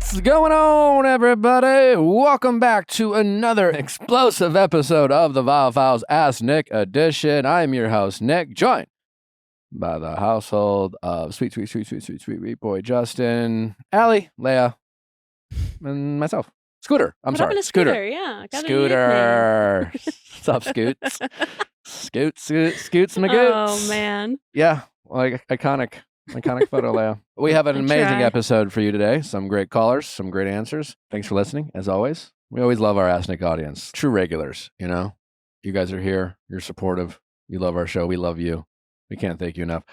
What's going on, everybody? Welcome back to another explosive episode of the Viall Files Ask Nick edition. I'm your host, Nick, joined by the household of sweet boy Justin, Allie, Leia, and myself. Scooter. I'm what sorry. happened to Scooter? Yeah. Got Scooter. What's up, Scoots? Scoots Magoots. Oh, man. Yeah, like iconic photo, Leia. We have an amazing episode for you today. Some great callers, some great answers. Thanks for listening, as always. We always love our Ask Nick audience. True regulars, you know? You guys are here. You're supportive. You love our show. We love you. We can't thank you enough.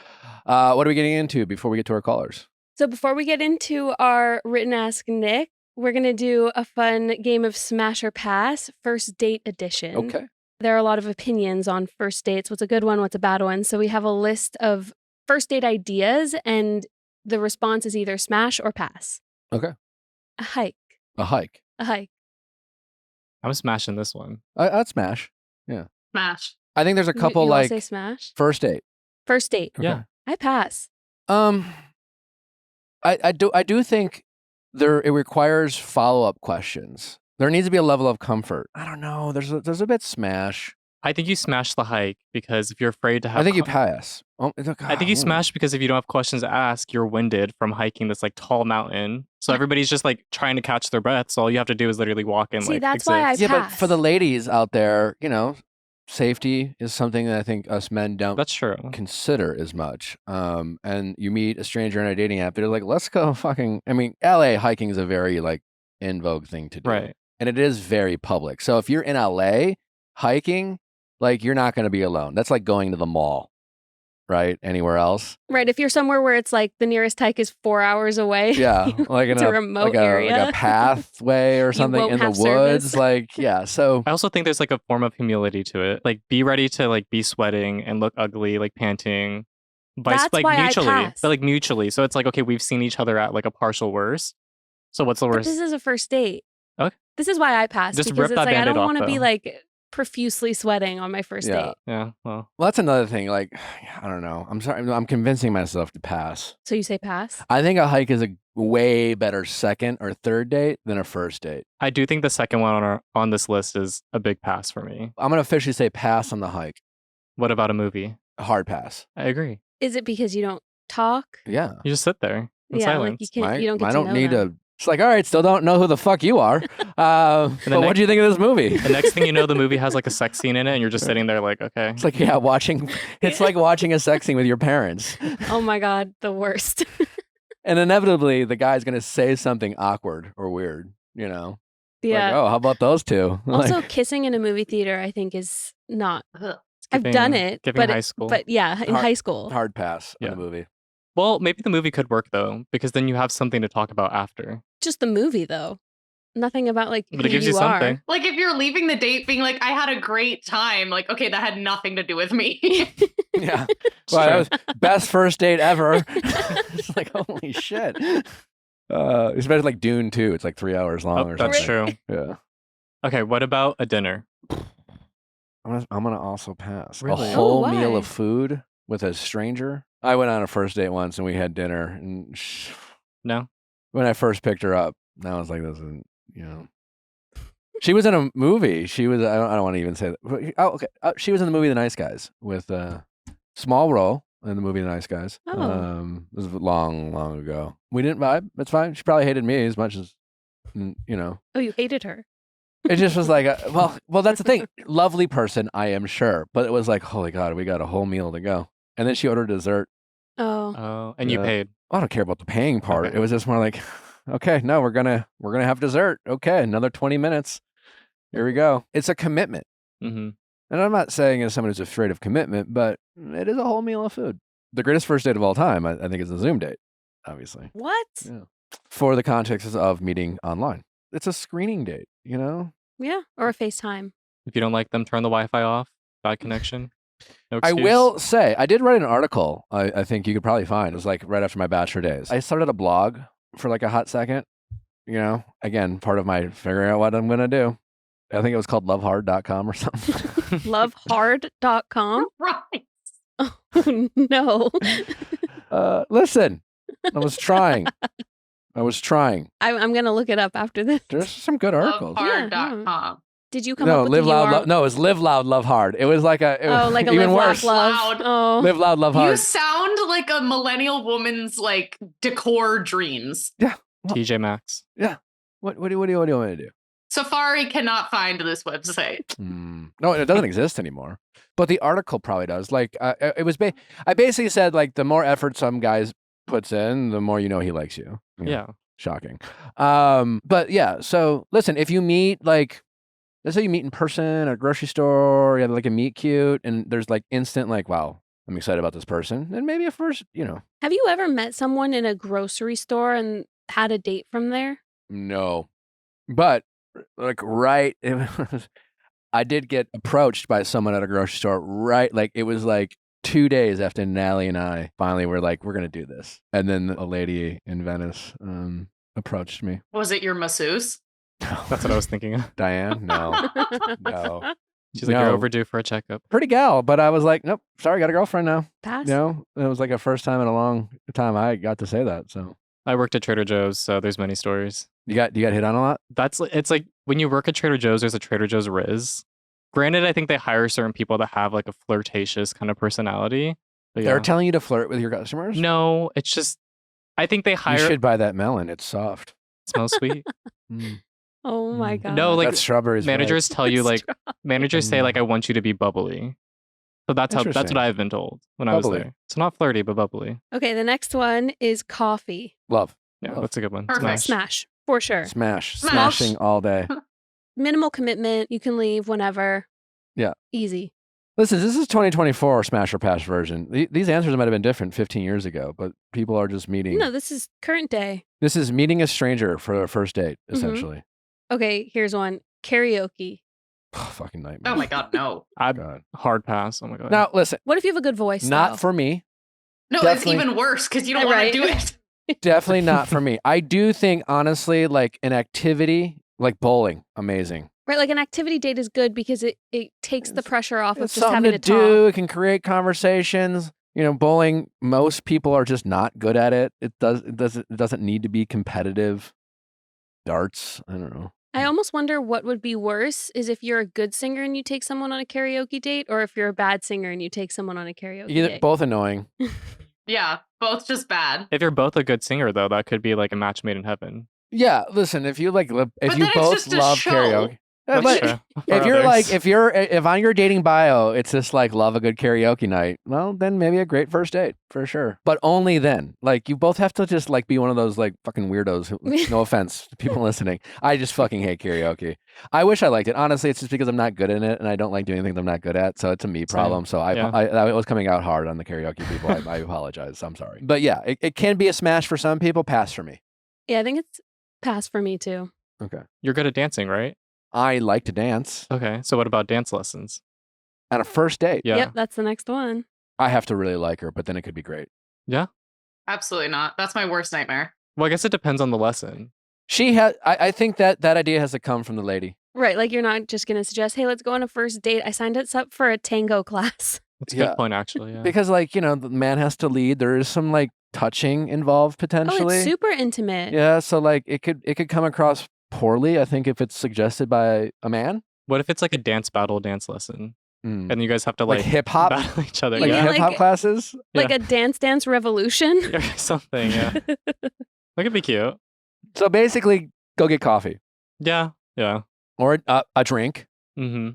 What are we getting into before we get to our callers? So before we get into our written Ask Nick, we're going to do a fun game of Smash or Pass, first date edition. Okay. There are a lot of opinions on first dates. What's a good one? What's a bad one? So we have a list of first date ideas, and the response is either smash or pass. Okay. A hike. A hike. A hike. I'm smashing this one. I'd smash. Yeah. Smash. I think there's a couple you like say smash? first date. First date. Okay. Yeah. I pass. I do think it requires follow-up questions. There needs to be a level of comfort. I don't know. There's a bit smash. I think you smash the hike because if you're afraid to have... I think you pass. I think you smash because if you don't have questions to ask, you're winded from hiking this like tall mountain. So everybody's just like trying to catch their breath. So all you have to do is literally walk in. See, like that's why I exit. Yeah, pass. but for the ladies out there, you know, safety is something that I think us men don't That's true. consider as much. And you meet a stranger in a dating app, they're like, let's go fucking... I mean, LA hiking is a very like in vogue thing to do. Right. And it is very public. So if you're in LA hiking, like you're not going to be alone. That's like going to the mall, right? Anywhere else. Right. If you're somewhere where it's like the nearest hike is 4 hours away. Yeah. Like in it's a remote area. Like a pathway or something won't in the have woods. service. Like, yeah. So I also think there's like a form of humility to it. Like be ready to like be sweating and look ugly, like panting. That's like why I mutually. pass. But like mutually. So it's like, okay, we've seen each other at like a partial worst. So what's the But worst? this is a first date. Okay. This is why I pass. Just because rip it's that like I Band-Aid don't off, want to be though. like profusely sweating on my first Yeah. date. Yeah. Well, that's another thing. Like, I don't know. I'm sorry. I'm convincing myself to pass. So you say pass? I think a hike is a way better second or third date than a first date. I do think the second one on this list is a big pass for me. I'm going to officially say pass on the hike. What about a movie? A hard pass. I agree. Is it because you don't talk? Yeah. You just sit there in Yeah, silence. like you can't. You don't get I to don't know need them. to. It's like, all right, still don't know who the fuck you are. But what do you think of this movie? The next thing you know, the movie has like a sex scene in it, and you're just sitting there like, okay. It's like, yeah, watching. It's like watching a sex scene with your parents. Oh my god, the worst. And inevitably, the guy's going to say something awkward or weird, you know? Yeah. Like, oh, how about those two? Also, Like, kissing in a movie theater, I think, is not. Ugh. I've done it, Giving but high school. But yeah, in Hard- high school. hard pass on Yeah. the movie. Well, maybe the movie could work though, because then you have something to talk about after. Just the movie, though. Nothing about like But who it gives you are. something. Like if you're leaving the date being like, I had a great time, like, okay, that had nothing to do with me. Yeah. Well, that was best first date ever. It's like, holy shit. Especially like Dune 2. It's like 3 hours long or That's something. true. Yeah. Okay, what about a dinner? I'm gonna also pass. Really? A whole Oh, meal why? of food with a stranger. I went on a first date once and we had dinner. And No? when I first picked her up, I was like, this isn't, you know. She was in a movie. She was, I don't want to even say that. Oh, okay. She was in the movie The Nice Guys with a small role in the movie The Nice Guys. Oh. It was long, long ago. We didn't vibe. It's fine. She probably hated me as much as, you know. Oh, you hated her. It just was like, well, that's the thing. Lovely person, I am sure. But it was like, holy God, we got a whole meal to go. And then she ordered dessert. Oh. Oh, and you Yeah. paid. I don't care about the paying part. Okay. It was just more like, okay, no, we're gonna have dessert. Okay, another 20 minutes. Here we go. It's a commitment. Mm-hmm. And I'm not saying as someone who's afraid of commitment, but it is a whole meal of food. The greatest first date of all time, I think, is a Zoom date, obviously. What? Yeah. For the context of meeting online. It's a screening date, you know? Yeah. Or a FaceTime. If you don't like them, turn the Wi-Fi off. Bad connection. No I excuse. will say, I did write an article I think you could probably find. It was like right after my bachelor days. I started a blog for like a hot second, you know? Again, part of my figuring out what I'm going to do. I think it was called lovehard.com or something. Lovehard.com? Right. Oh, no. Listen, I was trying. I was trying. I'm going to look it up after this. There's some good articles. Lovehard.com. Did you come No, up with live the loud. URL? No, it was live loud, love hard. It was like a. It was like a even live, worse. laugh, love. Loud. Oh. Live loud, love You hard. sound like a millennial woman's like decor dreams. TJ Maxx. What do you want me to do? Safari cannot find this website. No, it doesn't exist anymore. But the article probably does. Like, it was. I basically said like the more effort some guys puts in, the more you know he likes you. Yeah. Shocking. But yeah. So listen, if you meet like, let's say you meet in person at a grocery store, you have like a meet cute, and there's like instant like, wow, I'm excited about this person, and maybe at first, Have you ever met someone in a grocery store and had a date from there? no, but like I did get approached by someone at a grocery store, right? Like it was like 2 days after Natalie and I finally were like, we're going to do this. And then a lady in Venice approached me. Was it your masseuse? That's what I was thinking of. Diane? No. No. She's like, you're overdue for a checkup. Pretty gal, but I was like, nope, sorry, got a girlfriend now. Pass. It was like a first time in a long time I got to say that. So I worked at Trader Joe's, so there's many stories. you got hit on a lot? It's like when you work at Trader Joe's, there's a Trader Joe's Riz. Granted, I think they hire certain people that have like a flirtatious kind of personality. But They're yeah. telling you to flirt with your customers? No, it's just, I think they hire. You should buy that melon. It's soft. It smells sweet. Oh my God. No, like that strawberries. managers tell you like, managers say Mm. like, I want you to be bubbly. So that's what Interesting. I've been told when I was Bubbly. there. It's not flirty, but bubbly. Okay, the next one is coffee. Love. Yeah, Love. that's a good one. Perfect. Smash. Smash, for sure. Smash. Smash. Smashing all day. Minimal commitment. You can leave whenever. Yeah. Easy. Listen, this is 2024 Smash or Pass version. These answers might have been different 15 years ago, but people are just meeting. No, this is current day. This is meeting a stranger for a first date, Mhm. essentially. Okay, here's one. Karaoke. Fucking nightmare. Oh my God, no. God. Hard pass. Oh my God. Now, listen, What if you have a good voice? not though? for me. No, Definitely. it's even worse because you don't Right. want to do it. Definitely not for me. I do think, honestly, like an activity like bowling, amazing. Right, like an activity date is good because it takes the pressure off of It's just something having to to talk. do. It can create conversations. Bowling, most people are just not good at it. It doesn't need to be competitive. Darts, I don't know. I almost wonder what would be worse is if you're a good singer and you take someone on a karaoke date, or if you're a bad singer and you take someone on a karaoke date. Both annoying. Yeah, both just bad. If you're both a good singer, though, that could be like a match made in heaven. Yeah, listen, if you like, if But you then it's both just a love show. karaoke. Yeah, That's but true. if For you're like, others. if on your dating bio, it's just like love a good karaoke night, well, then maybe a great first date for sure. But only then. Like you both have to just like be one of those like fucking weirdos. No offense to people listening. I just fucking hate karaoke. I wish I liked it. Honestly, it's just because I'm not good in it and I don't like doing things I'm not good at. So it's a me problem. So Yeah. I was coming out hard on the karaoke people. I apologize. I'm sorry. But yeah, it can be a smash for some people, pass for me. Yeah, I think it's pass for me too. Okay. You're good at dancing, right? I like to dance Okay. So what about dance lessons? on a first date. Yeah. Yep, that's the next one. I have to really like her, but then it could be great. Absolutely not. That's my worst nightmare. Well, I guess it depends on the lesson. She has. I think that idea has to come from the lady. Right, like you're not just going to suggest, hey, let's go on a first date. I signed us up for a tango class. That's a Yeah. good point, actually. Yeah. Because the man has to lead. There is some like touching involved Oh, potentially. it's super intimate. Yeah, so like it could come across poorly, I think, if it's suggested by a man. What if it's like a dance battle dance lesson Mm. and you guys have to Like like hip hop, battle each other? like Yeah, hip hop like- classes. Like a dance revolution. Or something. Yeah. That could be cute. So basically, go get coffee Yeah. Yeah. or a drink Mm-hmm.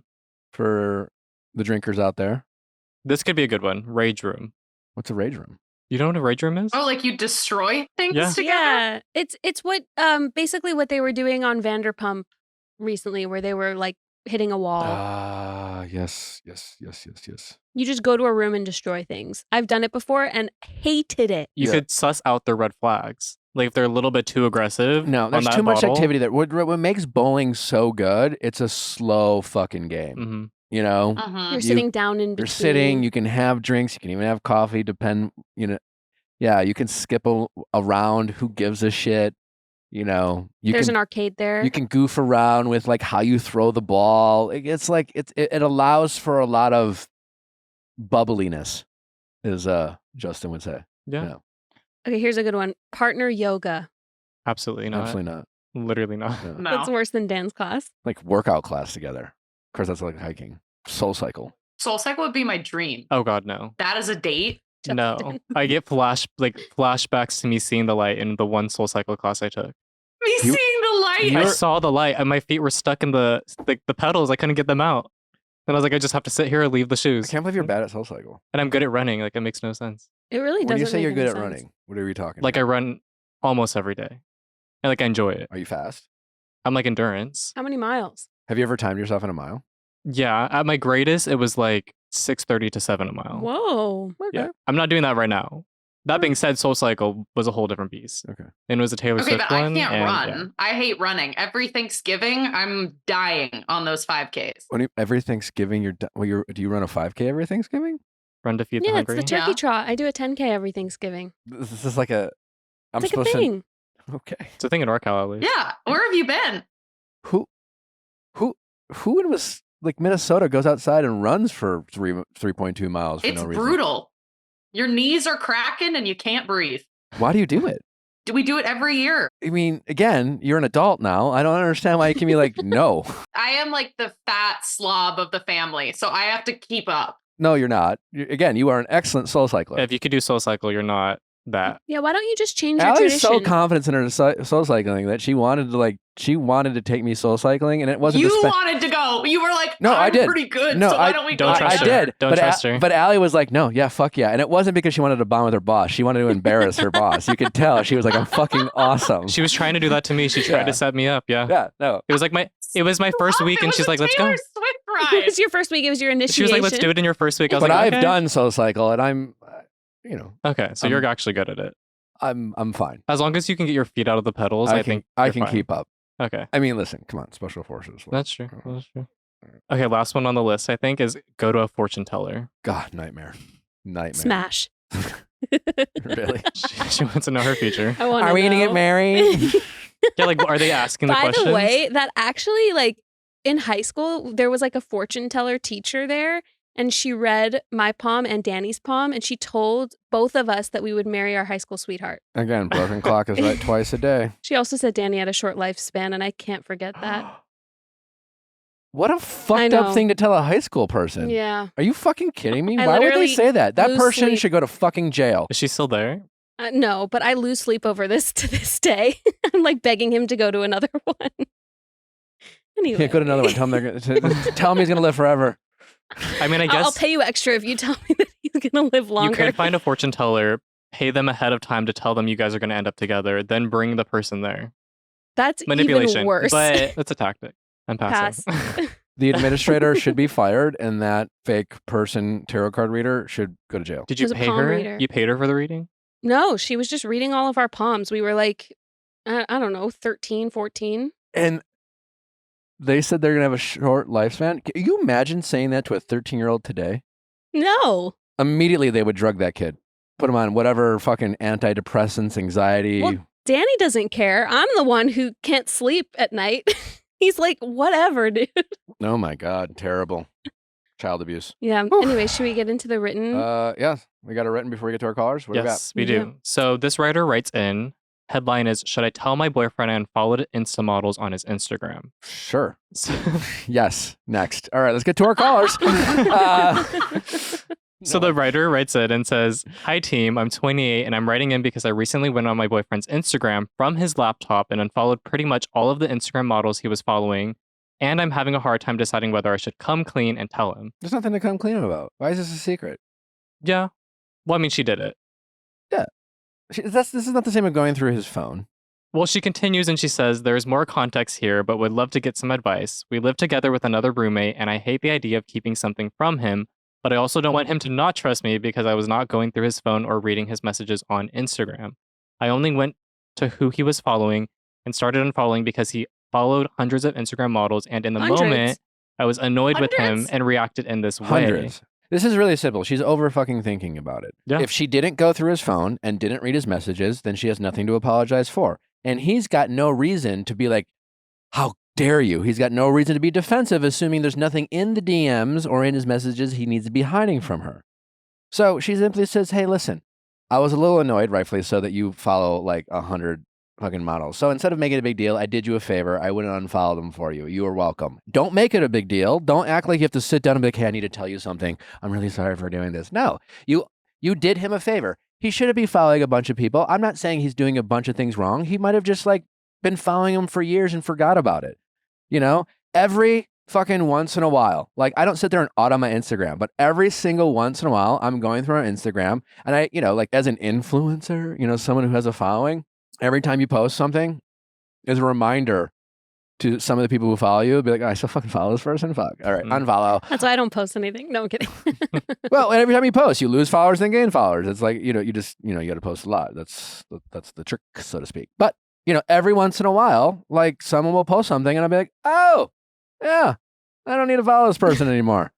for the drinkers out there. This could be a good one. Rage room. What's a rage room? You know what a rage room is? Oh, like you destroy things Yeah. together? Yeah, it's what basically what they were doing on Vanderpump recently, where they were like hitting a wall. Ah, yes. You just go to a room and destroy things. I've done it before and hated it. You Yeah. could suss out the red flags. Like if they're a little bit too aggressive. No, on there's that too much bottle. activity there. What makes bowling so good? It's a slow fucking game. Mhm. You know, Mhm. You're sitting down in between. you're sitting. You can have drinks. You can even have coffee. Yeah, you can skip around. Who gives a shit? You There's can an arcade there. you can goof around with like how you throw the ball. It's like it allows for a lot of bubbliness, as Justin would say. Yeah. Yeah. Okay, here's a good one. Partner yoga. Absolutely not. Absolutely not. Literally not. No. No. That's worse than Dan's class. Like workout class together. Of course, that's like hiking. Soul Cycle. Soul Cycle would be my dream. Oh God, no. That is a date. No. Justin. I get flashbacks to me seeing the light in the one Soul Cycle class I took. Me You- seeing the light. I saw the light and my feet were stuck in the pedals. I couldn't get them out. And I was like, I just have to sit here and leave the I shoes. can't believe you're bad at Soul Cycle. And I'm good at running. Like, it makes no sense. It really When doesn't. you say make you're good any at sense. running, what are you talking Like, I about? run almost every day. And like, I enjoy it. Are you fast? I'm like endurance. How many miles? Have you ever timed yourself in a mile? Yeah. At my greatest, it was like 6:30 to 7 a mile. Whoa. Yeah. I'm not doing that right now. That being said, Soul Cycle was a whole different beast. Okay. And it was a Taylor Okay, Swift but I one. can't and, run. yeah. I hate running. Every Thanksgiving, I'm dying on those 5Ks. Every Thanksgiving, do you run a 5K every Thanksgiving? Run to feed the Yeah, it's hungry. the turkey Yeah. trot. I do a 10K every Thanksgiving. This is like a. I'm It's like a supposed thing. to. Okay. It's a thing in NorCal, at least. Yeah. Where have you been? Who in like Minnesota goes outside and runs for 3.2 miles for It's no reason? brutal. Your knees are cracking and you can't breathe. Why do you do it? We do it every year. I mean, again, you're an adult now. I don't understand why you can be like, no. I am like the fat slob of the family, so I have to keep up. No, you're not. Again, you are an excellent soul cycler. If you could do Soul Cycle, you're not that. Yeah, why don't you just change your Allie's tradition? so confident in her soul cycling that she wanted to take me soul cycling, and it wasn't. You wanted to go. You were like, No, I I'm did. pretty good, No, so why I- don't we Don't go trust I her. did. Don't but trust her. But Allie was like, no, yeah, fuck yeah. And it wasn't because she wanted to bond with her boss. She wanted to embarrass her boss. You could tell. She was like, I'm fucking awesome. She was trying to do that to me. She tried Yeah. to set me up. Yeah. Yeah, no. It was like it was my first week, It and was she's a like, let's go. Taylor Swift It ride. was your first week. It was your initiation. She was like, let's do it in your first week. I was But like, I've okay. done soul cycle, and I'm, Okay, so you're actually good at it. I'm fine. As long as you can get your feet out of the pedals, I think I you're can fine. keep up. Okay, I mean, listen, come on, special forces. that's true. That's true. Okay, last one on the list, I think, is go to a fortune teller. God, nightmare. Smash. Really? She wants to know her future. I want Are we gonna get married? Yeah, like, are they asking the By questions? the way, that actually, like, in high school, there was like a fortune teller teacher there, and she read my palm and Danny's palm, and she told both of us that we would marry our high school sweetheart. Again, broken clock is right twice a day. She also said Danny had a short lifespan, and I can't forget that. What a fucked up know. thing to tell a high school person. Yeah. Are you fucking kidding me? I Why would they literally say that? That lose person sleep. should go to fucking jail. Is she still there? No, but I lose sleep over this to this day. I'm like begging him to go to another one. Anyway. Yeah, go to another one. Tell him tell him he's gonna live forever. I mean, I guess I'll pay you extra if you tell me that he's going to live you longer. could find a fortune teller, pay them ahead of time to tell them you guys are going to end up together, then bring the person there. That's Manipulation. even worse. But that's a tactic. I'm Pass. passing. The administrator should be fired, and that fake person tarot card reader should go to jail. Did you As a pay palm her? reader. You paid her for the reading? No, she was just reading all of our palms. We were like, I don't know, 13, 14. And they said they're gonna have a short lifespan. Can you imagine saying that to a 13-year-old today? No. Immediately they would drug that kid, put him on whatever fucking antidepressants, anxiety. Well, Danny doesn't care. I'm the one who can't sleep at night. He's like, whatever, dude. Oh my god, terrible. Child abuse. Yeah. Anyway, should we get into the written? Yeah, we got it written before we get to our callers. What do we got? Yes, we Yeah. do. So this writer writes in, headline is, should I tell my boyfriend I unfollowed Insta models on his Instagram? Sure. So, Yes. Next. All right, let's get to our callers. so the writer writes in and says, hi team, I'm 28 and I'm writing in because I recently went on my boyfriend's Instagram from his laptop and unfollowed pretty much all of the Instagram models he was following. And I'm having a hard time deciding whether I should come clean and tell him. There's nothing to come clean about. Why is this a secret? Yeah. Well, I mean, she did it. This is not the same as going through his phone. Well, she continues and she says, there's more context here, but would love to get some advice. We live together with another roommate, and I hate the idea of keeping something from him, but I also don't want him to not trust me because I was not going through his phone or reading his messages on Instagram. I only went to who he was following and started unfollowing because he followed hundreds of Instagram models, and in the Hundreds. moment, I was annoyed with him Hundreds? and reacted in this way. Hundreds. This is really simple. She's over fucking thinking about it. Yeah. If she didn't go through his phone and didn't read his messages, then she has nothing to apologize for. And he's got no reason to be like, how dare you? He's got no reason to be defensive, assuming there's nothing in the DMs or in his messages he needs to be hiding from her. So she simply says, hey, listen, I was a little annoyed, rightfully so, that you follow like 100 fucking models. So instead of making it a big deal, I did you a favor. I wouldn't unfollow them for you. You are welcome. Don't make it a big deal. Don't act like you have to sit down and be like, hey, I need to tell you something. I'm really sorry for doing this. No, you did him a favor. He shouldn't be following a bunch of people. I'm not saying he's doing a bunch of things wrong. He might have just like been following them for years and forgot about it. You know, every fucking once in a while, like I don't sit there and audit my Instagram, but every single once in a while, I'm going through our Instagram and I, you know, like as an influencer, you know, someone who has a following, every time you post something is a reminder to some of the people who follow you, be like, oh, I still fucking follow this person? Fuck. All right, unfollow. That's why I don't post anything. No, I'm kidding. Well, every time you post, you lose followers then gain followers. It's like, you know, you just, you know, you got to post a lot. That's the trick, so to speak. But, you know, every once in a while, like someone will post something and I'll be like, oh, yeah, I don't need to follow this person anymore.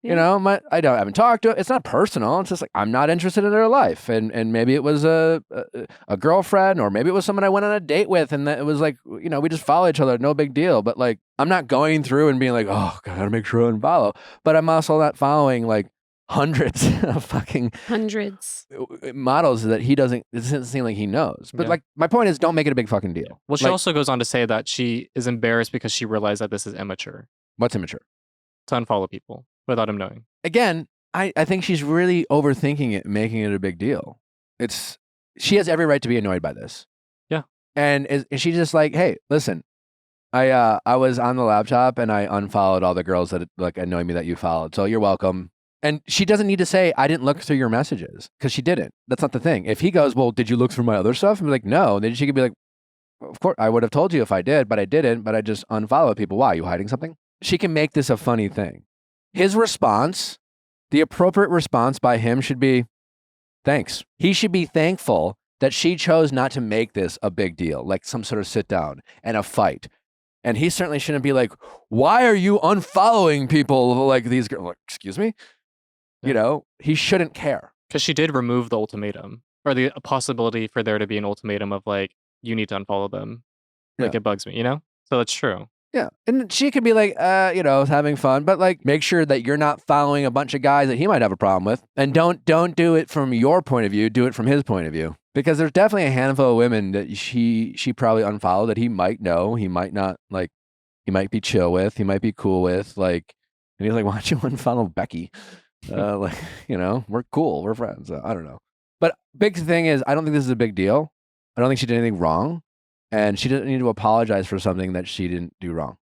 Yeah. You know, I haven't talked to it. It's not personal. It's just like, I'm not interested in their life. And maybe it was a girlfriend, or maybe it was someone I went on a date with. And it was like, you know, we just follow each other. No big deal. But like, I'm not going through and being like, oh, God, I gotta make sure I unfollow. But I'm also not following like hundreds of fucking models that it doesn't seem like he knows. But like, my point is, don't make it a big fucking deal. Well, she also goes on to say that she is embarrassed because she realized that this is immature. What's immature? To unfollow people without him knowing. Again, I think she's really overthinking it, making it a big deal. She has every right to be annoyed by this. Yeah. And is she just like, hey, listen, I was on the laptop and I unfollowed all the girls that like annoy me that you followed. So you're welcome. And she doesn't need to say, I didn't look through your messages, because she didn't. That's not the thing. If he goes, well, did you look through my other stuff? And be like, no. Then she could be like, of course, I would have told you if I did, but I didn't. But I just unfollowed people. Why? Are you hiding something? She can make this a funny thing. His response, the appropriate response by him should be, thanks. He should be thankful that she chose not to make this a big deal, like some sort of sit down and a fight. And he certainly shouldn't be like, why are you unfollowing people like these girls? Like, excuse me? You know, he shouldn't care. Because she did remove the ultimatum, or the possibility for there to be an ultimatum of like, you need to unfollow them. Like, it bugs me, you know? So that's true. Yeah. And she could be like, you know, having fun, but like, make sure that you're not following a bunch of guys that he might have a problem with. And don't do it from your point of view. Do it from his point of view. Because there's definitely a handful of women that she probably unfollowed that he might know, he might not, like, he might be chill with, he might be cool with, like, and he's like, why don't you unfollow Becky? Like, you know, we're cool, we're friends. I don't know. But big thing is, I don't think this is a big deal. I don't think she did anything wrong. And she doesn't need to apologize for something that she didn't do wrong.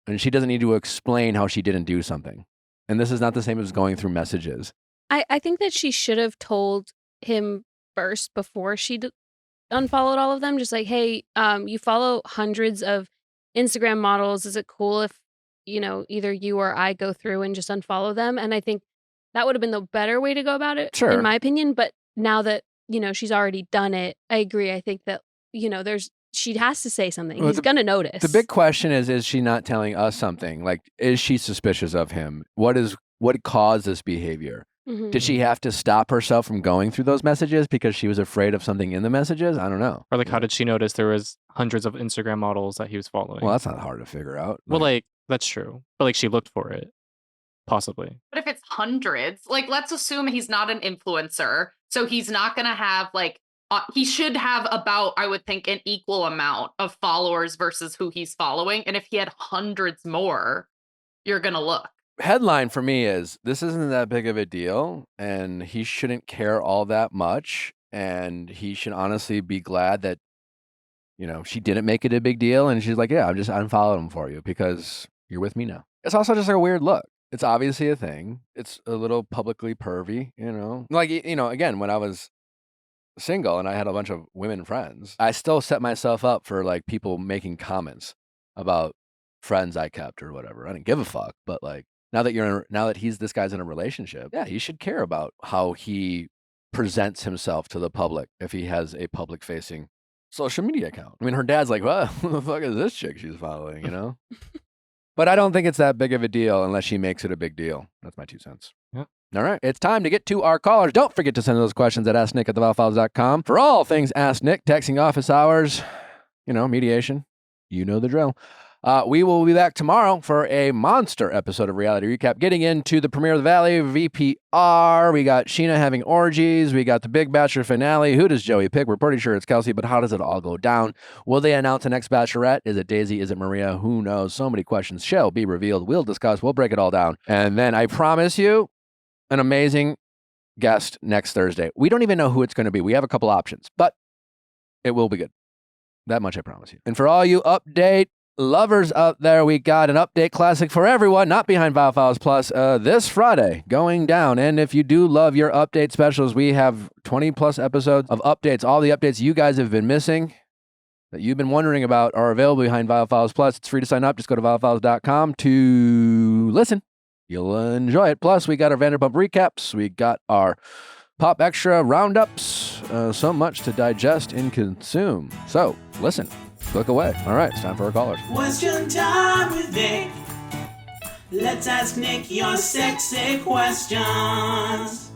And she doesn't need to explain how she didn't do something. And this is not the same as going through messages. I think that she should have told him first before she unfollowed all of them. Just like, hey, you follow hundreds of Instagram models. Is it cool if, you know, either you or I go through and just unfollow them? And I think that would have been the better way to go about it, in my opinion. But now that, you know, she's already done it, I agree. I think that, you know, she has to say something. Well, He's going to notice. The big question is she not telling us something? Like, is she suspicious of him? What caused this behavior? Mm-hmm. Did she have to stop herself from going through those messages because she was afraid of something in the messages? I don't know. Or like, how did she notice there was hundreds of Instagram models that he was following? Well, that's not hard to figure out. Well, like, that's true. But like, she looked for it. Possibly. But if it's hundreds, like, let's assume he's not an influencer. So he's not going to have like, he should have about, I would think, an equal amount of followers versus who he's following. And if he had hundreds more, you're going to look. Headline for me is, this isn't that big of a deal, and he shouldn't care all that much. And he should honestly be glad that, you know, she didn't make it a big deal. And she's like, yeah, I'm just unfollowing him for you because you're with me now. It's also just like a weird look. It's obviously a thing. It's a little publicly pervy, you know? Like, you know, again, when I was single and I had a bunch of women friends, I still set myself up for like people making comments about friends I kept or whatever. I didn't give a fuck, but like, now that this guy's in a relationship, yeah, he should care about how he presents himself to the public if he has a public facing social media account. I mean, her dad's like, well, who the fuck is this chick she's following, you know? But I don't think it's that big of a deal unless she makes it a big deal. That's my 2 cents. Yeah. All right. It's time to get to our callers. Don't forget to send those questions at asknick@theviallfiles.com. For all things Ask Nick, texting office hours, you know, mediation, you know the drill. We will be back tomorrow for a monster episode of Reality Recap, getting into the premiere of The Valley, VPR. We got Sheena having orgies. We got the Big Bachelor finale. Who does Joey pick? We're pretty sure it's Kelsey, but how does it all go down? Will they announce the next Bachelorette? Is it Daisy? Is it Maria? Who knows? So many questions shall be revealed. We'll discuss. We'll break it all down. And then I promise you an amazing guest next Thursday. We don't even know who it's going to be. We have a couple options, but it will be good. That much I promise you. And for all you update lovers out there, we got an update classic for everyone, not behind Viall Files Plus, this Friday going down. And if you do love your update specials, we have 20 plus episodes of updates. All the updates you guys have been missing that you've been wondering about are available behind Viall Files Plus. It's free to sign up. Just go to viallfiles.com to listen. You'll enjoy it. Plus, we got our Vanderpump recaps. We got our Pop Extra roundups. So much to digest and consume. So listen. Click away. All right, it's time for our callers. Question time with Nick. Let's ask Nick your sexy questions.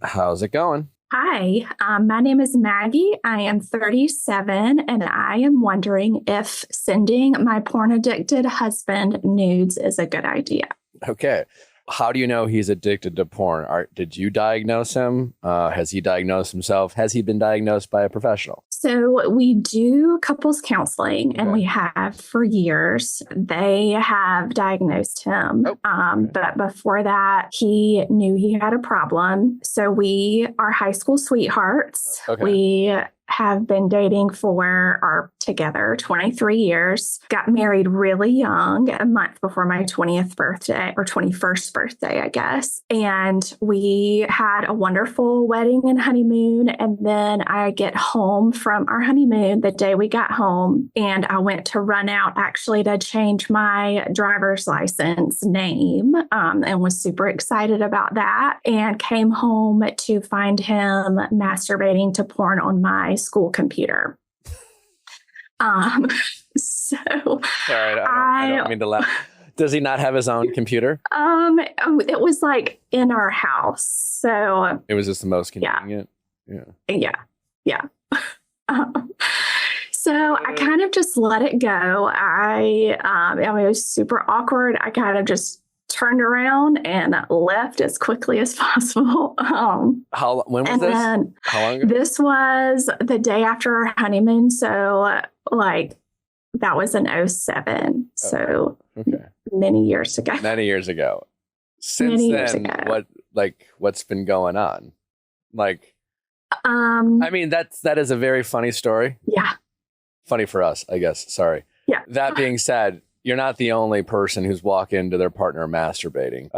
How's it going? Hi, my name is Maggie. I am 37, and I am wondering if sending my porn-addicted husband nudes is a good idea. Okay. How do you know he's addicted to porn? Did you diagnose him? Has he diagnosed himself? Has he been diagnosed by a professional? So we do couples counseling, and Okay. we have for years. They have diagnosed him. But before that, he knew he had a problem. So we are high school sweethearts. Okay. We have been dating or together 23 years, got married really young, a month before my 20th birthday or 21st birthday, I guess. And we had a wonderful wedding and honeymoon. And then I get home from our honeymoon the day we got home, and I went to run out actually to change my driver's license name, and was super excited about that, and came home to find him masturbating to porn on my school computer. So Sorry, I don't mean to laugh. Does he not have his own computer? It was like in our house. So It was just the most convenient. yeah. So I kind of just let it go. I mean, it was super awkward. I kind of just turned around and left as quickly as possible. When was this? How long ago? This was the day after our honeymoon. So like that was in 2007. So Okay. many years ago. Many years ago. Since Many years then, ago. what's been going on? Like, Um, I mean, that is a very funny story. yeah. Funny for us, I guess. Sorry. Yeah. That being said, you're not the only person who's walked into their partner masturbating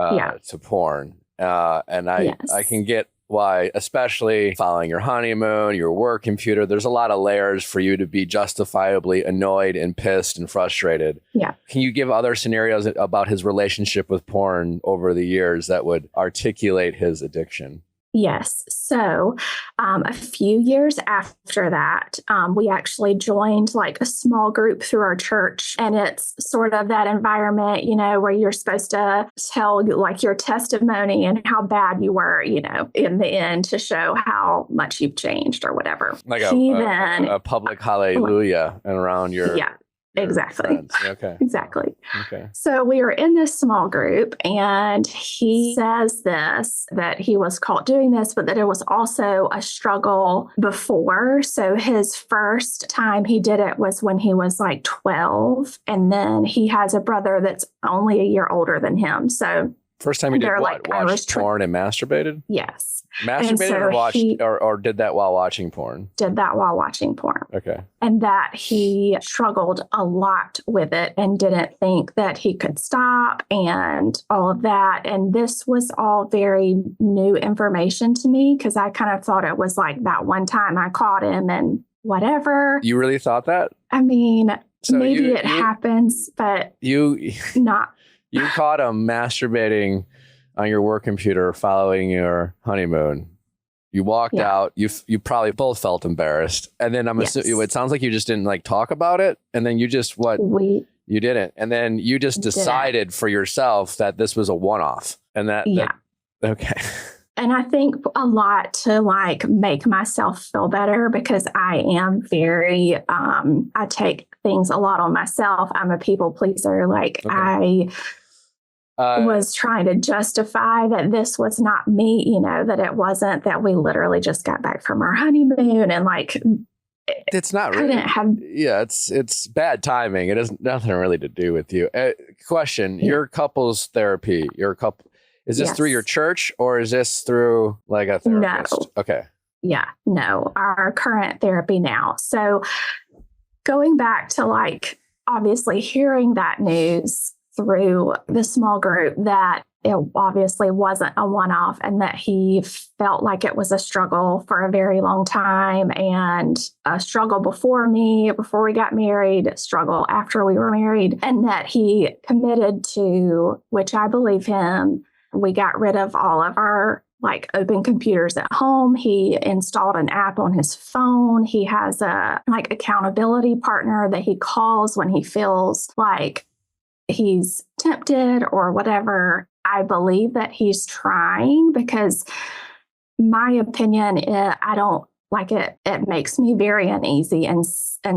to porn. And I can get why, especially following your honeymoon, your work computer, there's a lot of layers for you to be justifiably annoyed and pissed and frustrated. Yeah. Can you give other scenarios about his relationship with porn over the years that would articulate his addiction? Yes. So a few years after that, we actually joined like a small group through our church. And it's sort of that environment, you know, where you're supposed to tell like your testimony and how bad you were, you know, in the end to show how much you've changed or whatever. Like a public hallelujah and around your exactly. friends. Okay. Exactly. Okay. So we were in this small group, and he says that he was caught doing this, but that it was also a struggle before. So his first time he did it was when he was like 12. And then he has a brother that's only a year older than him. So first time he did they're what? like Watched porn and masturbated? yes. Masturbated so or watched he or did that while watching porn? did that while watching porn. Okay. And that he struggled a lot with it and didn't think that he could stop and all of that. And this was all very new information to me because I kind of thought it was like that one time I caught him and whatever. You really thought that? I mean, So maybe it happens, but You not. you caught him masturbating on your work computer following your honeymoon. You walked out. You probably both felt embarrassed, and then I'm assuming it sounds like you just didn't like talk about it, and then you just you didn't, and then you just decided for yourself that this was a one-off, and that okay. And I think a lot to like make myself feel better because I am very, I take things a lot on myself. I'm a people pleaser. Like I was trying to justify that this was not me, you know, that it wasn't, that we literally just got back from our honeymoon and like, it's not really. It's bad timing. It has nothing really to do with you. Question: your couples therapy, is this through your church or is this through like a therapist? No. Okay. Yeah, no, our current therapy now. So going back to like obviously hearing that news through the small group that it obviously wasn't a one-off and that he felt like it was a struggle for a very long time and a struggle before we got married, a struggle after we were married, and that he committed to, which I believe him. We got rid of all of our like open computers at home. He installed an app on his phone. He has a like accountability partner that he calls when he feels like he's tempted or whatever. I believe that he's trying because my opinion, I don't like it. It makes me very uneasy and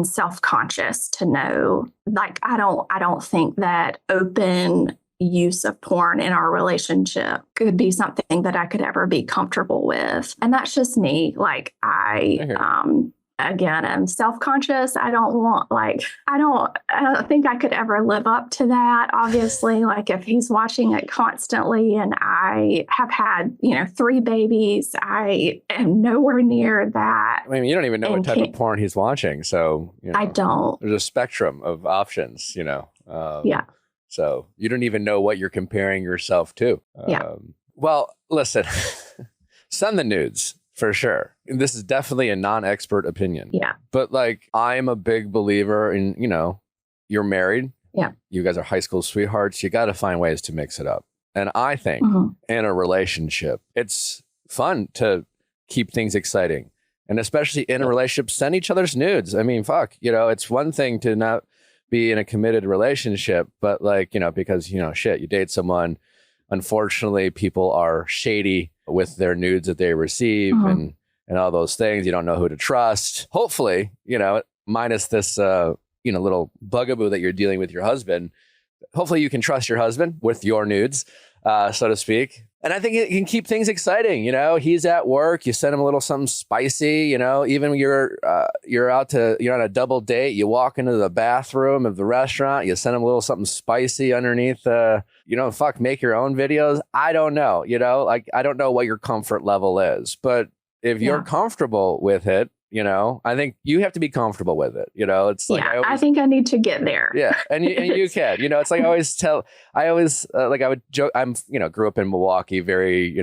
self-conscious to know, like, I don't think that open use of porn in our relationship could be something that I could ever be comfortable with. And that's just me. Like again, I'm self-conscious. I don't think I could ever live up to that. Obviously, like if he's watching it constantly and I have had, 3 babies, I am nowhere near that. I mean, you don't even know what type of porn he's watching. So, I don't. There's a spectrum of options, Yeah. So you don't even know what you're comparing yourself to. Yeah. Well, listen, send the nudes. For sure. This is definitely a non-expert opinion. Yeah. But like, I'm a big believer in, you're married. Yeah. You guys are high school sweethearts. You got to find ways to mix it up. And I think in a relationship, it's fun to keep things exciting. And especially in a relationship, send each other's nudes. I mean, fuck, it's one thing to not be in a committed relationship, but like, because, shit, you date someone. Unfortunately, people are shady with their nudes that they receive and all those things. You don't know who to trust. Hopefully, minus this, little bugaboo that you're dealing with your husband. Hopefully you can trust your husband with your nudes, so to speak. And I think it can keep things exciting. He's at work. You send him a little something spicy. Even when you're on a double date, you walk into the bathroom of the restaurant. You send him a little something spicy underneath. Make your own videos. I don't know. I don't know what your comfort level is, but if you're comfortable with it, I think you have to be comfortable with it. It's like, I think I need to get there. Yeah. And you can, it's like I would joke, grew up in Milwaukee, very,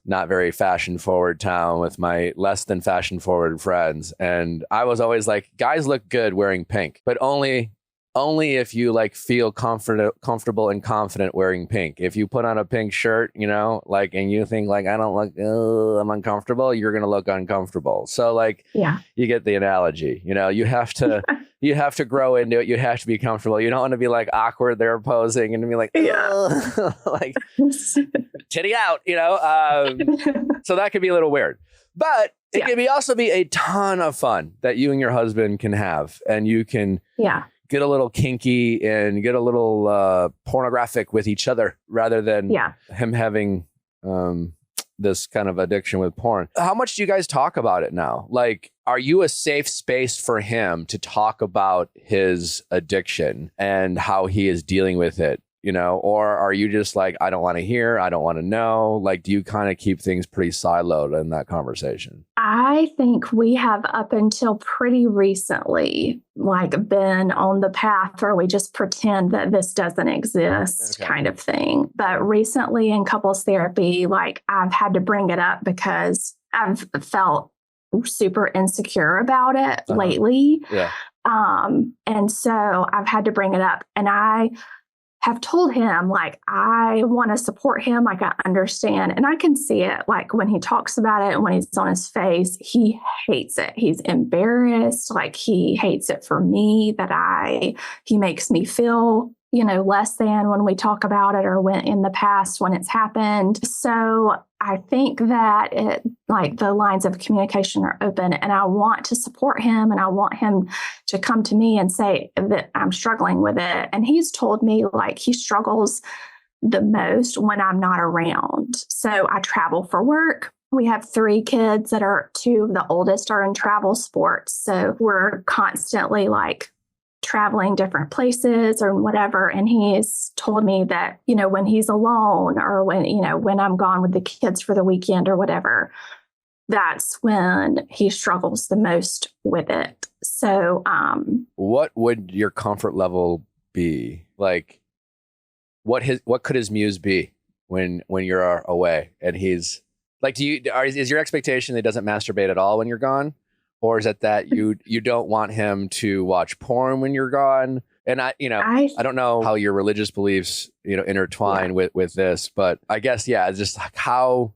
not very fashion forward town with my less than fashion forward friends. And I was always like, guys look good wearing pink, but only if you like feel comfortable and confident wearing pink. If you put on a pink shirt, and you think like, I don't look, I'm uncomfortable, you're going to look uncomfortable. So like, you get the analogy, you have to grow into it. You have to be comfortable. You don't want to be like awkward there posing and be like, like titty out, so that could be a little weird, but it can also be a ton of fun that you and your husband can have, and you can, get a little kinky and get a little pornographic with each other rather than him having this kind of addiction with porn. How much do you guys talk about it now? Like, are you a safe space for him to talk about his addiction and how he is dealing with it? Or are you just like, I don't want to hear, I don't want to know? Like, do you kind of keep things pretty siloed in that conversation? I think we have up until pretty recently, like been on the path where we just pretend that this doesn't exist kind of thing. But recently in couples therapy, like I've had to bring it up because I've felt super insecure about it lately. Yeah. And so I've had to bring it up, and I have told him, like, I want to support him. Like, I understand. And I can see it, like, when he talks about it and when he's on his face, he hates it. He's embarrassed. Like, he hates it for me that he makes me feel, less than when we talk about it or when in the past when it's happened. So I think that like the lines of communication are open, and I want to support him, and I want him to come to me and say that I'm struggling with it. And he's told me like he struggles the most when I'm not around. So I travel for work. We have 3 kids that are 2 of the oldest are in travel sports. So we're constantly like traveling different places or whatever. And he's told me that, when he's alone or when I'm gone with the kids for the weekend or whatever, that's when he struggles the most with it. So, what would your comfort level be? Like, what could his muse be when you're away and he's like, is your expectation that he doesn't masturbate at all when you're gone? Or is it that you don't want him to watch porn when you're gone? And I don't know how your religious beliefs, intertwine with this, but I guess, just like how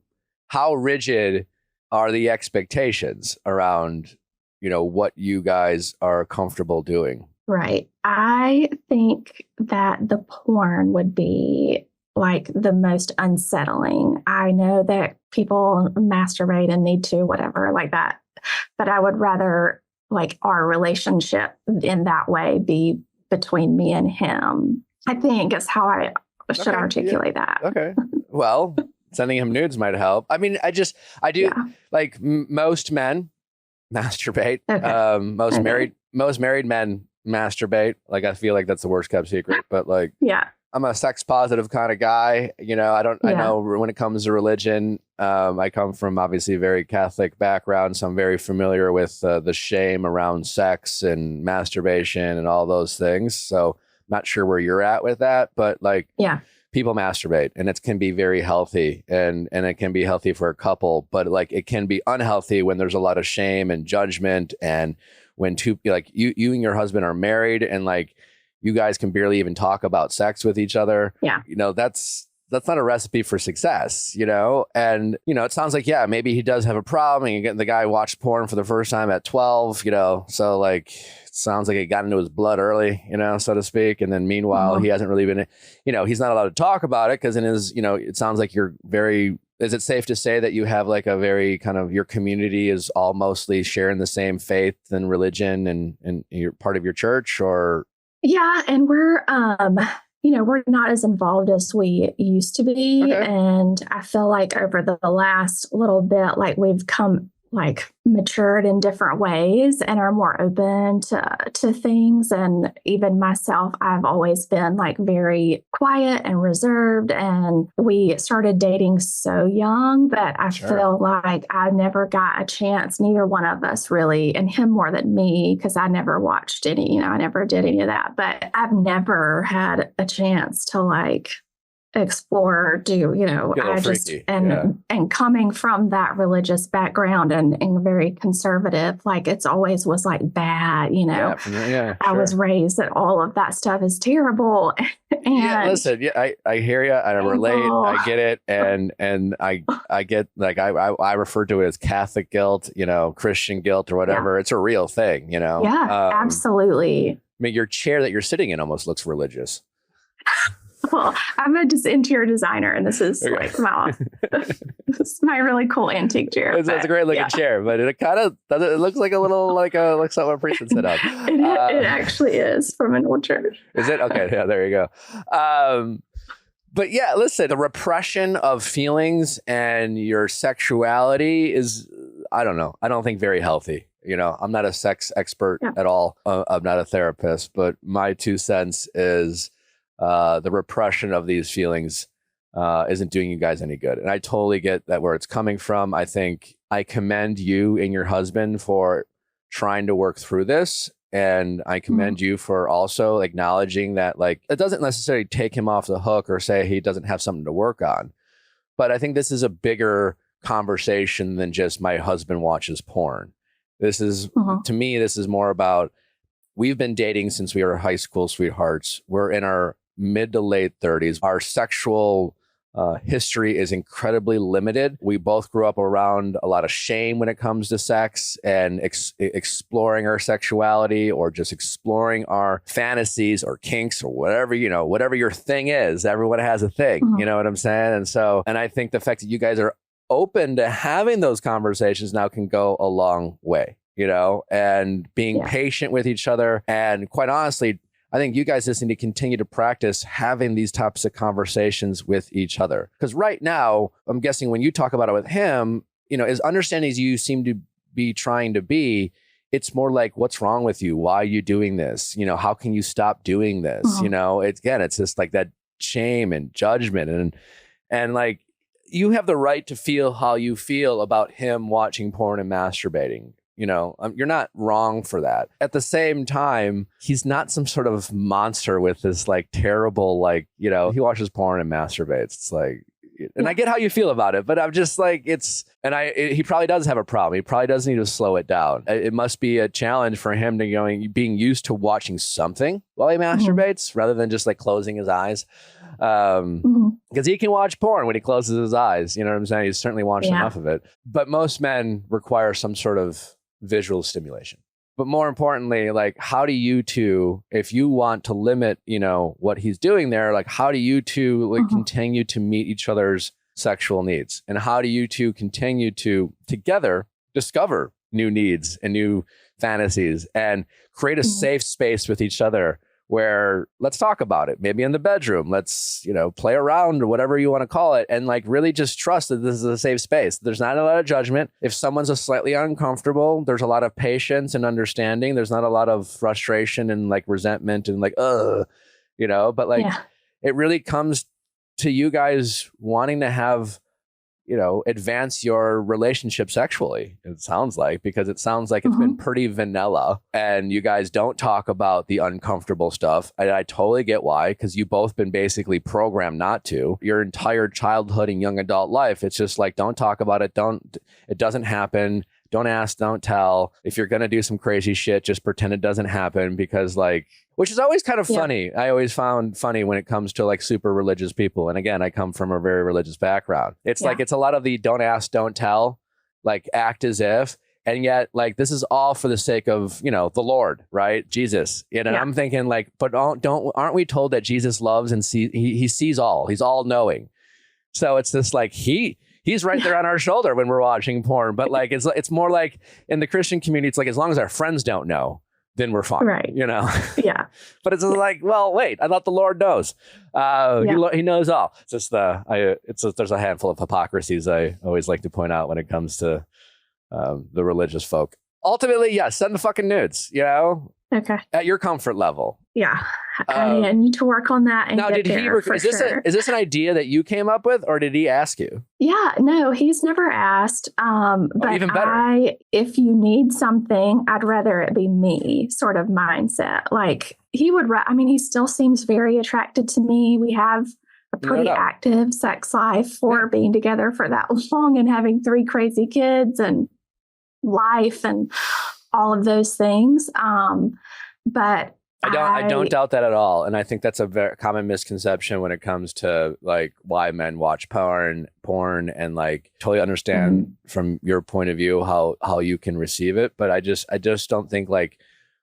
rigid are the expectations around, what you guys are comfortable doing? Right. I think that the porn would be like the most unsettling. I know that people masturbate and need to, whatever, like that. But I would rather like our relationship in that way be between me and him. I think is how I should articulate that. Okay. Well, sending him nudes might help. I mean, I do like most men masturbate. Okay. Most married men masturbate. Like, I feel like that's the worst kept secret, but like, I'm a sex positive kind of guy. I know when it comes to religion, I come from obviously a very Catholic background. So I'm very familiar with the shame around sex and masturbation and all those things. So I'm not sure where you're at with that, but like, people masturbate and it can be very healthy and it can be healthy for a couple, but like it can be unhealthy when there's a lot of shame and judgment. And when you and your husband are married and like, you guys can barely even talk about sex with each other. Yeah. That's not a recipe for success, And, it sounds like, maybe he does have a problem. And the guy watched porn for the first time at 12, so like, it sounds like it got into his blood early, so to speak. And then meanwhile, he hasn't really been, he's not allowed to talk about it because in his, it sounds like you're very, is it safe to say that you have like a very kind of, your community is all mostly sharing the same faith and religion and you're part of your church or? Yeah. And we're not as involved as we used to be. Okay. And I feel like over the last little bit, like we've come like matured in different ways and are more open to things. And even myself, I've always been like very quiet and reserved. And we started dating so young that I feel like I never got a chance, neither one of us really, and him more than me, because I never watched any, I never did any of that. But I've never had a chance to like explore, and coming from that religious background and very conservative, like it's always was like bad, I was raised that all of that stuff is terrible. And listen, I hear you, I relate, I get it, and I get like I refer to it as Catholic guilt, Christian guilt or whatever. It's a real thing, absolutely. I mean, your chair that you're sitting in almost looks religious. Well, I'm a interior designer, and this is like this is my really cool antique chair. It's a great looking chair, but it kind of does. It looks like a little like something a priest would sit on. It actually is from an old church. Is it? Okay, yeah, there you go. But yeah, listen, the repression of feelings and your sexuality is, I don't know. I don't think very healthy. I'm not a sex expert at all. I'm not a therapist, but my 2 cents is. The repression of these feelings isn't doing you guys any good. And I totally get that where it's coming from. I think I commend you and your husband for trying to work through this. And I commend you for also acknowledging that, like, it doesn't necessarily take him off the hook or say he doesn't have something to work on. But I think this is a bigger conversation than just my husband watches porn. This is, to me, this is more about, we've been dating since we were high school sweethearts. We're in our mid to late 30s. Our sexual history is incredibly limited. We both grew up around a lot of shame when it comes to sex and exploring our sexuality or just exploring our fantasies or kinks or whatever, whatever your thing is. Everyone has a thing, you know what I'm saying? And I think the fact that you guys are open to having those conversations now can go a long way, you know, and being patient with each other. And quite honestly, I think you guys just need to continue to practice having these types of conversations with each other. Because right now, I'm guessing when you talk about it with him, you know, as understanding as you seem to be trying to be, it's more like, what's wrong with you? Why are you doing this? You know, how can you stop doing this? You know, it's just like that shame and judgment. And like, you have the right to feel how you feel about him watching porn and masturbating. You know, you're not wrong for that. At the same time, he's not some sort of monster with this like terrible, like, you know, he watches porn and masturbates. It's like, and I get how you feel about it, but I'm just like, he probably does have a problem. He probably does need to slow it down. It must be a challenge for him to being used to watching something while he masturbates rather than just like closing his eyes. Because he can watch porn when he closes his eyes. You know what I'm saying? He's certainly watched enough of it. But most men require some sort of visual stimulation. But more importantly, like, how do you two, if you want to limit, you know, what he's doing there, like, how do you two like continue to meet each other's sexual needs? And how do you two continue to together discover new needs and new fantasies and create a safe space with each other where let's talk about it, maybe in the bedroom, let's, you know, play around or whatever you want to call it. And like really just trust that this is a safe space. There's not a lot of judgment. If someone's slightly uncomfortable, there's a lot of patience and understanding. There's not a lot of frustration and like resentment and like, you know, but like it really comes to you guys wanting to have, you know, advance your relationship sexually, it sounds like, because it sounds like it's been pretty vanilla and you guys don't talk about the uncomfortable stuff. And I totally get why, because you've both been basically programmed not to. Your entire childhood and young adult life, it's just like, don't talk about it. It doesn't happen. Don't ask, don't tell. If you're going to do some crazy shit, just pretend it doesn't happen, because like, which is always kind of funny. I always found funny when it comes to like super religious people. And again, I come from a very religious background. It's like, it's a lot of the don't ask, don't tell, like act as if. And yet like, this is all for the sake of, you know, the Lord, right? Jesus. And I'm thinking like, but aren't we told that Jesus loves and he sees all, he's all knowing. So it's this like, he's right there on our shoulder when we're watching porn. But like, it's more like in the Christian community, it's like, as long as our friends don't know, then we're fine, right? You know? Yeah. But it's like, well, wait, I thought the Lord knows. He knows all. It's just there's a handful of hypocrisies I always like to point out when it comes to the religious folk. Ultimately, yes, send the fucking nudes, you know? Okay. At your comfort level. Yeah. I need to work on that. And now, is this an idea that you came up with, or did he ask you? Yeah, no, he's never asked. But even better. If you need something, I'd rather it be me sort of mindset. Like he still seems very attracted to me. We have a pretty active sex life for being together for that long and having 3 crazy kids and life and all of those things. But I don't doubt that at all. And I think that's a very common misconception when it comes to like why men watch porn and like totally understand from your point of view how you can receive it. But I just don't think like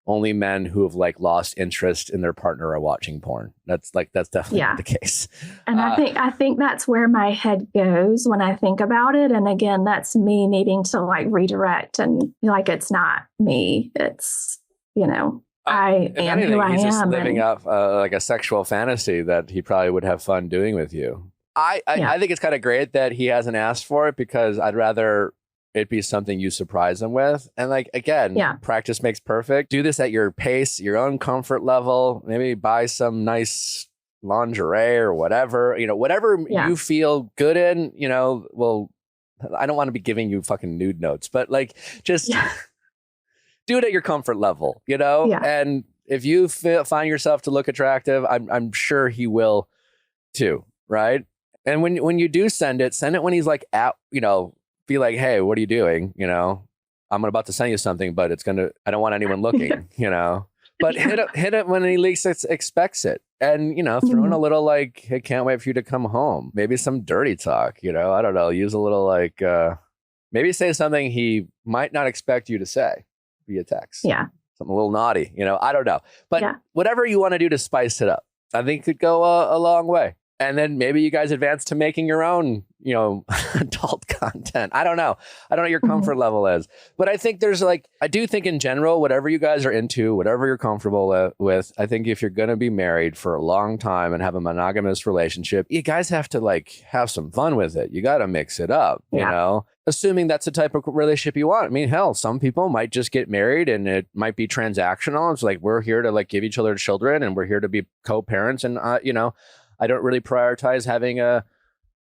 only men who have like lost interest in their partner are watching porn. That's definitely not the case. And I think that's where my head goes when I think about it. And again, that's me needing to like redirect and like, it's not me. It's, you know, I am who I am. He's just living up like a sexual fantasy that he probably would have fun doing with you. I think it's kind of great that he hasn't asked for it, because I'd rather it be something you surprise him with. And like, again, practice makes perfect. Do this at your pace, your own comfort level. Maybe buy some nice lingerie or whatever, you know, whatever you feel good in, you know. Well, I don't want to be giving you fucking nude notes, but like just do it at your comfort level, you know? Yeah. And if you find yourself to look attractive, I'm sure he will too, right? And when you do send it when he's like at, you know, be like, hey, what are you doing? You know, I'm about to send you something, but I don't want anyone looking, you know? But hit it when he least expects it. And, you know, throw in a little like, hey, can't wait for you to come home. Maybe some dirty talk, you know? I don't know. Use a little like, maybe say something he might not expect you to say via text. Yeah. Something a little naughty, you know? I don't know. But whatever you want to do to spice it up, I think could go a long way. And then maybe you guys advance to making your own, you know, adult content. I don't know what your comfort level is, but I think there's I do think in general, whatever you guys are into, whatever you're comfortable with, I think if you're going to be married for a long time and have a monogamous relationship, you guys have to have some fun with it. You got to mix it up, you know, assuming that's the type of relationship you want. I mean, hell, some people might just get married and it might be transactional. It's we're here to give each other children and we're here to be co-parents. And, you know, I don't really prioritize having an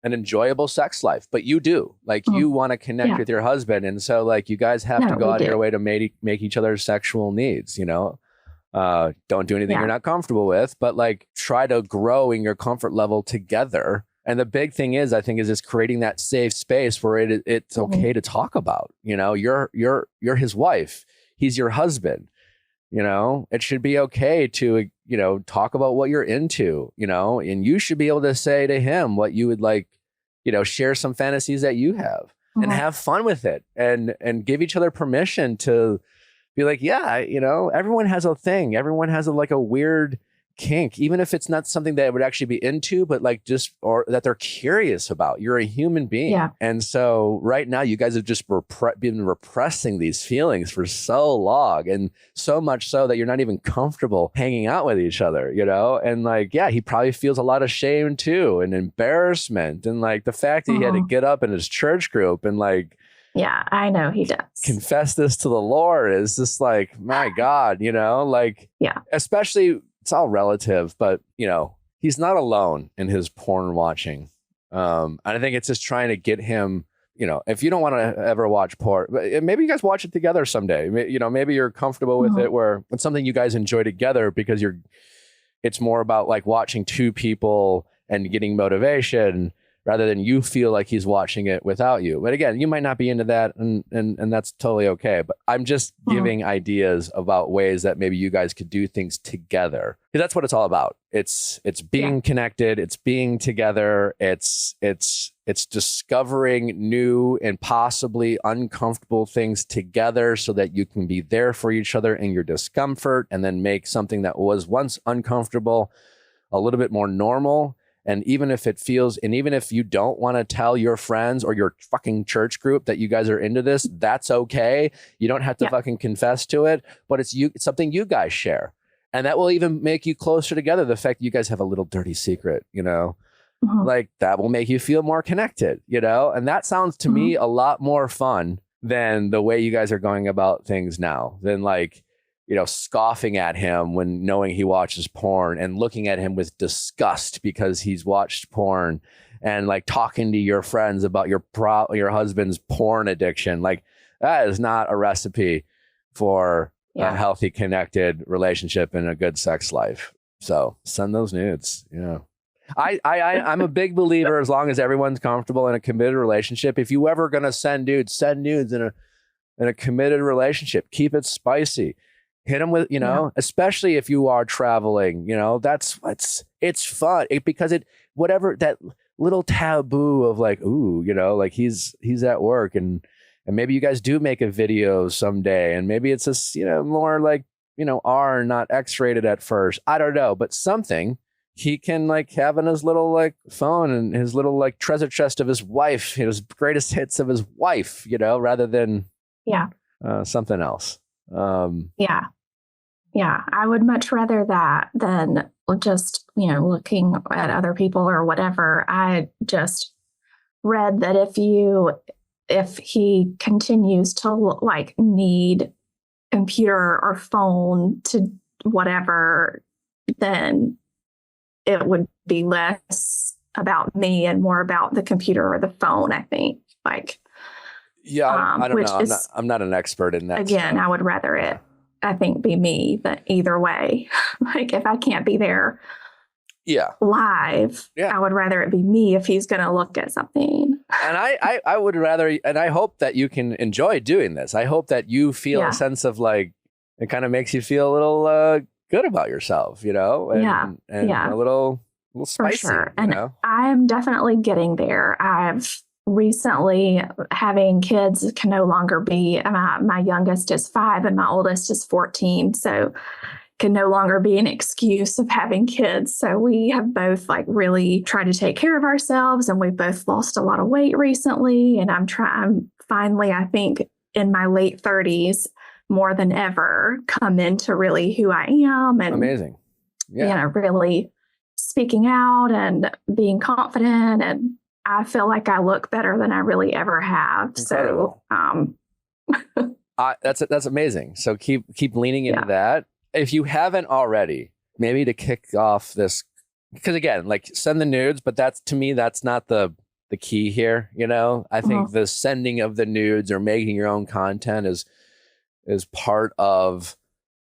enjoyable sex life, but you do. You want to connect with your husband. And so you guys have to go out of your way to make each other's sexual needs, you know. Don't do anything you're not comfortable with, but try to grow in your comfort level together. And the big thing is, I think, is just creating that safe space where it's okay to talk about, you know, you're his wife. He's your husband. You know, it should be okay to, you know, talk about what you're into, you know, and you should be able to say to him what you would you know, share some fantasies that you have and have fun with it and give each other permission to be yeah, you know, everyone has a thing. Everyone has a weird kink, even if it's not something that I would actually be into, but or that they're curious about. You're a human being. Yeah. And so right now you guys have just been repressing these feelings for so long, and so much so that you're not even comfortable hanging out with each other, you know? And he probably feels a lot of shame too, and embarrassment. And the fact that he had to get up in his church group and yeah, I know he does. confess this to the Lord is just my God, you know, especially, it's all relative, but you know, he's not alone in his porn watching. And I think it's just trying to get him, you know, if you don't want to ever watch porn, maybe you guys watch it together someday. You know, maybe you're comfortable with it where it's something you guys enjoy together because it's more about watching two people and getting motivation rather than you feel like he's watching it without you. But again, you might not be into that, and that's totally okay. But I'm just giving ideas about ways that maybe you guys could do things together. Because that's what it's all about. It's being connected, it's being together, it's discovering new and possibly uncomfortable things together so that you can be there for each other in your discomfort and then make something that was once uncomfortable a little bit more normal. And even if even if you don't want to tell your friends or your fucking church group that you guys are into this, that's okay. You don't have to fucking confess to it, but it's something you guys share. And that will even make you closer together. The fact that you guys have a little dirty secret, you know, that will make you feel more connected, you know? And that sounds to me a lot more fun than the way you guys are going about things now, than you know, scoffing at him when knowing he watches porn and looking at him with disgust because he's watched porn and talking to your friends about your husband's porn addiction. That is not a recipe for a healthy, connected relationship and a good sex life. So send those nudes. You know, I'm a big believer, as long as everyone's comfortable in a committed relationship. If you ever going to send nudes in a committed relationship. Keep it spicy. Hit them with, you know, especially if you are traveling, you know, it's fun because whatever that little taboo of ooh, you know, he's at work and maybe you guys do make a video someday and maybe it's just, you know, more you know, R, not X-rated at first. I don't know, but something he can have in his little phone and his little treasure chest of his wife, his greatest hits of his wife, you know, rather than something else. Yeah, I would much rather that than just, you know, looking at other people or whatever. I just read that if he continues to need computer or phone to whatever, then it would be less about me and more about the computer or the phone, I think. Yeah, I don't know. I'm not an expert in that. Again, I would rather it, I think, be me, but either way, if I can't be there live, I would rather it be me if he's going to look at something. And I would rather, and I hope that you can enjoy doing this. I hope that you feel a sense of it kind of makes you feel a little good about yourself, you know, and a little spicy. For sure. You and know? I'm definitely getting there. I've recently, having kids can no longer be, my youngest is 5 and my oldest is 14. So can no longer be an excuse of having kids. So we have both like really tried to take care of ourselves, and we've both lost a lot of weight recently. And I'm finally, I think in my late 30s, more than ever, come into really who I am. And amazing. Yeah. Really speaking out and being confident. And I feel like I look better than I really ever have. Incredible. So, that's amazing. So keep leaning into that. If you haven't already, maybe to kick off this, because again, like send the nudes, but to me, that's not the key here. I think the sending of the nudes or making your own content is part of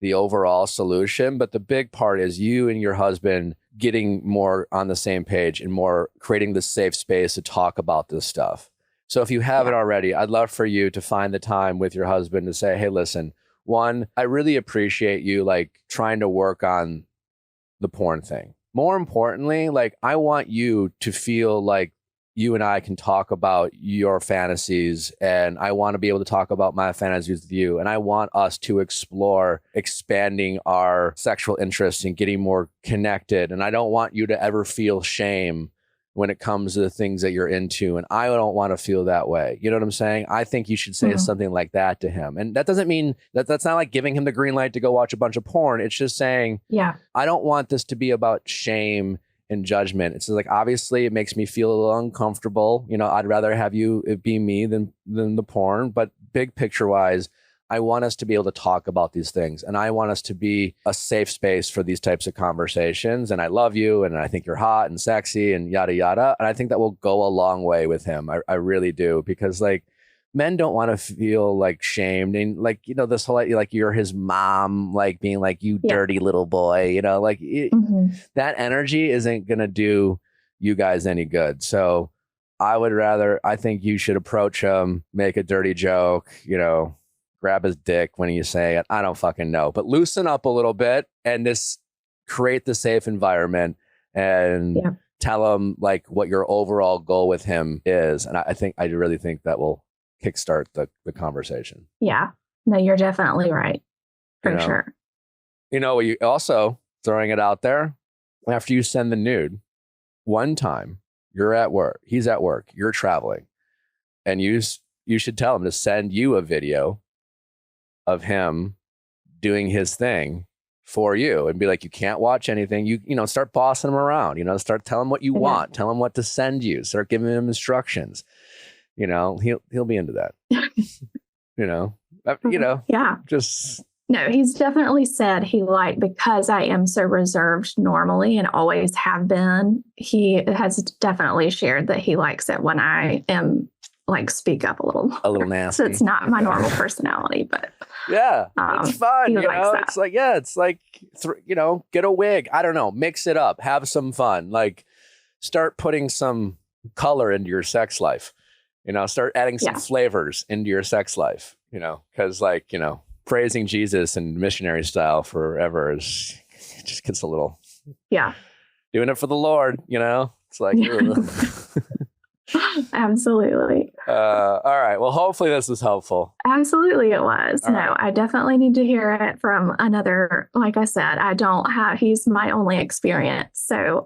the overall solution. But the big part is you and your husband getting more on the same page and more creating the safe space to talk about this stuff. So if you haven't already, I'd love for you to find the time with your husband to say, hey, listen, one, I really appreciate you like trying to work on the porn thing. More importantly, like I want you to feel like you and I can talk about your fantasies, and I want to be able to talk about my fantasies with you. And I want us to explore expanding our sexual interests and getting more connected. And I don't want you to ever feel shame when it comes to the things that you're into. And I don't want to feel that way. You know what I'm saying? I think you should say something like that to him. And that doesn't mean that's not like giving him the green light to go watch a bunch of porn. It's just saying, I don't want this to be about shame and judgment. It's like, obviously it makes me feel a little uncomfortable. I'd rather have it be me than the porn. But big picture wise, I want us to be able to talk about these things. And I want us to be a safe space for these types of conversations. And I love you. And I think you're hot and sexy and yada, yada. And I think that will go a long way with him. I really do. Because like men don't want to feel like shamed. And like, this whole, like you're his mom, like being like, you dirty little boy, that energy isn't going to do you guys any good. So I think you should approach him, make a dirty joke, grab his dick when you say it. I don't fucking know, but loosen up a little bit and just create the safe environment and tell him like what your overall goal with him is. And I really think that will kickstart the conversation. Yeah. No, you're definitely right. For sure. You also throwing it out there after you send the nude, one time you're at work, he's at work, you're traveling, and you should tell him to send you a video of him doing his thing for you and be like, you can't watch anything. You start bossing him around, start telling him what you want, tell him what to send you, start giving him instructions. He'll be into that. Just no, he's definitely said because I am so reserved normally and always have been, he has definitely shared that he likes it when I am like speak up a little nasty. So it's not my normal personality, but it's fun. It's like, it's like, get a wig. I don't know, mix it up, have some fun, like start putting some color into your sex life, start adding some flavors into your sex life, because like, praising Jesus and missionary style forever it just gets a little, doing it for the Lord, it's like, absolutely. All right. Well, hopefully this was helpful. Absolutely it was. All no, right. I definitely need to hear it from another, like I said, he's my only experience. So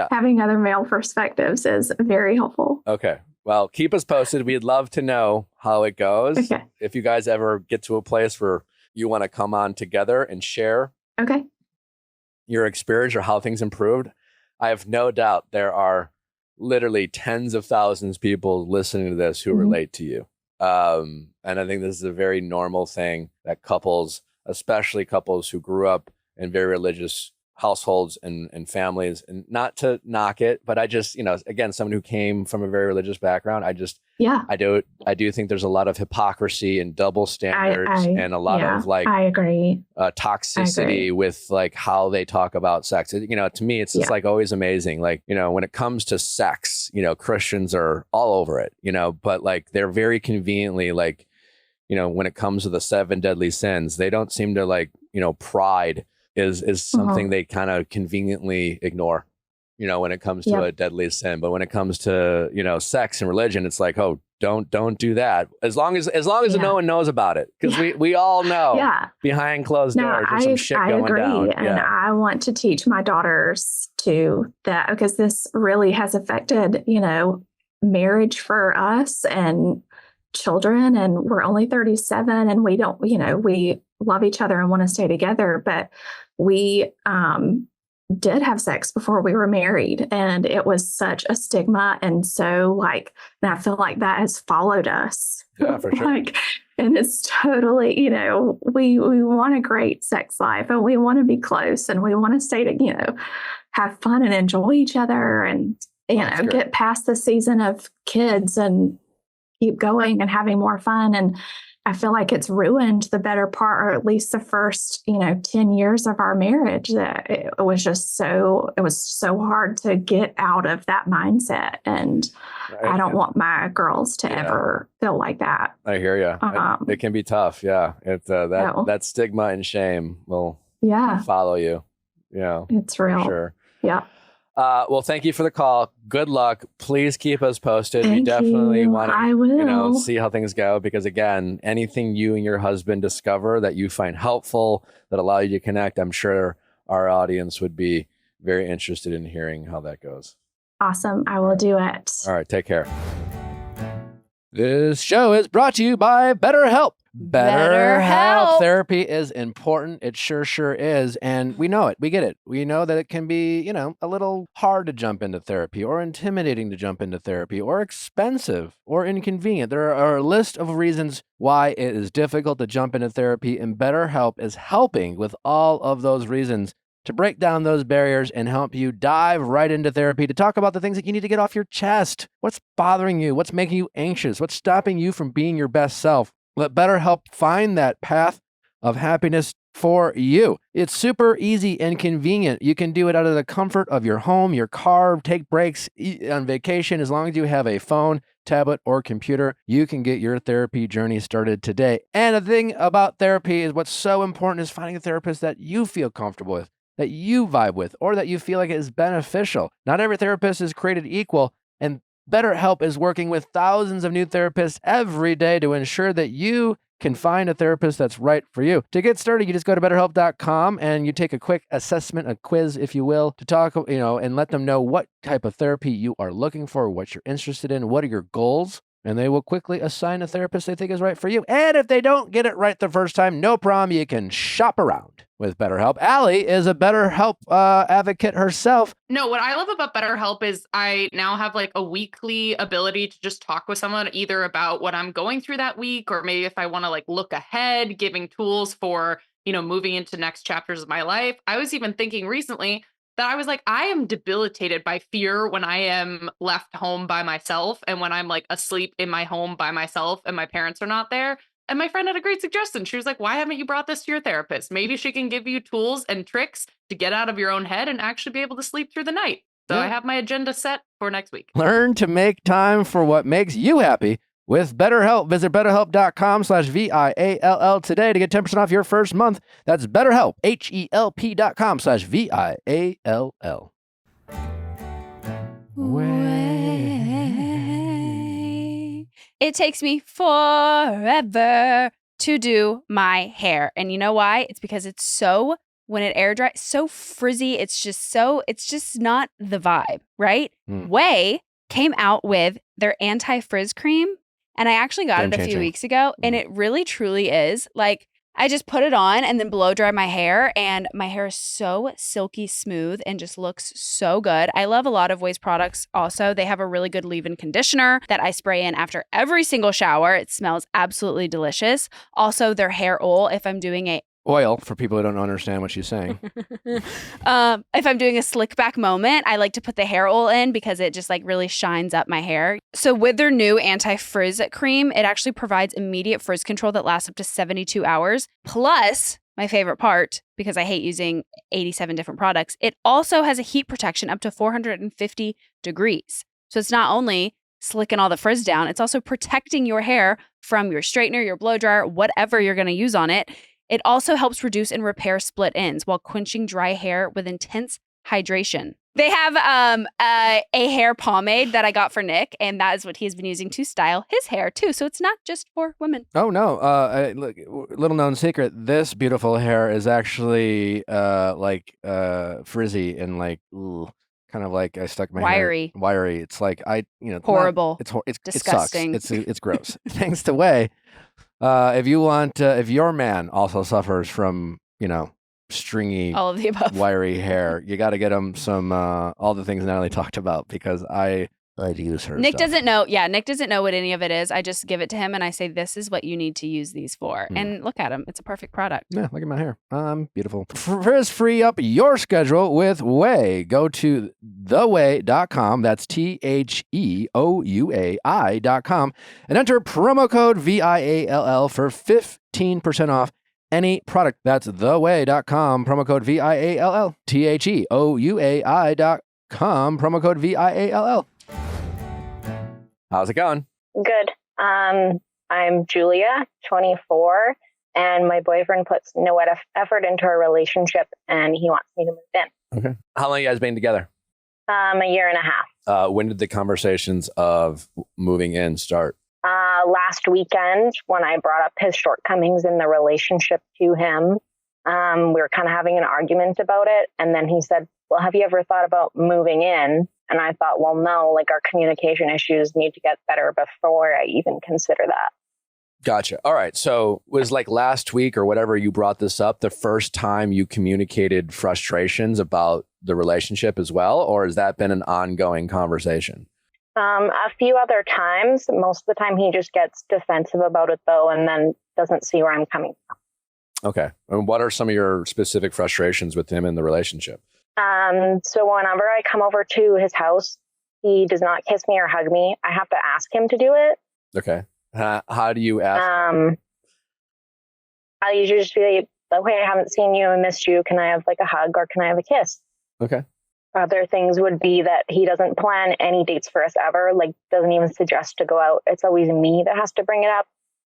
having other male perspectives is very helpful. Okay. Well, keep us posted. We'd love to know how it goes. Okay. If you guys ever get to a place where you want to come on together and share your experience or how things improved, I have no doubt there are literally tens of thousands of people listening to this who relate to you. And I think this is a very normal thing that couples, especially couples who grew up in very religious households and families, and not to knock it, but I just, again, someone who came from a very religious background, I do think there's a lot of hypocrisy and double standards and a lot of like, I agree. Toxicity with like how they talk about sex. To me, it's just like always amazing. Like, when it comes to sex, Christians are all over it, but like they're very conveniently like, when it comes to the 7 deadly sins, they don't seem to like, pride is something they kind of conveniently ignore, when it comes to a deadly sin. But when it comes to, sex and religion, it's like, oh, don't do that. As long as no one knows about it, because we all know behind closed doors there's some shit going agree. down. And I want to teach my daughters to that, because this really has affected, marriage for us and children. And we're only 37 and we don't, we love each other and want to stay together, but we did have sex before we were married, and it was such a stigma. And so and I feel like that has followed us. Yeah, for sure. And it's totally, we want a great sex life and we want to be close and we want to stay to, have fun and enjoy each other and, get past the season of kids and keep going and having more fun. And I feel like it's ruined the better part, or at least the first, 10 years of our marriage. That it was so hard to get out of that mindset. And I don't want my girls to ever feel like that. I hear you. It can be tough. Yeah. It's that stigma and shame will follow you. Yeah. It's real. Sure. Yeah. Well, thank you for the call. Good luck. Please keep us posted. We definitely want to, see how things go, because again, anything you and your husband discover that you find helpful, that allow you to connect, I'm sure our audience would be very interested in hearing how that goes. Awesome. I will do it. All right. Take care. This show is brought to you by BetterHelp. BetterHelp. Therapy is important. It sure is. And we know it. We get it. We know that it can be, a little hard to jump into therapy, or intimidating to jump into therapy, or expensive or inconvenient. There are a list of reasons why it is difficult to jump into therapy, and BetterHelp is helping with all of those reasons to break down those barriers and help you dive right into therapy to talk about the things that you need to get off your chest. What's bothering you? What's making you anxious? What's stopping you from being your best self? Let BetterHelp find that path of happiness for you. It's super easy and convenient. You can do it out of the comfort of your home, your car, take breaks on vacation. As long as you have a phone, tablet, or computer, you can get your therapy journey started today. And the thing about therapy is what's so important is finding a therapist that you feel comfortable with, that you vibe with, or that you feel like is beneficial. Not every therapist is created equal, and BetterHelp is working with thousands of new therapists every day to ensure that you can find a therapist that's right for you. To get started, you just go to BetterHelp.com and you take a quick assessment, a quiz, if you will, to talk, and let them know what type of therapy you are looking for, what you're interested in, what are your goals, and they will quickly assign a therapist they think is right for you. And if they don't get it right the first time, no problem, you can shop around with BetterHelp. Allie is a BetterHelp advocate herself. No, what I love about BetterHelp is I now have a weekly ability to just talk with someone either about what I'm going through that week, or maybe if I want to look ahead, giving tools for, moving into next chapters of my life. I was even thinking recently that I was I am debilitated by fear when I am left home by myself, and when I'm asleep in my home by myself and my parents are not there. And my friend had a great suggestion. She was like, why haven't you brought this to your therapist? Maybe she can give you tools and tricks to get out of your own head and actually be able to sleep through the night. So I have my agenda set for next week. Learn to make time for what makes you happy with BetterHelp. Visit BetterHelp.com/VIALL today to get 10% off your first month. That's BetterHelp, HELP.com/VIALL. It takes me forever to do my hair. And you know why? It's because it's so, when it air dries, so frizzy. It's just not the vibe, right? Way came out with their anti-frizz cream. And I actually got it a few weeks ago. And it really, truly is I just put it on and then blow dry my hair, and my hair is so silky smooth and just looks so good. I love a lot of Way's products also. They have a really good leave-in conditioner that I spray in after every single shower. It smells absolutely delicious. Also, their hair oil, if I'm doing a oil, for people who don't understand what she's saying. If I'm doing a slick back moment, I like to put the hair oil in because it just really shines up my hair. So with their new anti-frizz cream, it actually provides immediate frizz control that lasts up to 72 hours. Plus, my favorite part, because I hate using 87 different products, it also has a heat protection up to 450 degrees. So it's not only slicking all the frizz down, it's also protecting your hair from your straightener, your blow dryer, whatever you're going to use on it. It also helps reduce and repair split ends while quenching dry hair with intense hydration. They have a hair pomade that I got for Nick, and that is what he's been using to style his hair too. So it's not just for women. Oh no! Look, little known secret. This beautiful hair is actually frizzy and kind of like I stuck my Wiry. hair wiry. It's like Horrible. It's Disgusting. It sucks. It's gross. Thanks to Way. If you want, if your man also suffers from stringy, All of the above. wiry hair, you got to get him some all the things Natalie talked about because I use her. Nick stuff. doesn't know. Yeah, Nick doesn't know what any of it is. I just give it to him and I say, this is what you need to use these for. And look at him. It's a perfect product. Yeah, look at my hair. Beautiful. First, free up your schedule with Way. Go to theway.com. That's TheOuai.com and enter promo code VIALL for 15% off any product. That's theway.com. Promo code VIALL. TheOuai.com. Promo code VIALL. How's it going? Good. I'm Julia, 24, and my boyfriend puts no effort into our relationship, and he wants me to move in. Okay. How long have you guys been together? A year and a half. When did the conversations of moving in start? Last weekend, when I brought up his shortcomings in the relationship to him, we were kind of having an argument about it, and then he said, well, have you ever thought about moving in? And I thought, well, no, our communication issues need to get better before I even consider that. Gotcha. All right. So was last week or whatever you brought this up the first time you communicated frustrations about the relationship as well? Or has that been an ongoing conversation? A few other times. Most of the time he just gets defensive about it, though, and then doesn't see where I'm coming from. Okay. And what are some of your specific frustrations with him in the relationship? So whenever I come over to his house, he does not kiss me or hug me. I have to ask him to do it. Okay. How do you ask? I usually just be like, okay, I haven't seen you and missed you. Can I have a hug or can I have a kiss? Okay. Other things would be that he doesn't plan any dates for us ever, doesn't even suggest to go out. It's always me that has to bring it up.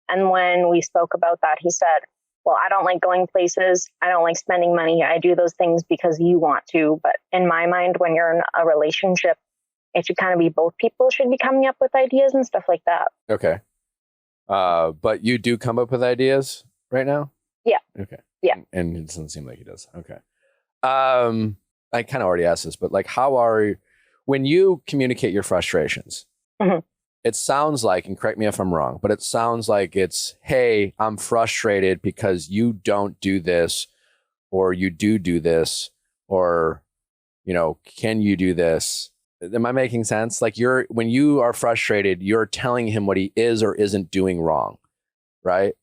And when we spoke about that, he said, well, I don't like going places. I don't like spending money. I do those things because you want to. But in my mind, when you're in a relationship, it should kind of be both people should be coming up with ideas and stuff like that. Okay. But you do come up with ideas right now? Yeah. Okay. Yeah. And it doesn't seem like he does. Okay. I kind of already asked this, but when you communicate your frustrations, it sounds like, and correct me if I'm wrong, but it sounds like it's, hey, I'm frustrated because you don't do this, or you do this, or, can you do this? Am I making sense? When you are frustrated, you're telling him what he is or isn't doing wrong, right?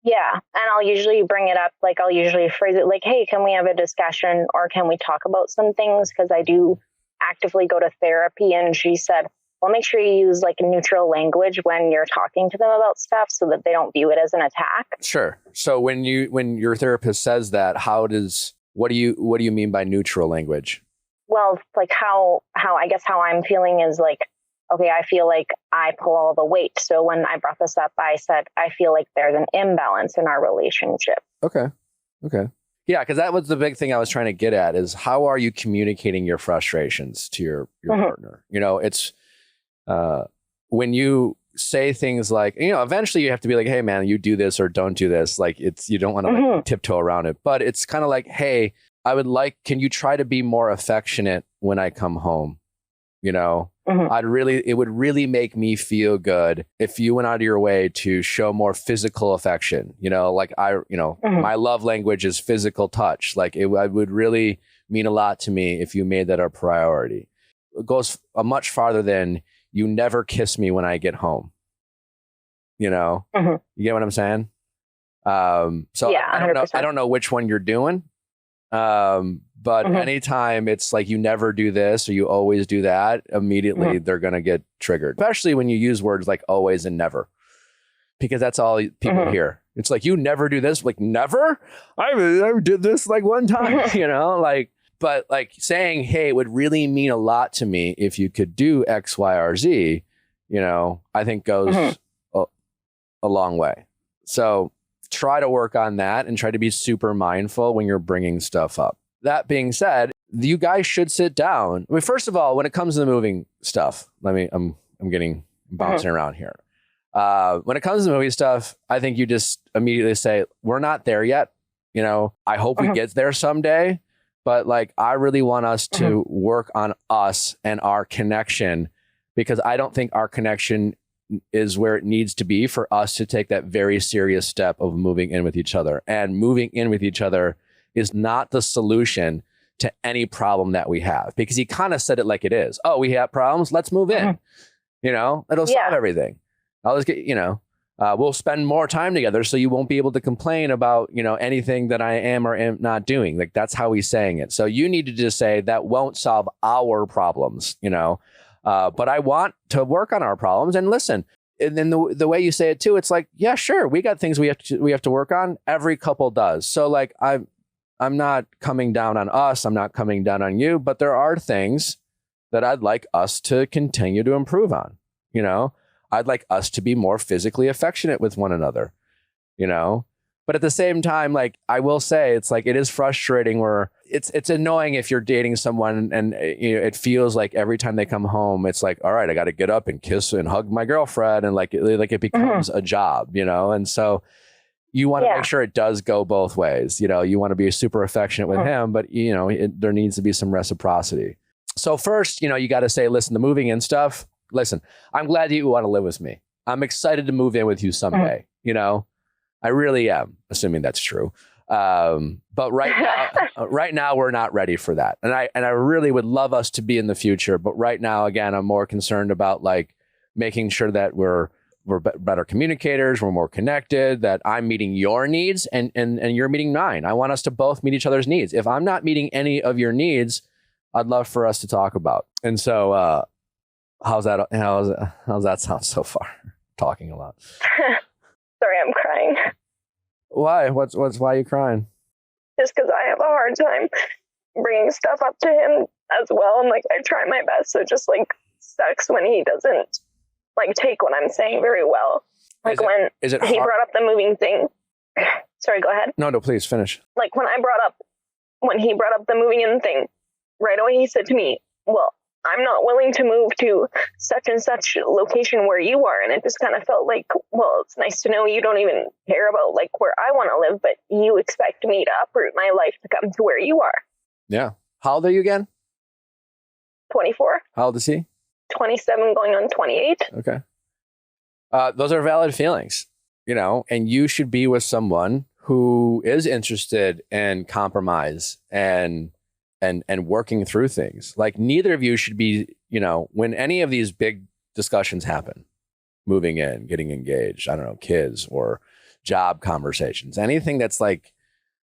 Yeah. And I'll usually bring it up. I'll usually phrase it hey, can we have a discussion or can we talk about some things? Because I do actively go to therapy. And she said, well, make sure you use a neutral language when you're talking to them about stuff so that they don't view it as an attack. Sure. So when your therapist says that, what do you mean by neutral language? Well, how I guess how I'm feeling is okay, I feel like I pull all the weight. So when I brought this up, I said, I feel like there's an imbalance in our relationship. Okay. Yeah, because that was the big thing I was trying to get at is how are you communicating your frustrations to your partner? It's when you say things eventually you have to be hey, man, you do this or don't do this. You don't want to tiptoe around it. But it's kind of hey, can you try to be more affectionate when I come home? It would really make me feel good if you went out of your way to show more physical affection. My love language is physical touch. It would really mean a lot to me if you made that a priority. It goes much farther than you never kiss me when I get home. You get what I'm saying? So yeah, I don't know which one you're doing. But anytime it's you never do this or you always do that, immediately they're going to get triggered, especially when you use words like always and never, because that's all people hear. It's you never do this, never. I did this one time, but saying, hey, it would really mean a lot to me if you could do X, Y, or Z, I think goes a long way. So try to work on that and try to be super mindful when you're bringing stuff up. That being said, you guys should sit down. I mean, first of all, when it comes to the moving stuff, I'm getting bouncing around here. When it comes to the movie stuff, I think you just immediately say, we're not there yet. You know, I hope we get there someday, but like, I really want us to work on us and our connection, because I don't think our connection is where it needs to be for us to take that very serious step of moving in with each other. And moving in with each other is not the solution to any problem that we have, because he kind of said it like it is. Oh, we have problems. Let's move in. You know, it'll solve everything. I'll just get, you know, we'll spend more time together, so you won't be able to complain about, you know, anything that I am or am not doing. Like, that's how he's saying it. So you need to just say that won't solve our problems, you know, but I want to work on our problems. And listen, and then the way you say it too, it's like, yeah, sure, we got things we have to work on. Every couple does. So like, I'm not coming down on us. I'm not coming down on you, but there are things that I'd like us to continue to improve on. You know, I'd like us to be more physically affectionate with one another, you know, but at the same time, like, I will say, it's like, it is frustrating where it's annoying if you're dating someone and you know, it feels like every time they come home, it's like, all right, I got to get up and kiss and hug my girlfriend. And like it becomes a job, you know? And so you want to make sure it does go both ways. You know, you want to be super affectionate with him, but you know, there needs to be some reciprocity. So first, you know, you got to say, listen, the moving in stuff, listen, I'm glad that you want to live with me. I'm excited to move in with you someday. You know, I really am, assuming that's true. But right now we're not ready for that. And I really would love us to be in the future. But right now, again, I'm more concerned about like making sure that we're better communicators, we're more connected, that I'm meeting your needs and you're meeting mine. I want us to both meet each other's needs. If I'm not meeting any of your needs, I'd love for us to talk about. And so, how's that sound so far? Talking a lot. Sorry, I'm crying. Why? Why are you crying? Just because I have a hard time bringing stuff up to him as well. And like, I try my best. So it just like sucks when he doesn't like take what I'm saying very well. Like when he brought up the moving thing. Sorry, go ahead. No, please finish. Like when he brought up the moving in thing, right away he said to me, well, I'm not willing to move to such and such location where you are. And it just kind of felt like, well, it's nice to know you don't even care about like where I want to live, but you expect me to uproot my life to come to where you are. Yeah. How old are you again? 24. How old is he? 27 going on 28. Okay. Those are valid feelings, you know, and you should be with someone who is interested in compromise and working through things. Like neither of you should be, you know, when any of these big discussions happen, moving in, getting engaged, I don't know, kids or job conversations, anything that's like,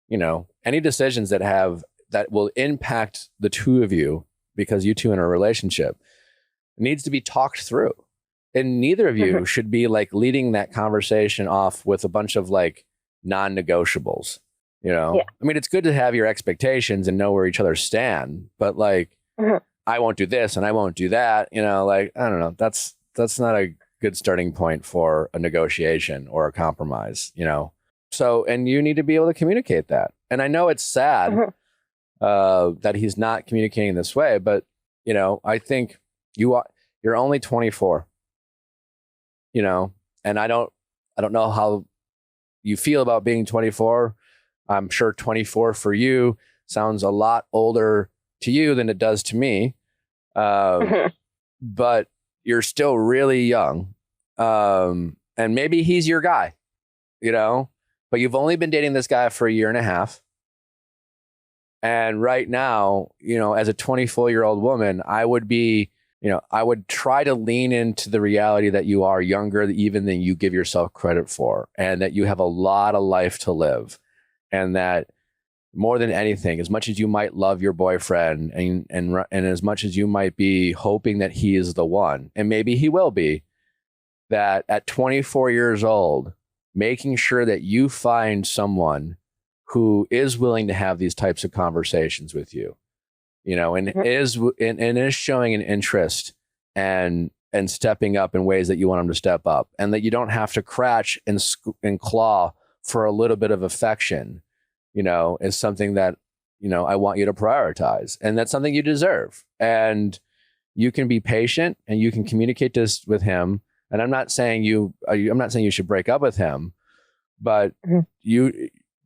you know, any decisions that will impact the two of you because you two in a relationship needs to be talked through. And neither of you should be like leading that conversation off with a bunch of like non-negotiables. You know, I mean, it's good to have your expectations and know where each other stand, but like, I won't do this and I won't do that. You know, like, I don't know. That's not a good starting point for a negotiation or a compromise, you know? So, and you need to be able to communicate that. And I know it's sad that he's not communicating this way, but you know, I think you're only 24, you know, and I don't know how you feel about being 24. I'm sure 24 for you sounds a lot older to you than it does to me. But you're still really young. And maybe he's your guy, you know, but you've only been dating this guy for a year and a half. And right now, you know, as a 24-year-old woman, I would try to lean into the reality that you are younger even than you give yourself credit for, and that you have a lot of life to live. And that more than anything, as much as you might love your boyfriend and as much as you might be hoping that he is the one, and maybe he will be, that at 24 years old, making sure that you find someone who is willing to have these types of conversations with you, you know, and is showing an interest and stepping up in ways that you want them to step up, and that you don't have to crash and claw for a little bit of affection, you know, is something that I want you to prioritize. And that's something you deserve. And you can be patient and you can communicate this with him. And I'm not saying you should break up with him, but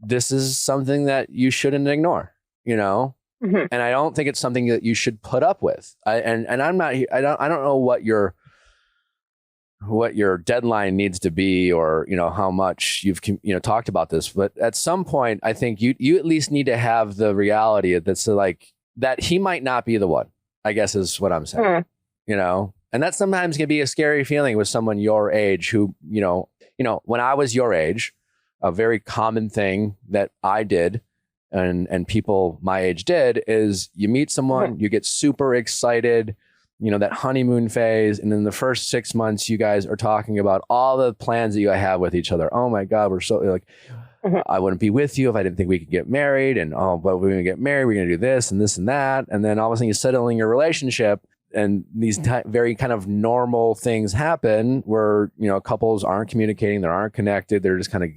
this is something that you shouldn't ignore, And I don't think it's something that you should put up with. I don't know what your deadline needs to be, or how much you've talked about this, but at some point I think you at least need to have the reality that's like that he might not be the one, I guess is what I'm saying. And that sometimes can be a scary feeling with someone your age who when I was your age, a very common thing that I did and people my age did is you meet someone, you get super excited, that honeymoon phase. And then the first 6 months, you guys are talking about all the plans that you have with each other. Oh my God, we're so like, I wouldn't be with you if I didn't think we could get married. And but we're going to get married. We're going to do this and this and that. And then all of a sudden you settle in your relationship and these very kind of normal things happen where, couples aren't communicating. They aren't connected. They're just kind of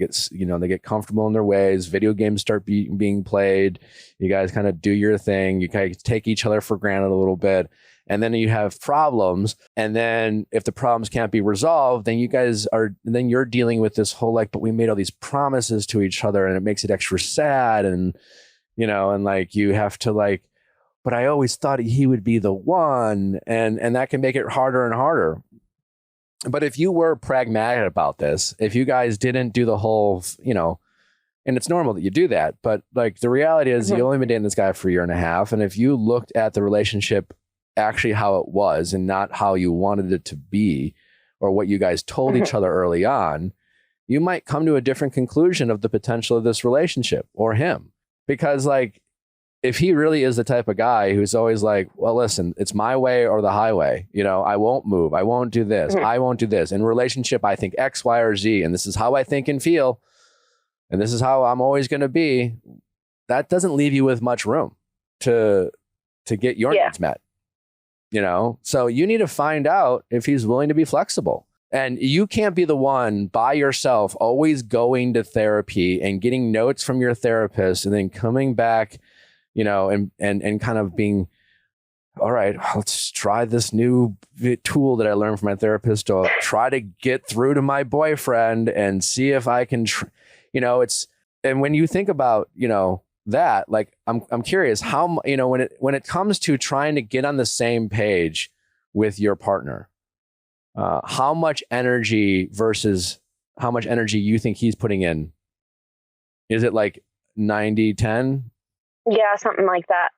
they get comfortable in their ways. Video games start being played. You guys kind of do your thing. You kind of take each other for granted a little bit. And then you have problems. And then if the problems can't be resolved, then you're dealing with this whole but we made all these promises to each other and it makes it extra sad. And, and you have to but I always thought he would be the one. And that can make it harder and harder. But if you were pragmatic about this, if you guys didn't do the whole, and it's normal that you do that, but the reality is you only been dating this guy for a year and a half. And if you looked at the relationship actually how it was and not how you wanted it to be or what you guys told each other early on, you might come to a different conclusion of the potential of this relationship or him. Because if he really is the type of guy who's always well, listen, it's my way or the highway, I won't move. I won't do this. I won't do this. In relationship, I think X, Y, or Z, and this is how I think and feel. And this is how I'm always going to be. That doesn't leave you with much room to get your needs met. So you need to find out if he's willing to be flexible. And you can't be the one by yourself always going to therapy and getting notes from your therapist and then coming back, and kind of being, all right, let's try this new tool that I learned from my therapist to try to get through to my boyfriend and see if I can, and when you think about, that I'm curious how when it comes to trying to get on the same page with your partner, how much energy versus how much energy you think he's putting in? Is it 90-10? Yeah, something like that.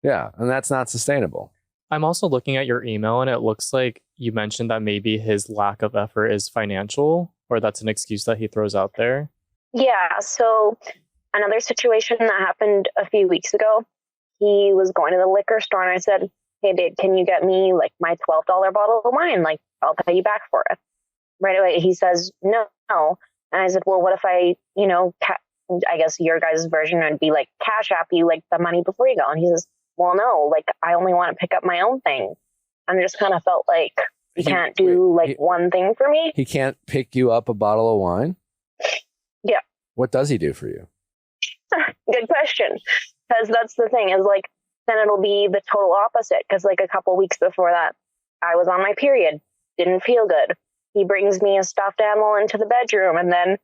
Yeah, and that's not sustainable. I'm also looking at your email and it looks like you mentioned that maybe his lack of effort is financial, or that's an excuse that he throws out there. Yeah, so another situation that happened a few weeks ago, he was going to the liquor store and I said, hey, babe, can you get me my $12 bottle of wine? I'll pay you back for it. Right away, he says, no. And I said, well, what if I, I guess your guys' version would be cash app you the money before you go. And he says, well, no, I only want to pick up my own thing. And I just kind of felt he can't do one thing for me. He can't pick you up a bottle of wine? Yeah. What does he do for you? Good question. Because that's the thing is then it'll be the total opposite. Because a couple weeks before that, I was on my period, didn't feel good. He brings me a stuffed animal into the bedroom and then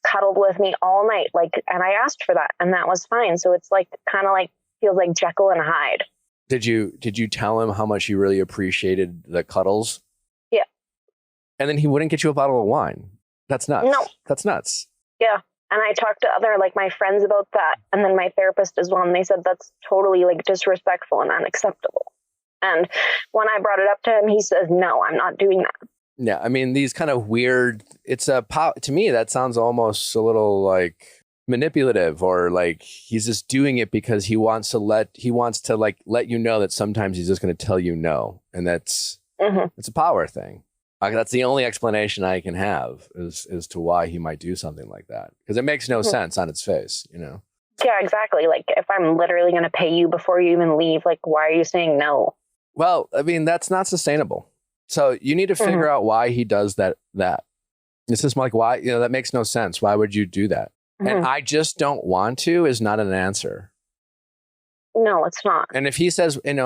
cuddled with me all night. And I asked for that and that was fine. So it's kind of feels like Jekyll and Hyde. Did you tell him how much you really appreciated the cuddles? Yeah. And then he wouldn't get you a bottle of wine. That's nuts. No. That's nuts. Yeah. And I talked to other my friends about that. And then my therapist as well. And they said that's totally disrespectful and unacceptable. And when I brought it up to him, he says, no, I'm not doing that. Yeah. I mean, these kind of weird, to me, that sounds almost a little manipulative, or he's just doing it because he wants to let you know that sometimes he's just going to tell you no. And it's a power thing. That's the only explanation I can have as to why he might do something like that. Because it makes no sense on its face, Yeah, exactly. If I'm literally going to pay you before you even leave, why are you saying no? Well, I mean, that's not sustainable. So you need to figure out why he does that. It's just why, that makes no sense. Why would you do that? And I just don't want to is not an answer. No, it's not. And if he says, And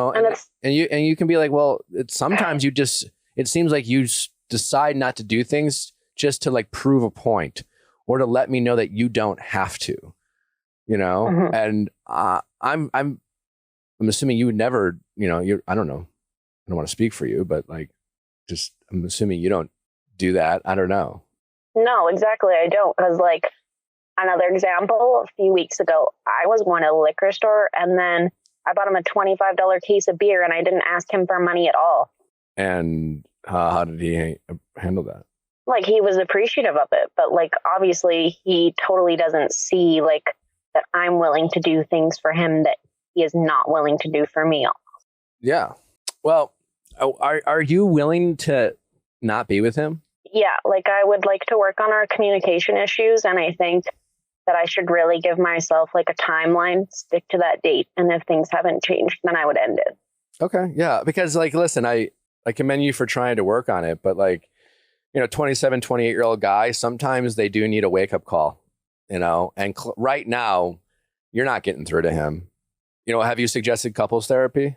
you can be like, well, sometimes it seems like you decide not to do things just to like prove a point or to let me know that you don't have to, and I'm assuming you would never, I don't know. I don't want to speak for you, but like, just, I'm assuming you don't do that. I don't know. No, exactly. I don't. Because like another example, a few weeks ago, I was going to the liquor store and then I bought him a $25 case of beer and I didn't ask him for money at all. And how did he handle that? Like he was appreciative of it, but like obviously he totally doesn't see like that I'm willing to do things for him that he is not willing to do for me. Yeah. Well, are you willing to not be with him? Yeah, like I would like to work on our communication issues, and I think that I should really give myself like a timeline, stick to that date, and if things haven't changed, then I would end it. Okay, yeah, because like, listen, I commend you for trying to work on it, but like, 27, 28-year-old guy, sometimes they do need a wake-up call, and right now, you're not getting through to him. Have you suggested couples therapy?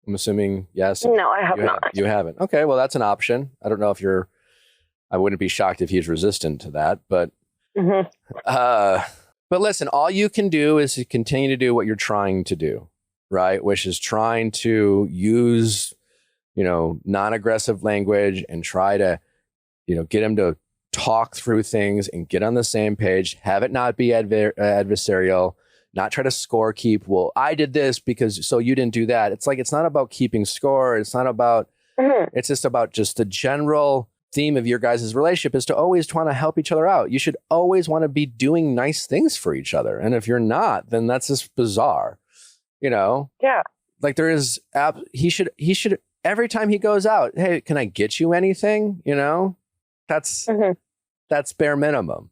I'm assuming yes. No, I have not. You haven't. Okay, well, that's an option. I don't know if I wouldn't be shocked if he's resistant to that, but but listen, all you can do is to continue to do what you're trying to do, right? Which is trying to use, non-aggressive language and try to, get him to talk through things and get on the same page, have it not be adversarial. Not try to score keep. Well, I did this because so you didn't do that. It's like, it's not about keeping score. It's not about, it's just about just the general theme of your guys' relationship is to always want to help each other out. You should always want to be doing nice things for each other. And if you're not, then that's just bizarre, Yeah. Like there is, he should, every time he goes out, hey, can I get you anything? That's bare minimum.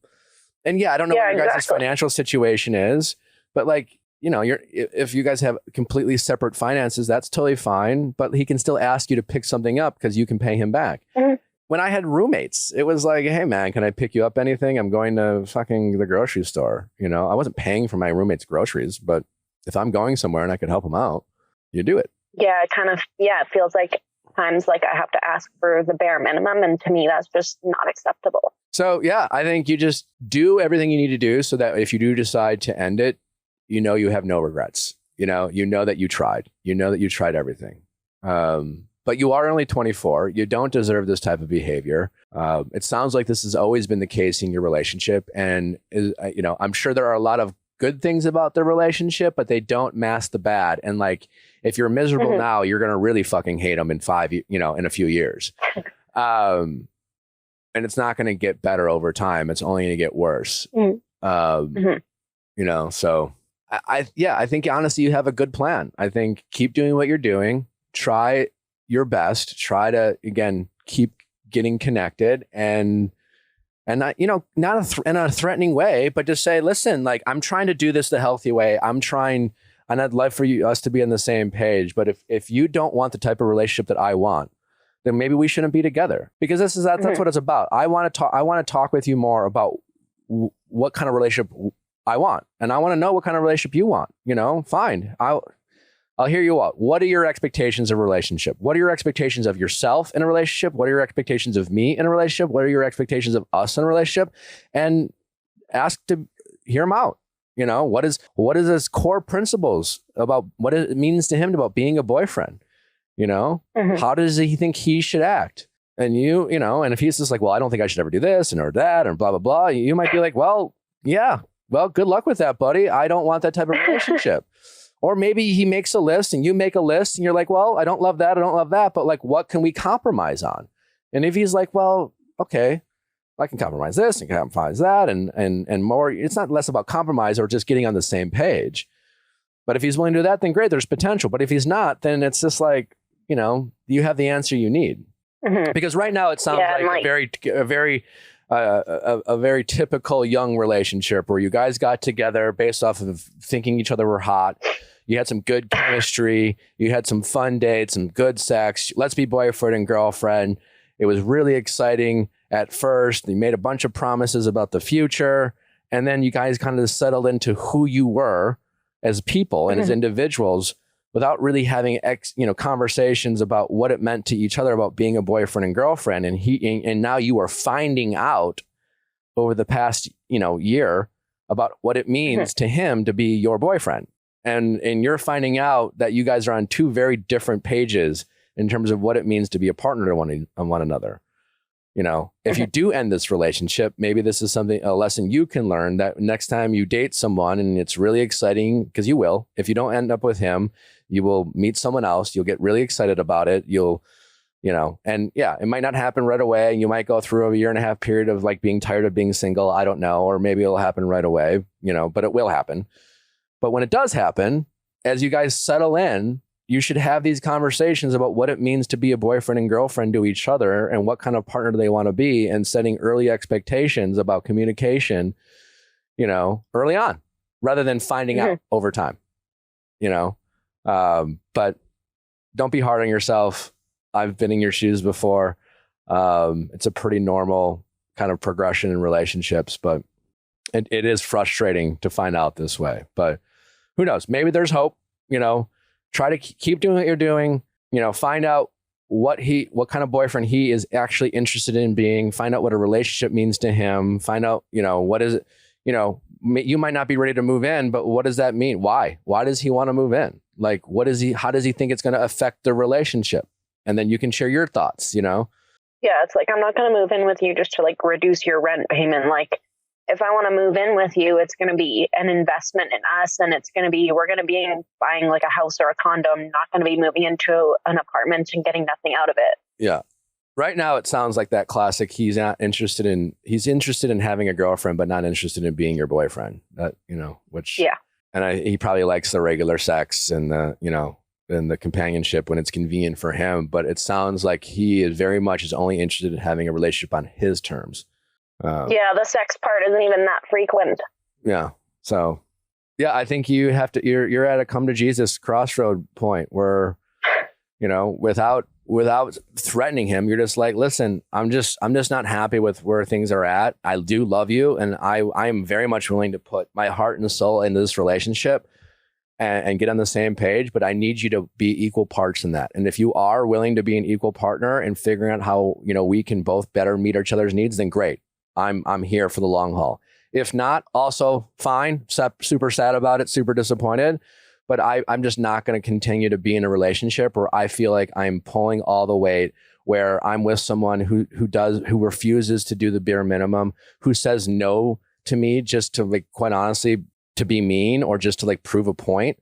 And yeah, I don't know what your guys' financial situation is. But like, if you guys have completely separate finances, that's totally fine. But he can still ask you to pick something up because you can pay him back. When I had roommates, it was like, hey, man, can I pick you up anything? I'm going to fucking the grocery store. I wasn't paying for my roommate's groceries, but if I'm going somewhere and I could help him out, you do it. Yeah, it feels like times like I have to ask for the bare minimum. And to me, that's just not acceptable. So, yeah, I think you just do everything you need to do so that if you do decide to end it, you have no regrets. You know that you tried. You know that you tried everything. But you are only 24. You don't deserve this type of behavior. It sounds like this has always been the case in your relationship. And, I'm sure there are a lot of good things about the relationship, but they don't mask the bad. And like, if you're miserable now, you're going to really fucking hate them in a few years. And it's not going to get better over time. It's only going to get worse. So I think honestly, you have a good plan. I think keep doing what you're doing. Try your best. Try to, again, keep getting connected and not, not in a threatening way, but just say, listen, like, I'm trying to do this the healthy way. I'm trying, and I'd love for us to be on the same page. But if you don't want the type of relationship that I want, then maybe we shouldn't be together, because that's what it's about. I want to talk with you more about what kind of relationship I want. And I want to know what kind of relationship you want. Fine. I'll hear you out. What are your expectations of a relationship? What are your expectations of yourself in a relationship? What are your expectations of me in a relationship? What are your expectations of us in a relationship? And ask to hear them out. What is his core principles about what it means to him about being a boyfriend? How does he think he should act? And and if he's just like, well, I don't think I should ever do this or that and blah, blah, blah, you might be like, well, yeah, well, good luck with that, buddy. I don't want that type of relationship. Or maybe he makes a list and you make a list and you're like, well, I don't love that. I don't love that. But like, what can we compromise on? And if he's like, well, okay, I can compromise this and compromise that and more, it's not less about compromise or just getting on the same page. But if he's willing to do that, then great, there's potential. But if he's not, then it's just like, you have the answer you need. Because right now it sounds like a very typical young relationship where you guys got together based off of thinking each other were hot. You had some good chemistry. You had some fun dates, some good sex. Let's be boyfriend and girlfriend. It was really exciting at first. You made a bunch of promises about the future. And then you guys kind of settled into who you were as people and as individuals without really having conversations about what it meant to each other about being a boyfriend and girlfriend. And now you are finding out over the past, year about what it means to him to be your boyfriend. And you're finding out that you guys are on two very different pages in terms of what it means to be a partner to one another. If you do end this relationship, maybe this is a lesson you can learn, that next time you date someone and it's really exciting, because you will, if you don't end up with him, you will meet someone else. You'll get really excited about it. And yeah, it might not happen right away. You might go through a 1.5 year period of like being tired of being single. I don't know. Or maybe it'll happen right away, but it will happen. But when it does happen, as you guys settle in, you should have these conversations about what it means to be a boyfriend and girlfriend to each other and what kind of partner do they want to be, and setting early expectations about communication, early on, rather than finding out over time, but don't be hard on yourself. I've been in your shoes before. It's a pretty normal kind of progression in relationships, but it is frustrating to find out this way. But who knows? Maybe there's hope. Try to keep doing what you're doing. Find out what kind of boyfriend he is actually interested in being. Find out what a relationship means to him. Find out, what is it? You might not be ready to move in, but what does that mean? Why? Why does he want to move in? Like, how does he think it's going to affect the relationship? And then you can share your thoughts, Yeah, it's like, I'm not going to move in with you just to like reduce your rent payment. Like, if I want to move in with you, it's going to be an investment in us, and we're going to be buying like a house or a condo. I'm not going to be moving into an apartment and getting nothing out of it. Yeah. Right now, it sounds like that classic. He's interested in having a girlfriend, but not interested in being your boyfriend. And he probably likes the regular sex and the companionship when it's convenient for him. But it sounds like he is only interested in having a relationship on his terms. The sex part isn't even that frequent. Yeah. So, yeah, I think you're at a come to Jesus crossroad point where, without threatening him, you're just like, listen, I'm just not happy with where things are at. I do love you, and I am very much willing to put my heart and soul into this relationship and get on the same page, but I need you to be equal parts in that. And if you are willing to be an equal partner and figuring out how, we can both better meet each other's needs, then great. I'm here for the long haul. If not, also fine. Super sad about it, super disappointed. But I'm just not going to continue to be in a relationship where I feel like I'm pulling all the weight, where I'm with someone who refuses to do the bare minimum, who says no to me just to, like, quite honestly, to be mean or just to like prove a point.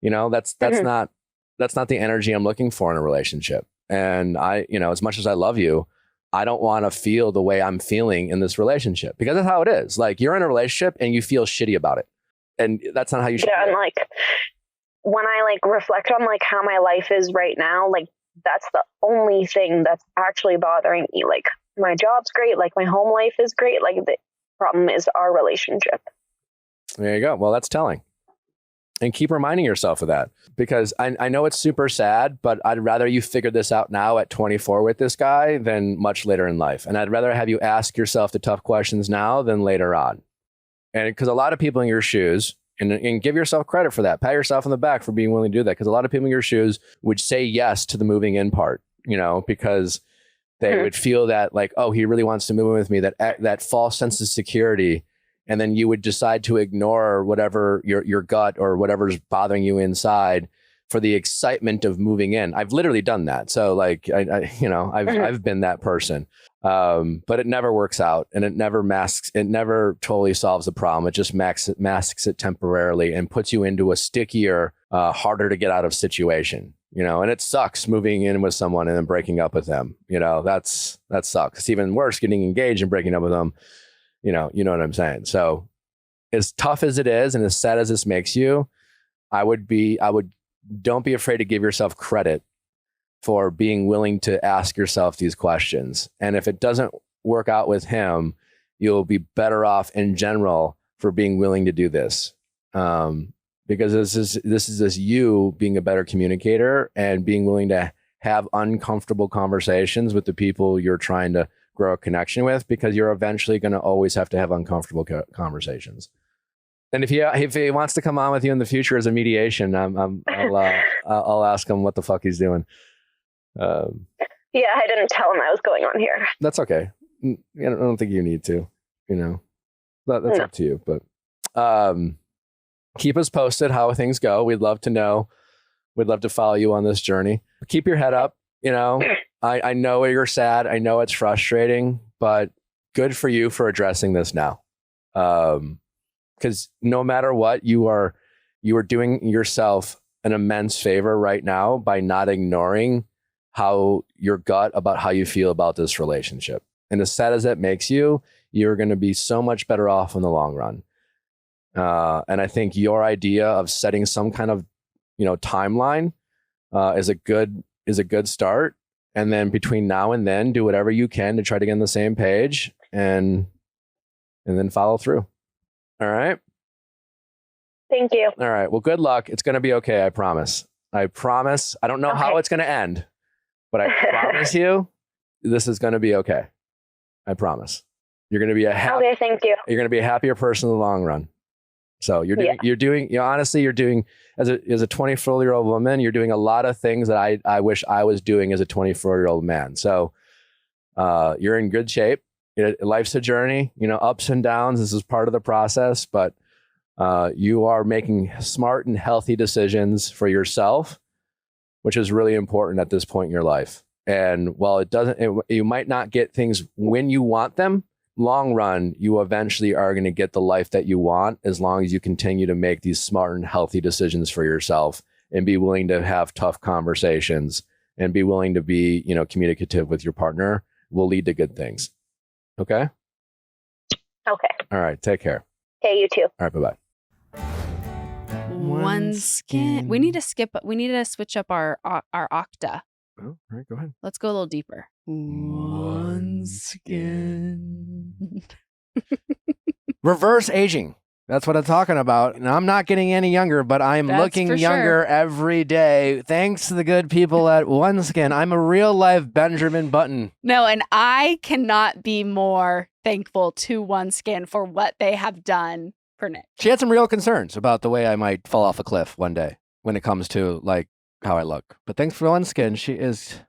That's not the energy I'm looking for in a relationship. And as much as I love you, I don't want to feel the way I'm feeling in this relationship, because that's how it is. Like, you're in a relationship and you feel shitty about it. And that's not how you should. Yeah. And like, when I like reflect on like how my life is right now, like that's the only thing that's actually bothering me. Like, my job's great. Like, my home life is great. Like, the problem is our relationship. There you go. Well, that's telling. And keep reminding yourself of that, because I know it's super sad, but I'd rather you figure this out now at 24 with this guy than much later in life. And I'd rather have you ask yourself the tough questions now than later on. And because a lot of people in your shoes, and give yourself credit for that, pat yourself on the back for being willing to do that. Because a lot of people in your shoes would say yes to the moving in part, because they would feel that like, oh, he really wants to move in with me, that false sense of security. And then you would decide to ignore whatever your gut or whatever's bothering you inside for the excitement of moving in. I've literally done that. So like, I've been that person. But it never works out, and it never totally solves the problem. It just masks it temporarily and puts you into a stickier, harder to get out of situation. And it sucks moving in with someone and then breaking up with them. That sucks. It's even worse getting engaged and breaking up with them. You know what I'm saying? So as tough as it is and as sad as this makes you, don't be afraid to give yourself credit for being willing to ask yourself these questions. And if it doesn't work out with him, you'll be better off in general for being willing to do this. Because this is you being a better communicator and being willing to have uncomfortable conversations with the people you're trying to grow a connection with, because you're eventually going to always have to have uncomfortable conversations. And if he wants to come on with you in the future as a mediation, I'll ask him what the fuck he's doing. Yeah, I didn't tell him I was going on here. That's okay. I don't think you need to. That's up to you. But keep us posted how things go. We'd love to know. We'd love to follow you on this journey. Keep your head up. I know you're sad. I know it's frustrating, but good for you for addressing this now. Because no matter what, you are doing yourself an immense favor right now by not ignoring how your gut about how you feel about this relationship. And as sad as that makes you, you're going to be so much better off in the long run. And I think your idea of setting some kind of timeline is a good start. And then between now and then, do whatever you can to try to get on the same page and then follow through. All right. Thank you. All right. Well, good luck. It's going to be okay. I promise. I don't know how it's going to end, but I promise you this is going to be okay. I promise. You're going to be okay. Thank you. You're going to be a happier person in the long run. So you're doing honestly, you're doing as a 24-year-old woman, you're doing a lot of things that I wish I was doing as a 24-year-old man. So you're in good shape. Life's a journey, ups and downs. This is part of the process, but you are making smart and healthy decisions for yourself, which is really important at this point in your life. And while you might not get things when you want them, long run, you eventually are going to get the life that you want as long as you continue to make these smart and healthy decisions for yourself and be willing to have tough conversations and be willing to be, communicative with your partner will lead to good things. Okay? Okay. All right. Take care. Okay, you too. All right. Bye-bye. One skin. We need to switch up our octa. Oh, all right. Go ahead. Let's go a little deeper. One skin. Reverse aging. That's what I'm talking about. And I'm not getting any younger, but I'm looking younger every day. Thanks to the good people at One Skin. I'm a real life Benjamin Button. No, and I cannot be more thankful to One Skin for what they have done for Nick. She had some real concerns about the way I might fall off a cliff one day when it comes to how I look. But thanks for One Skin. She is,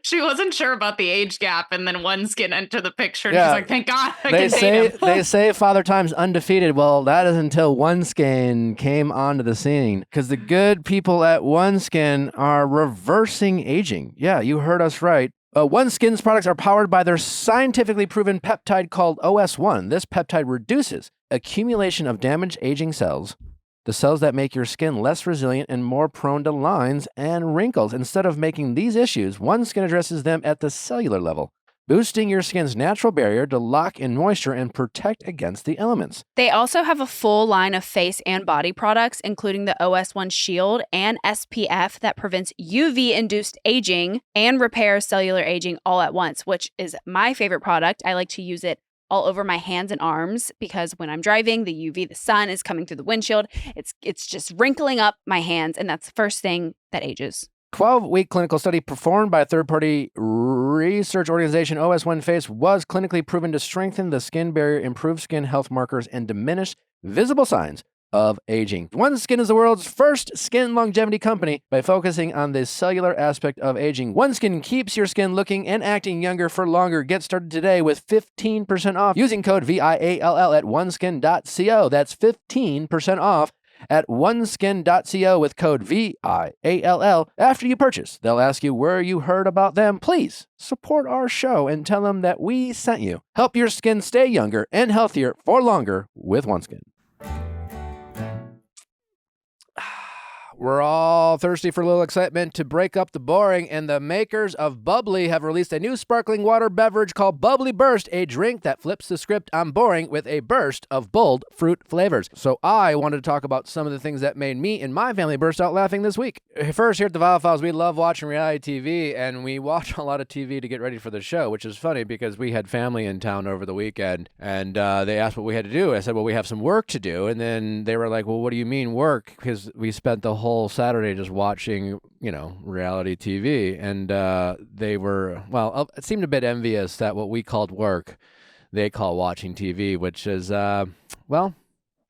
She wasn't sure about the age gap, and then One Skin entered the picture, and she's like, thank God I can date him. They say Father Time's undefeated. Well, that is until One Skin came onto the scene, because the good people at One Skin are reversing aging. Yeah, you heard us right. One Skin's products are powered by their scientifically proven peptide called OS1. This peptide reduces accumulation of damaged aging cells, the cells that make your skin less resilient and more prone to lines and wrinkles. Instead of making these issues, One Skin addresses them at the cellular level, boosting your skin's natural barrier to lock in moisture and protect against the elements. They also have a full line of face and body products, including the OS1 Shield and SPF that prevents UV-induced aging and repairs cellular aging all at once, which is my favorite product. I like to use it all over my hands and arms because when I'm driving, the sun is coming through the windshield. It's just wrinkling up my hands, and that's the first thing that ages. 12-week clinical study performed by a third-party research organization, OS1 Face, was clinically proven to strengthen the skin barrier, improve skin health markers, and diminish visible signs of aging. One Skin is the world's first skin longevity company. By focusing on the cellular aspect of aging, One Skin keeps your skin looking and acting younger for longer. Get started today with 15% off using code VIALL at oneskin.co. That's 15% off at oneskin.co with code VIALL. After you purchase, they'll ask you where you heard about them. Please support our show and tell them that we sent you. Help your skin stay younger and healthier for longer with One Skin. We're all thirsty for a little excitement to break up the boring, and the makers of Bubbly have released a new sparkling water beverage called Bubbly Burst, a drink that flips the script on boring with a burst of bold fruit flavors. So I wanted to talk about some of the things that made me and my family burst out laughing this week. First, here at the Viall Files, we love watching reality TV, and we watch a lot of TV to get ready for the show, which is funny because we had family in town over the weekend, and they asked what we had to do. I said, well, we have some work to do, and then they were like, well, what do you mean work? Because we spent the whole Saturday just watching, reality TV. And they were, it seemed a bit envious that what we called work, they call watching TV, which is,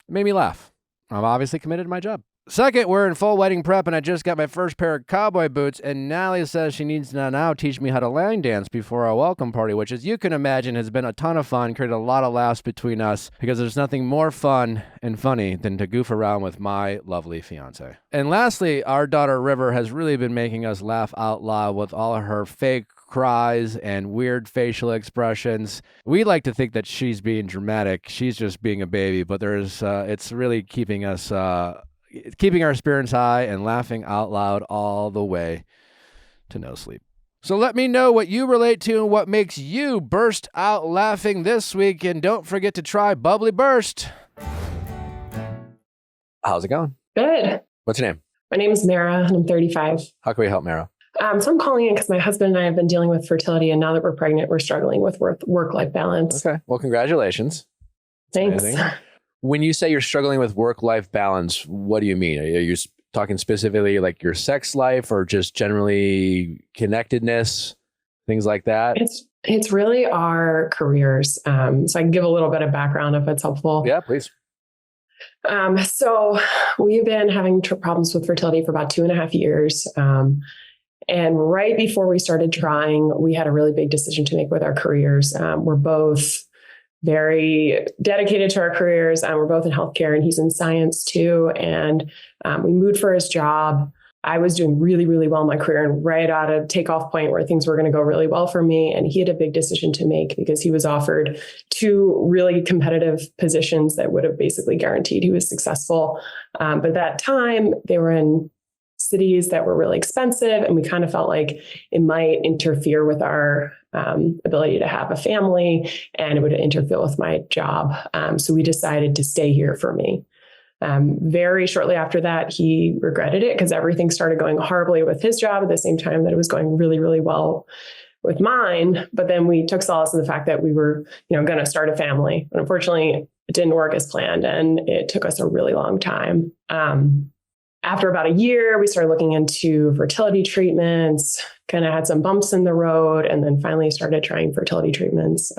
It made me laugh. I'm obviously committed to my job. Second, we're in full wedding prep, and I just got my first pair of cowboy boots, and Natalie says she needs to now teach me how to line dance before our welcome party, which, as you can imagine, has been a ton of fun, created a lot of laughs between us, because there's nothing more fun and funny than to goof around with my lovely fiance. And lastly, our daughter River has really been making us laugh out loud with all of her fake cries and weird facial expressions. We like to think that she's being dramatic. She's just being a baby, but it's really keeping our spirits high and laughing out loud all the way to no sleep. So let me know what you relate to and what makes you burst out laughing this week. And don't forget to try Bubbly Burst. How's it going? Good. What's your name? My name is Mara, and I'm 35. How can we help, Mara? So I'm calling in because my husband and I have been dealing with fertility, and now that we're pregnant, we're struggling with work-life balance. Okay. Well, congratulations. Thanks. Amazing. When you say you're struggling with work-life balance, what do you mean? Are you talking specifically like your sex life or just generally connectedness, things like that? It's really our careers. So I can give a little bit of background if it's helpful. Yeah, please. So we've been having problems with fertility for about 2.5 years. And right before we started trying, we had a really big decision to make with our careers. We're both very dedicated to our careers. We're both in healthcare, and he's in science too. And we moved for his job. I was doing really, really well in my career and right at a takeoff point where things were going to go really well for me. And he had a big decision to make because he was offered 2 really competitive positions that would have basically guaranteed he was successful. But at that time, they were in cities that were really expensive, and we kind of felt like it might interfere with our ability to have a family, and it would interfere with my job. So we decided to stay here for me. Very shortly after that, he regretted it because everything started going horribly with his job at the same time that it was going really, really well with mine. But then we took solace in the fact that we were, going to start a family. And unfortunately, it didn't work as planned, and it took us a really long time. After about a year, we started looking into fertility treatments, kind of had some bumps in the road, and then finally started trying fertility treatments.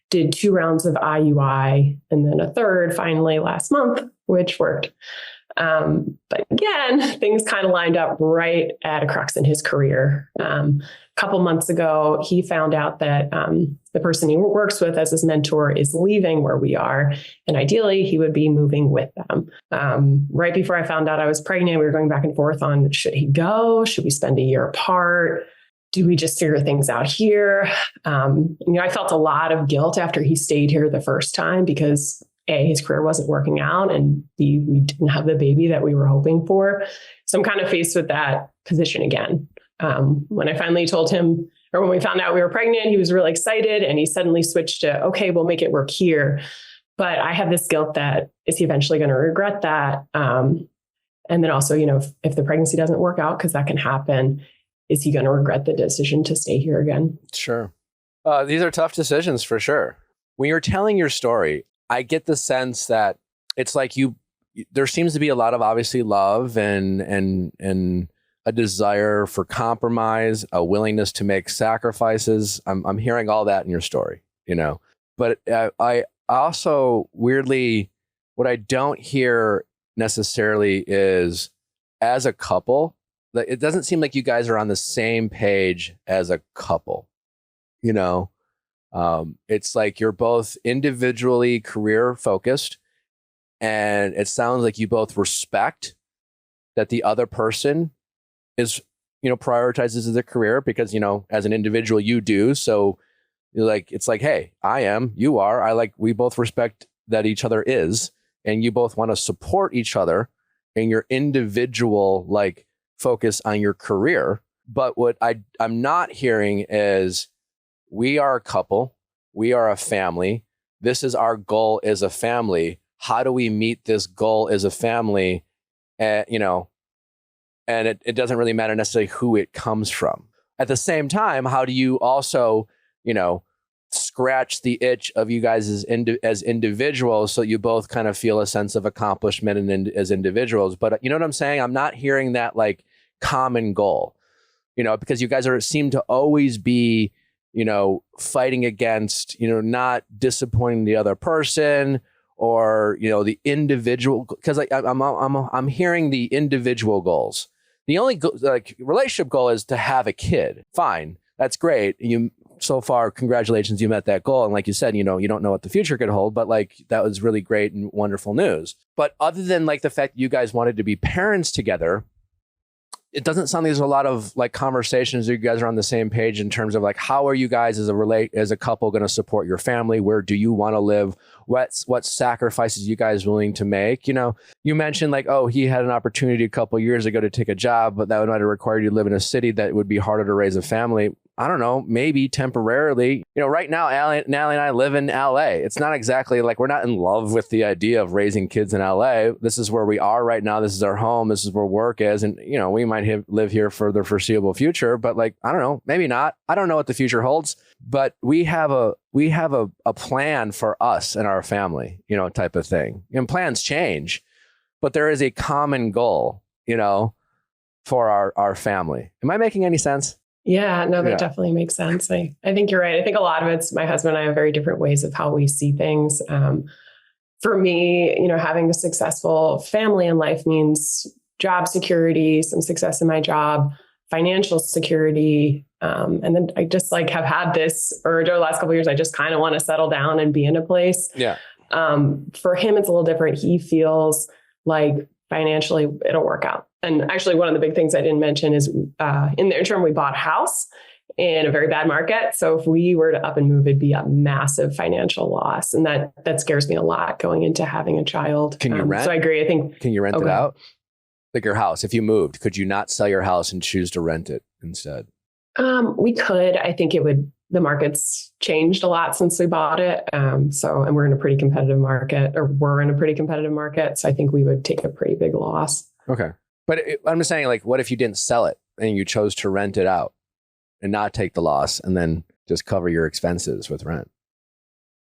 Did 2 rounds of IUI and then a 3rd finally last month, which worked. But again, things kind of lined up right at a crux in his career. A couple months ago, he found out that the person he works with as his mentor is leaving where we are. And ideally, he would be moving with them. Right before I found out I was pregnant, we were going back and forth on, should he go? Should we spend a year apart? Do we just figure things out here? I felt a lot of guilt after he stayed here the first time because A, his career wasn't working out, and B, we didn't have the baby that we were hoping for. So I'm kind of faced with that position again. When I finally told him, or when we found out we were pregnant, he was really excited, and he suddenly switched to, okay, we'll make it work here. But I have this guilt that, is he eventually going to regret that? And then also, if the pregnancy doesn't work out, because that can happen, is he going to regret the decision to stay here again? Sure. These are tough decisions for sure. When you're telling your story, I get the sense that it's like there seems to be a lot of obviously love and a desire for compromise, a willingness to make sacrifices. I'm hearing all that in your story, but I also weirdly, what I don't hear necessarily is as a couple, it doesn't seem like you guys are on the same page as a couple, it's like you're both individually career focused, and it sounds like you both respect that the other person is, prioritizes their career because, as an individual you do. So you're like, it's like, hey, I am, you are, we both respect that each other is, and you both want to support each other in your individual, focus on your career. But what I'm not hearing is, we are a couple, we are a family. This is our goal as a family. How do we meet this goal as a family? And it doesn't really matter necessarily who it comes from. At the same time, how do you also, scratch the itch of you guys as individuals, so you both kind of feel a sense of accomplishment and as individuals? But you know what I'm saying? I'm not hearing that common goal, because you guys seem to always be, fighting against, not disappointing the other person or, you know, the individual, because I'm hearing the individual goals. The only relationship goal is to have a kid. Fine. That's great. So far, congratulations, you met that goal. And like you said, you know, you don't know what the future could hold, but like that was really great and wonderful news. But other than like the fact that you guys wanted to be parents together, it doesn't sound like there's a lot of like conversations. You guys are on the same page in terms of like, how are you guys as a couple going to support your family? Where do you want to live? What sacrifices you guys willing to make? You know, you mentioned like, oh, he had an opportunity a couple of years ago to take a job, but that would might have required you to live in a city that would be harder to raise a family. I don't know, maybe temporarily. You know, right now, Natalie and I live in LA. It's not exactly like we're not in love with the idea of raising kids in LA. This is where we are right now. This is our home. This is where work is. And, you know, we might live here for the foreseeable future, but like, I don't know, maybe not. I don't know what the future holds, but we have a plan for us and our family, you know, type of thing. And plans change, but there is a common goal, you know, for our family. Am I making any sense? Yeah, no, that definitely makes sense. I think you're right. I think a lot of it's my husband and I have very different ways of how we see things. For me, you know, having a successful family in life means job security, some success in my job, financial security. And then I just like have had this urge over the last couple of years. I just kind of want to settle down and be in a place. Yeah. For him, it's a little different. He feels like financially it'll work out. And actually, one of the big things I didn't mention is in the interim, we bought a house in a very bad market. So if we were to up and move, it'd be a massive financial loss. And that scares me a lot going into having a child. Can you rent? So I agree. I think. Can you rent it out? Like your house, if you moved, could you not sell your house and choose to rent it instead? We could. I think the market's changed a lot since we bought it. And we're in a pretty competitive market, or we're in a pretty competitive market. So I think we would take a pretty big loss. Okay. But I'm just saying, like, what if you didn't sell it and you chose to rent it out and not take the loss and then just cover your expenses with rent?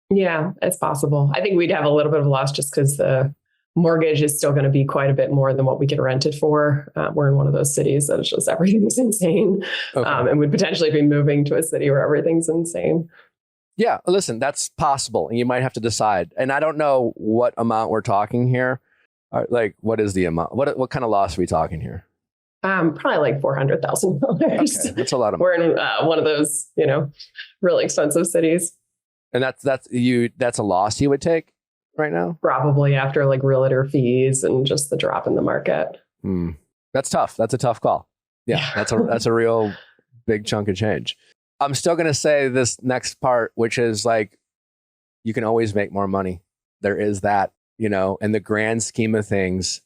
Yeah, it's possible. I think we'd have a little bit of a loss just because the mortgage is still going to be quite a bit more than what we could rent it for. We're in one of those cities that it's just everything's insane. Okay. And would potentially be moving to a city where everything's insane. Yeah, listen, that's possible. And you might have to decide. And I don't know what amount we're talking here. Like, what is the amount? What kind of loss are we talking here? Probably like $400,000. Okay, that's a lot of money. We're in one of those, you know, really expensive cities. And that's a loss you would take right now? Probably after like realtor fees and just the drop in the market. That's tough. That's a tough call. Yeah. That's a real big chunk of change. I'm still going to say this next part, which is like, you can always make more money. There is that. You know, in the grand scheme of things,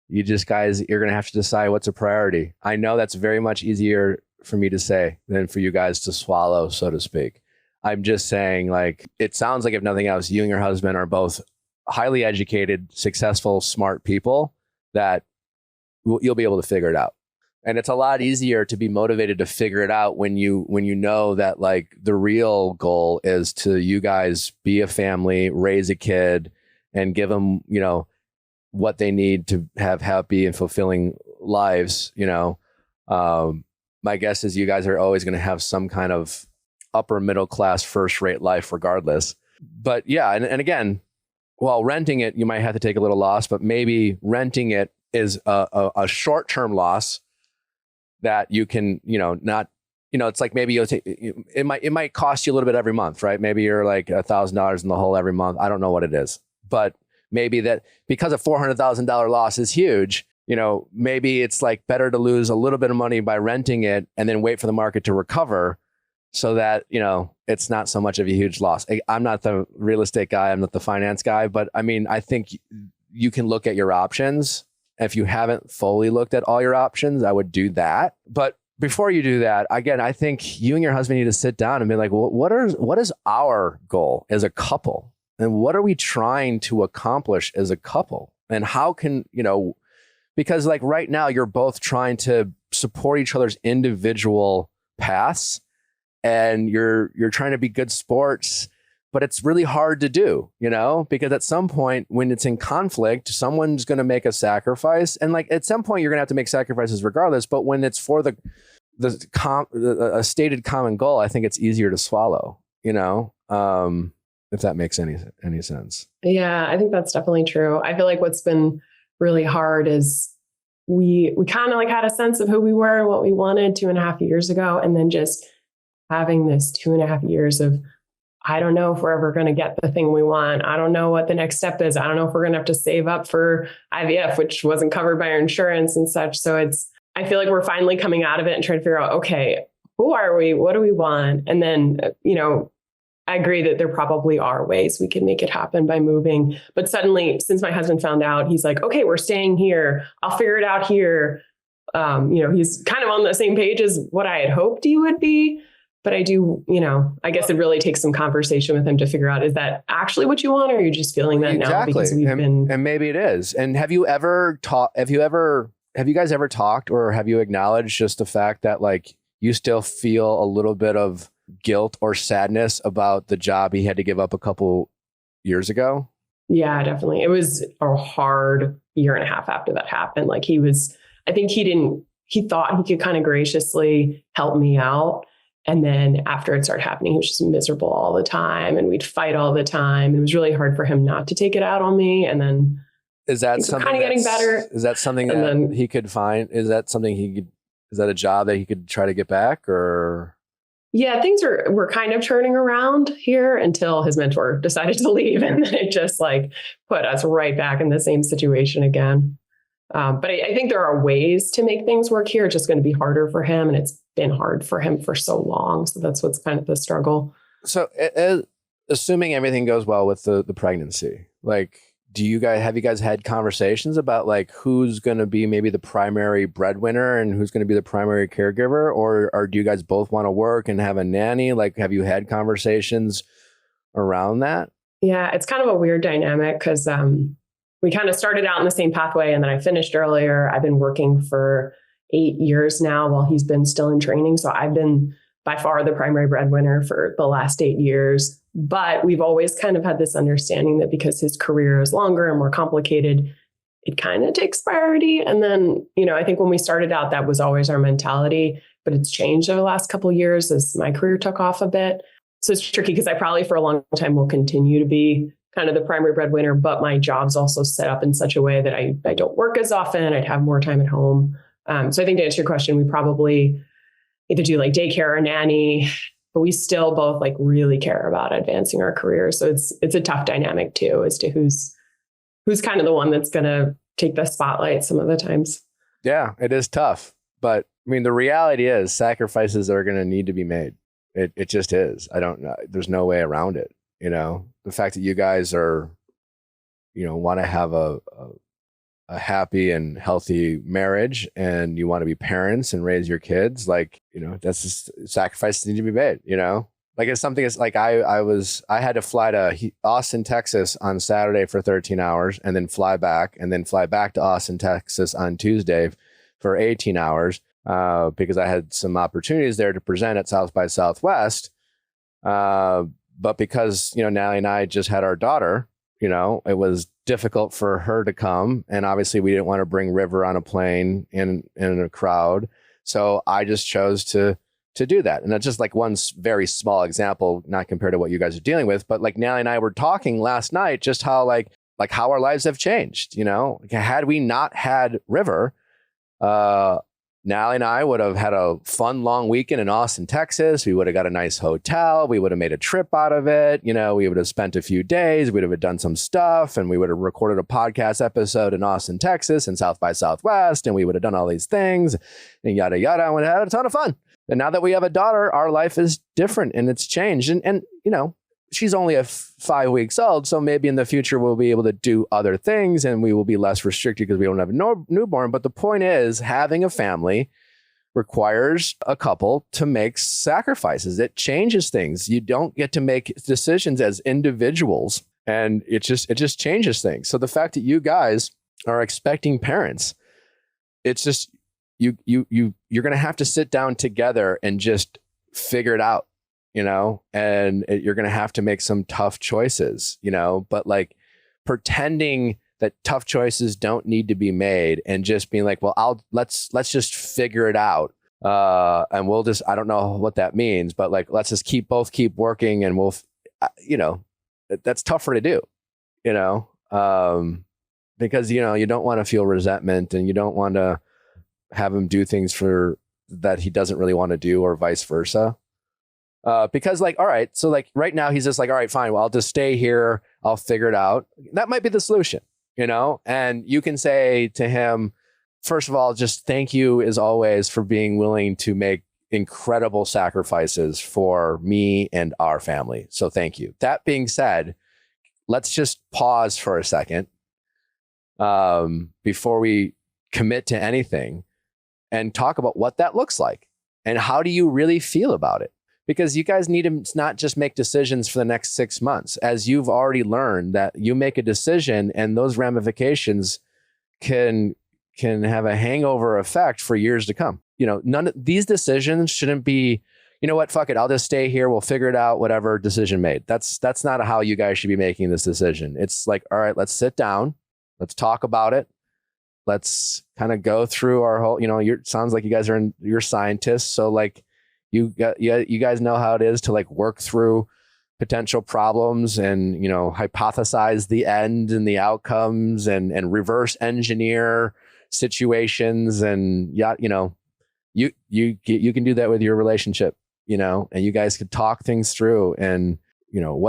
you're going to have to decide what's a priority. I know that's very much easier for me to say than for you guys to swallow, so to speak. I'm just saying, like, it sounds like if nothing else, you and your husband are both highly educated, successful, smart people that you'll be able to figure it out. And it's a lot easier to be motivated to figure it out when you know that like the real goal is to you guys be a family, raise a kid, and give them, you know, what they need to have happy and fulfilling lives. You know, my guess is you guys are always going to have some kind of upper middle class, first rate life regardless. But yeah, and again, while renting it, you might have to take a little loss, but maybe renting it is a short-term loss that you can, you know, not, you know, it's like maybe you'll take, it might cost you a little bit every month, right? Maybe you're like $1,000 in the hole every month. I don't know what it is. But maybe that because a $400,000 loss is huge, you know, maybe it's like better to lose a little bit of money by renting it and then wait for the market to recover so that, you know, it's not so much of a huge loss. I'm not the real estate guy. I'm not the finance guy. But I mean, I think you can look at your options. If you haven't fully looked at all your options, I would do that. But before you do that, again, I think you and your husband need to sit down and be like, well, what is our goal as a couple? And what are we trying to accomplish as a couple? And how can, you know, because like right now you're both trying to support each other's individual paths and you're trying to be good sports, but it's really hard to do, you know, because at some point when it's in conflict, someone's going to make a sacrifice. And like at some point you're going to have to make sacrifices regardless. But when it's for a stated common goal, I think it's easier to swallow, you know? if that makes any sense. Yeah, I think that's definitely true. I feel like what's been really hard is we kind of like had a sense of who we were and what we wanted 2.5 years ago. And then just having this 2.5 years of, I don't know if we're ever going to get the thing we want. I don't know what the next step is. I don't know if we're going to have to save up for IVF, which wasn't covered by our insurance and such. So I feel like we're finally coming out of it and trying to figure out, okay, who are we? What do we want? And then, I agree that there probably are ways we can make it happen by moving. But suddenly, since my husband found out, he's like, okay, we're staying here. I'll figure it out here. He's kind of on the same page as what I had hoped he would be. But I do, I guess it really takes some conversation with him to figure out, is that actually what you want? Or are you just feeling that now because we've been... And maybe it is. And have you guys ever talked, or have you acknowledged just the fact that like you still feel a little bit of guilt or sadness about the job he had to give up a couple years ago? Yeah, definitely. It was a hard 1.5 years after that happened. Like he thought he could kind of graciously help me out. And then after it started happening, he was just miserable all the time and we'd fight all the time. It was really hard for him not to take it out on me. And then is that something kind of getting better? Is that something that he could find? Is that a job that he could try to get back, or? Yeah, things were kind of turning around here until his mentor decided to leave. And then it just like put us right back in the same situation again. But I think there are ways to make things work here. It's just going to be harder for him. And it's been hard for him for so long. So that's what's kind of the struggle. So assuming everything goes well with the pregnancy, like, have you guys had conversations about like who's going to be maybe the primary breadwinner and who's going to be the primary caregiver, or do you guys both want to work and have a nanny? Like, have you had conversations around that? Yeah, it's kind of a weird dynamic because we kind of started out in the same pathway and then I finished earlier. I've been working for 8 years now while he's been still in training. So I've been by far the primary breadwinner for the last 8 years. But we've always kind of had this understanding that because his career is longer and more complicated, it kind of takes priority. And then, I think when we started out, that was always our mentality, but it's changed over the last couple of years as my career took off a bit. So it's tricky because I probably for a long time will continue to be kind of the primary breadwinner, but my job's also set up in such a way that I don't work as often. I'd have more time at home. So I think to answer your question, we probably either do like daycare or nanny, but we still both like really care about advancing our careers. So it's a tough dynamic too, as to who's kind of the one that's going to take the spotlight some of the times. Yeah, it is tough. But I mean, the reality is sacrifices are going to need to be made. It just is. I don't know. There's no way around it. The fact that you guys are, want to have a happy and healthy marriage and you want to be parents and raise your kids, like, that's just sacrifices need to be made, like it's something that's like, I had to fly to Austin, Texas on Saturday for 13 hours and then fly back to Austin, Texas on Tuesday for 18 hours, because I had some opportunities there to present at South by Southwest. But because, Natalie and I just had our daughter, it was difficult for her to come. And obviously we didn't want to bring River on a plane in a crowd. So I just chose to do that. And that's just like one very small example, not compared to what you guys are dealing with. But like Natalie and I were talking last night, just how like how our lives have changed, had we not had River, Natalie and I would have had a fun long weekend in Austin, Texas. We would have got a nice hotel. We would have made a trip out of it. We would have spent a few days. We would have done some stuff and we would have recorded a podcast episode in Austin, Texas and South by Southwest. And we would have done all these things and yada, yada. And we had a ton of fun. And now that we have a daughter, our life is different and it's changed. And she's only 5 weeks old. So maybe in the future, we'll be able to do other things and we will be less restricted because we don't have a newborn. But the point is, having a family requires a couple to make sacrifices. It changes things. You don't get to make decisions as individuals and it just changes things. So the fact that you guys are expecting parents, it's just, you're going to have to sit down together and just figure it out. And you're going to have to make some tough choices, but like pretending that tough choices don't need to be made and just being like, well, let's just figure it out. And I don't know what that means, but like, let's just keep working and we'll, that's tougher to do, you know, because, you know, you don't want to feel resentment and you don't want to have him do things that he doesn't really want to do or vice versa. Because like, all right, so like right now he's just like, all right, fine. Well, I'll just stay here. I'll figure it out. That might be the solution, you know? And you can say to him, first of all, just thank you as always for being willing to make incredible sacrifices for me and our family. So thank you. That being said, let's just pause for a second before we commit to anything and talk about what that looks like and how do you really feel about it? Because you guys need to not just make decisions for the next 6 months, as you've already learned that you make a decision and those ramifications can have a hangover effect for years to come. You know, none of these decisions shouldn't be, you know what, fuck it, I'll just stay here. We'll figure it out, whatever decision made. That's not how you guys should be making this decision. It's like, all right, let's sit down. Let's talk about it. Let's kind of go through our whole, you know, sounds like you guys you're scientists. So like, you guys know how it is to like work through potential problems and, you know, hypothesize the end and the outcomes and reverse engineer situations. And yeah, you know, you can do that with your relationship, you know, and you guys could talk things through and, you know,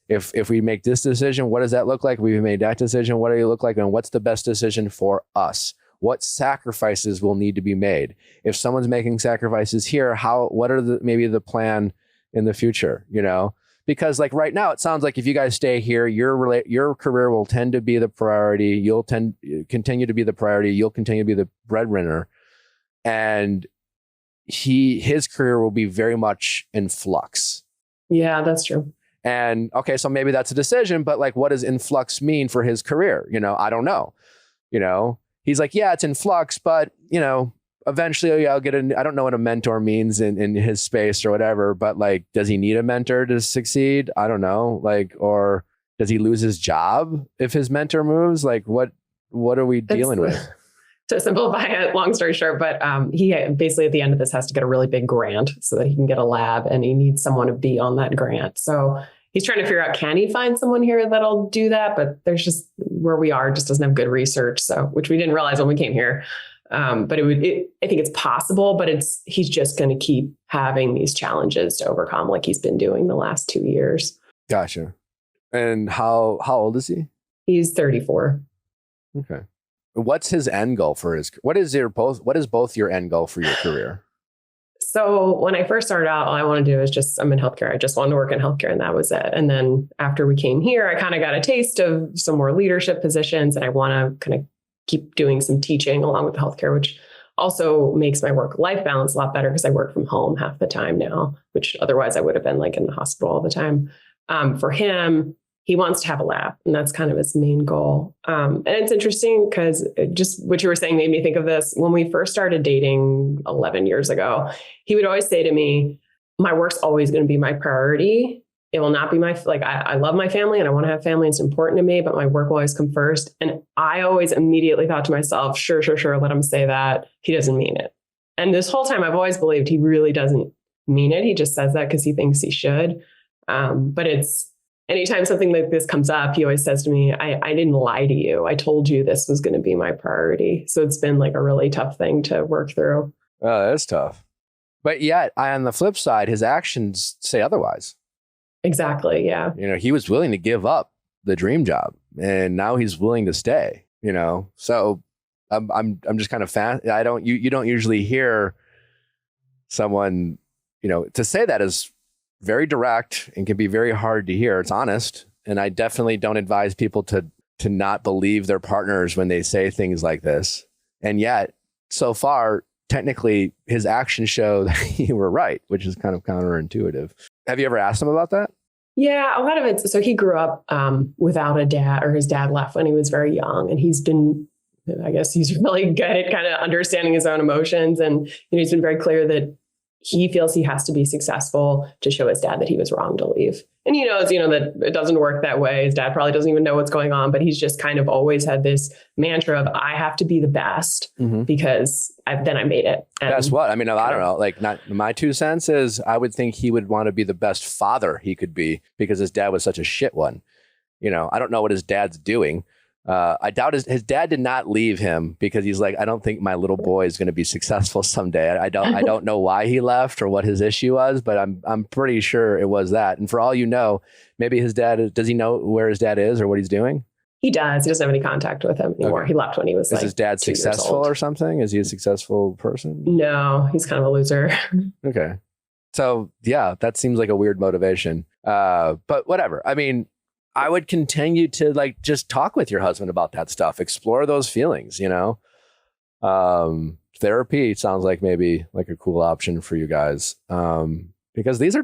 if we make this decision, what does that look like? We've made that decision. What do you look like? And what's the best decision for us? What sacrifices will need to be made? If someone's making sacrifices here, what are maybe the plan in the future, you know? Because like right now, it sounds like if you guys stay here, your career will tend to be the priority. You'll continue to be the priority. You'll continue to be the breadwinner. And his career will be very much in flux. Yeah, that's true. And okay, so maybe that's a decision, but like, what does influx mean for his career? You know, I don't know, you know? He's like, yeah, it's in flux, but you know, eventually I'll get I don't know what a mentor means in his space or whatever, but like, does he need a mentor to succeed? I don't know. Like, or does he lose his job if his mentor moves? Like, what are we dealing with? To simplify it, long story short, but he basically at the end of this has to get a really big grant so that he can get a lab and he needs someone to be on that grant. So he's trying to figure out, can he find someone here that'll do that? But there's just where we are just doesn't have good research. So, which we didn't realize when we came here. But I think it's possible, but he's just going to keep having these challenges to overcome like he's been doing the last 2 years. Gotcha. And how old is he? He's 34. Okay. What's his end goal for what is both your end goal for your career? So when I first started out, all I wanted to do is I'm in healthcare. I just wanted to work in healthcare and that was it. And then after we came here, I kind of got a taste of some more leadership positions and I want to kind of keep doing some teaching along with healthcare, which also makes my work-life balance a lot better because I work from home half the time now, which otherwise I would have been like in the hospital all the time. For him, he wants to have a lab and that's kind of his main goal. And it's interesting because just what you were saying made me think of this. When we first started dating 11 years ago, he would always say to me, my work's always going to be my priority. It will not be I love my family and I want to have family. It's important to me, but my work will always come first. And I always immediately thought to myself, sure. Let him say that. He doesn't mean it. And this whole time I've always believed he really doesn't mean it. He just says that because he thinks he should. But anytime something like this comes up, he always says to me, I didn't lie to you. I told you this was going to be my priority. So it's been like a really tough thing to work through. Oh, that's tough. But yet on the flip side, his actions say otherwise. Exactly. Yeah. You know, he was willing to give up the dream job and now he's willing to stay, you know? So I'm just kind of you don't usually hear someone, you know, to say that is very direct and can be very hard to hear. It's honest. And I definitely don't advise people to not believe their partners when they say things like this. And yet so far, technically his actions show that you were right, which is kind of counterintuitive. Have you ever asked him about that? Yeah, a lot of it. So he grew up without a dad, or his dad left when he was very young. And he's really good at kind of understanding his own emotions. And he's been very clear that he feels he has to be successful to show his dad that he was wrong to leave. And he knows, that it doesn't work that way. His dad probably doesn't even know what's going on, but he's just kind of always had this mantra of, I have to be the best because then I made it. And best what? I mean, I don't know. Like, not my 2 cents is I would think he would want to be the best father he could be because his dad was such a shit one. I don't know what his dad's doing. I doubt his dad did not leave him because he's like, I don't think my little boy is going to be successful someday. I don't know why he left or what his issue was, but I'm pretty sure it was that. And for all you know, maybe his dad does he know where his dad is or what he's doing? He does. He doesn't have any contact with him anymore. Okay. He left when he was Is his dad successful or something? Is he a successful person? No, he's kind of a loser. Okay. So yeah, that seems like a weird motivation. But whatever. I mean, I would continue to just talk with your husband about that stuff, explore those feelings, therapy sounds like maybe like a cool option for you guys. Because these are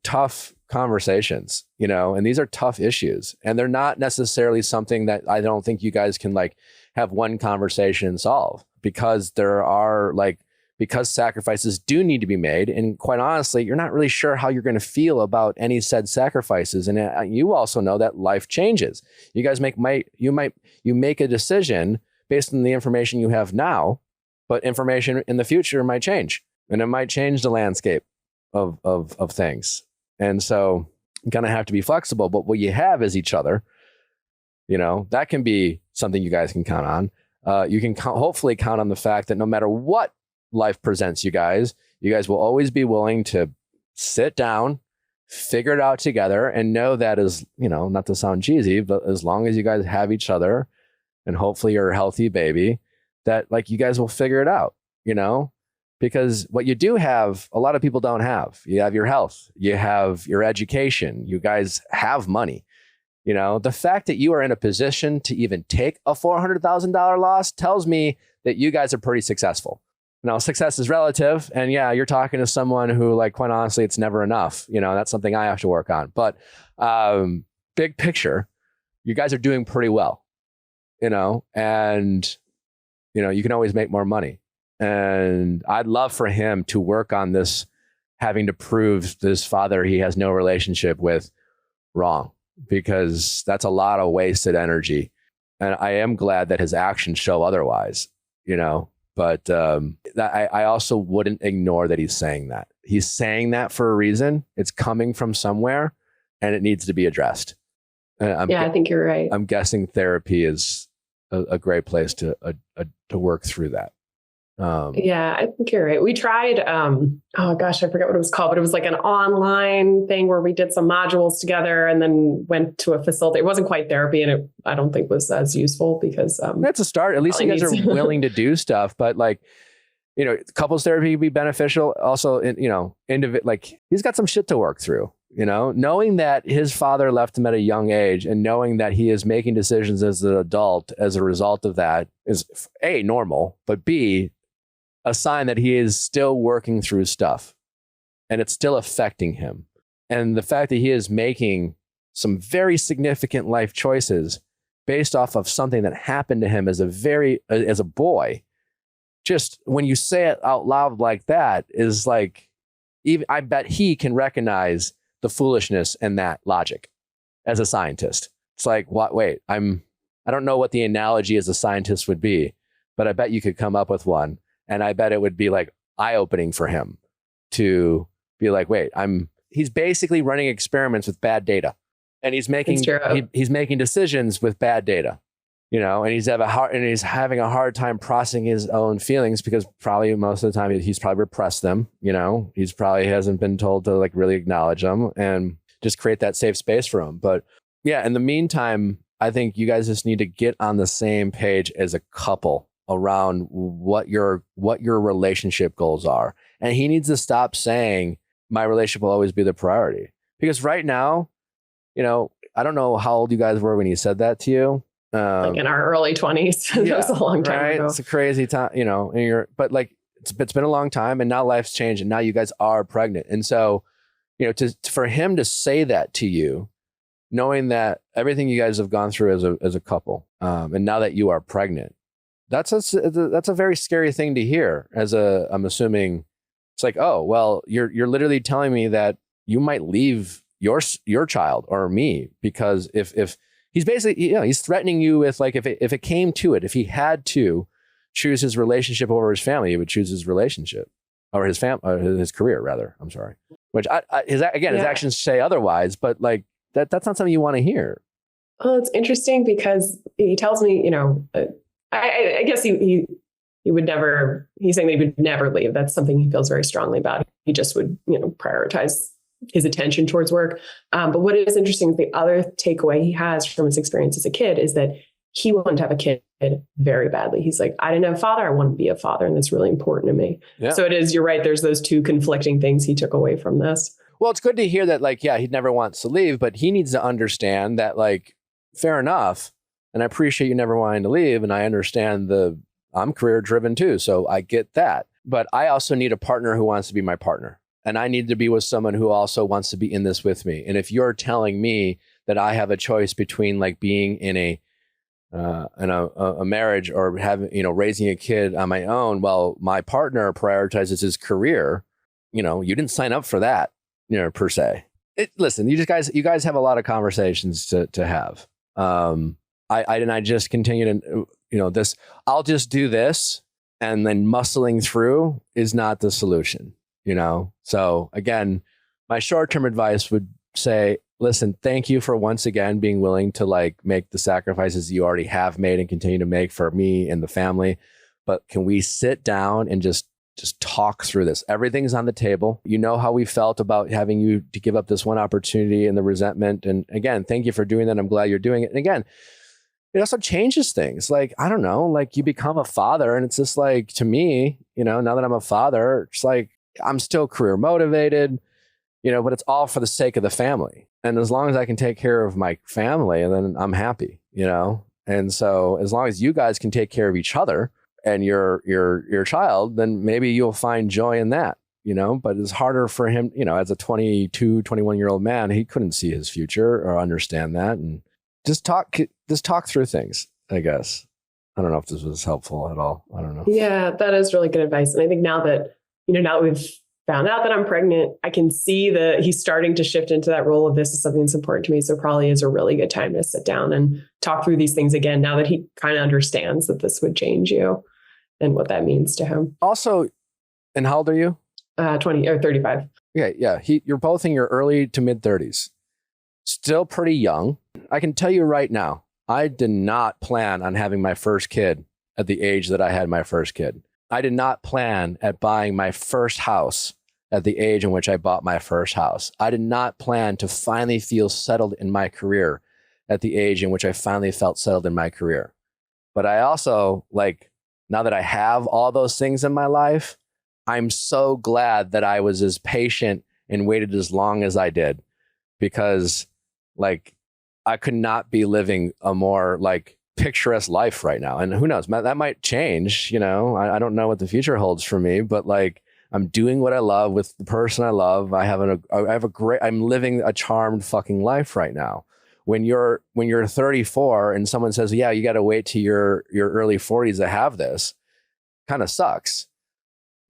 tough conversations, and these are tough issues, and they're not necessarily something that I don't think you guys can have one conversation and solve, because because sacrifices do need to be made. And quite honestly, you're not really sure how you're going to feel about any said sacrifices. And you also know that life changes. You guys make a decision based on the information you have now, but information in the future might change, and it might change the landscape of things. And so you're going to have to be flexible, but what you have is each other. That can be something you guys can count on. You can hopefully count on the fact that no matter what life presents you guys will always be willing to sit down, figure it out together, and know that is, not to sound cheesy, but as long as you guys have each other and hopefully you're a healthy baby, that you guys will figure it out, because what you do have, a lot of people don't have. You have your health, you have your education, you guys have money. The fact that you are in a position to even take a $400,000 loss tells me that you guys are pretty successful. Now, success is relative, and yeah, you're talking to someone who, quite honestly, it's never enough. That's something I have to work on. But big picture, you guys are doing pretty well, and, you can always make more money. And I'd love for him to work on this, having to prove this father he has no relationship with wrong, because that's a lot of wasted energy. And I am glad that his actions show otherwise, But I also wouldn't ignore that he's saying that. He's saying that for a reason. It's coming from somewhere, and it needs to be addressed. I think you're right. I'm guessing therapy is a great place to work through that. I think you're right. We tried, oh gosh, I forget what it was called, but it was like an online thing where we did some modules together and then went to a facility. It wasn't quite therapy, and it, I don't think was as useful because that's a start. At least you guys are willing to do stuff, but couples therapy would be beneficial. Also, he's got some shit to work through. Knowing that his father left him at a young age and knowing that he is making decisions as an adult as a result of that is A, normal, but B, a sign that he is still working through stuff and it's still affecting him. And the fact that he is making some very significant life choices based off of something that happened to him as a boy, just when you say it out loud like that is even I bet he can recognize the foolishness in that logic as a scientist. It's wait, I don't know what the analogy as a scientist would be, but I bet you could come up with one. And I bet it would be eye-opening for him to be wait, he's basically running experiments with bad data, and he's making decisions with bad data, and he's having a hard time processing his own feelings because probably most of the time he's probably repressed them, he's probably hasn't been told to really acknowledge them and just create that safe space for him. But yeah, in the meantime, I think you guys just need to get on the same page as a couple around what your relationship goals are. And he needs to stop saying my relationship will always be the priority, because right now, I don't know how old you guys were when he said that to you. In our early 20s. That was a long time ago. It's a crazy time, but it's been a long time, and now life's changed, and now you guys are pregnant. And so, for him to say that to you, knowing that everything you guys have gone through as a couple, and now that you are pregnant, that's a very scary thing to hear I'm assuming It's like, oh, well, you're literally telling me that you might leave your child or me, because if he's basically, he's threatening you with, like, if it came to it, if he had to choose his relationship over his family, he would choose his relationship or his career rather. I'm sorry. Which his actions say otherwise, but like that's not something you want to hear. Well, it's interesting because he tells me, I guess he would never, he's saying that he would never leave. That's something he feels very strongly about. He just would, prioritize his attention towards work. But what is interesting is the other takeaway he has from his experience as a kid is that he wanted to have a kid very badly. He's like, I didn't have a father. I want to be a father. And that's really important to me. Yeah. So it is, you're right. There's those two conflicting things he took away from this. Well, it's good to hear that, like, yeah, he never wants to leave, but he needs to understand that, like, fair enough. And I appreciate you never wanting to leave. And I understand I'm career driven too. So I get that. But I also need a partner who wants to be my partner. And I need to be with someone who also wants to be in this with me. And if you're telling me that I have a choice between, like, being in a marriage or having, raising a kid on my own, well, my partner prioritizes his career, you didn't sign up for that, per se. Listen, you guys have a lot of conversations to have. I just continue to, this, I'll just do this, and then muscling through is not the solution, So again, my short-term advice would say, listen, thank you for once again being willing to, like, make the sacrifices you already have made and continue to make for me and the family. But can we sit down and just talk through this? Everything's on the table. You know how we felt about having you to give up this one opportunity and the resentment. And again, thank you for doing that. I'm glad you're doing it. And again, it also changes things. Like, I don't know, like, you become a father, and it's just like, to me, now that I'm a father, it's like, I'm still career motivated, but it's all for the sake of the family. And as long as I can take care of my family, then I'm happy, And so as long as you guys can take care of each other and your child, then maybe you'll find joy in that, but it's harder for him, as a 22, 21-year-old man, he couldn't see his future or understand that. And just talk through things, I guess. I don't know if this was helpful at all. I don't know. Yeah, that is really good advice. And I think now that we've found out that I'm pregnant, I can see that he's starting to shift into that role of, this is something that's important to me. So probably is a really good time to sit down and talk through these things again, now that he kind of understands that this would change you and what that means to him. Also, and how old are you? 20 or 35. Yeah. You're both in your early to mid 30s. Still pretty young. I can tell you right now, I did not plan on having my first kid at the age that I had my first kid. I did not plan at buying my first house at the age in which I bought my first house. I did not plan to finally feel settled in my career at the age in which I finally felt settled in my career. But I also, like, now that I have all those things in my life, I'm so glad that I was as patient and waited as long as I did, because, like, I could not be living a more, like, picturesque life right now. And who knows, that might change, I don't know what the future holds for me, but, like, I'm doing what I love with the person I love. I'm living a charmed fucking life right now. When you're 34 and someone says, yeah, you got to wait to your early 40s to have this, kind of sucks,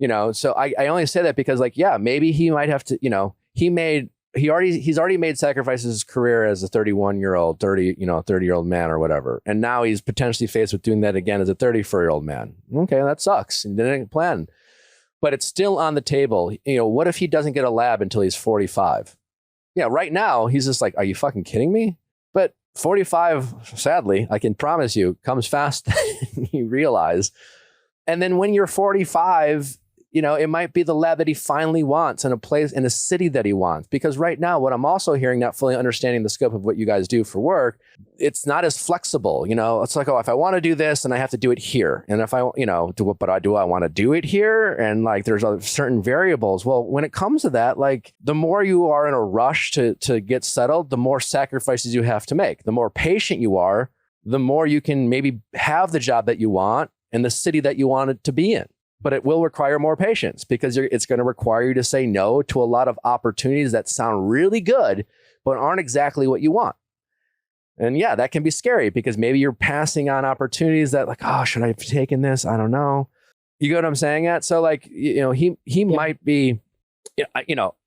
So I only say that because, like, yeah, maybe he might have to, he's already made sacrifices in his career as a 30-year-old man or whatever. And now he's potentially faced with doing that again as a 34-year-old man. Okay, that sucks. He didn't plan. But it's still on the table. What if he doesn't get a lab until he's 45? Yeah, right now, he's just like, are you fucking kidding me? But 45, sadly, I can promise you, comes fast than you realize. And then when you're 45, it might be the lab that he finally wants in a place, in a city that he wants. Because right now, what I'm also hearing, not fully understanding the scope of what you guys do for work, it's not as flexible. It's like, oh, if I want to do this, then I have to do it here. And if I, do I want to do it here? And, like, there's certain variables. Well, when it comes to that, like, the more you are in a rush to get settled, the more sacrifices you have to make. The more patient you are, the more you can maybe have the job that you want in the city that you want it to be in. But it will require more patience, because it's going to require you to say no to a lot of opportunities that sound really good, but aren't exactly what you want. And yeah, that can be scary, because maybe you're passing on opportunities that, like, oh, should I have taken this? I don't know. You get what I'm saying at? So like, he might be,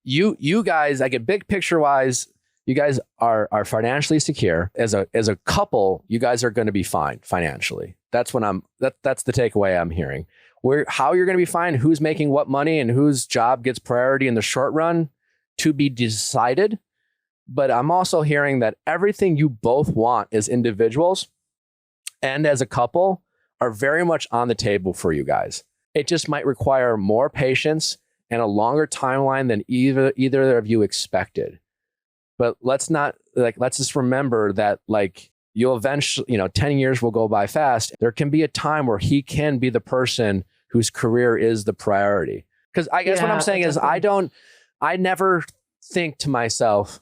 you guys, like a big picture wise, you guys are financially secure as a couple. You guys are going to be fine financially. That's that's the takeaway I'm hearing. How you're going to be fine, who's making what money and whose job gets priority in the short run to be decided. But I'm also hearing that everything you both want as individuals and as a couple are very much on the table for you guys. It just might require more patience and a longer timeline than either of you expected. But let's just remember that like you'll eventually, 10 years will go by fast. There can be a time where he can be the person whose career is the priority. Because I guess what I'm saying is I never think to myself,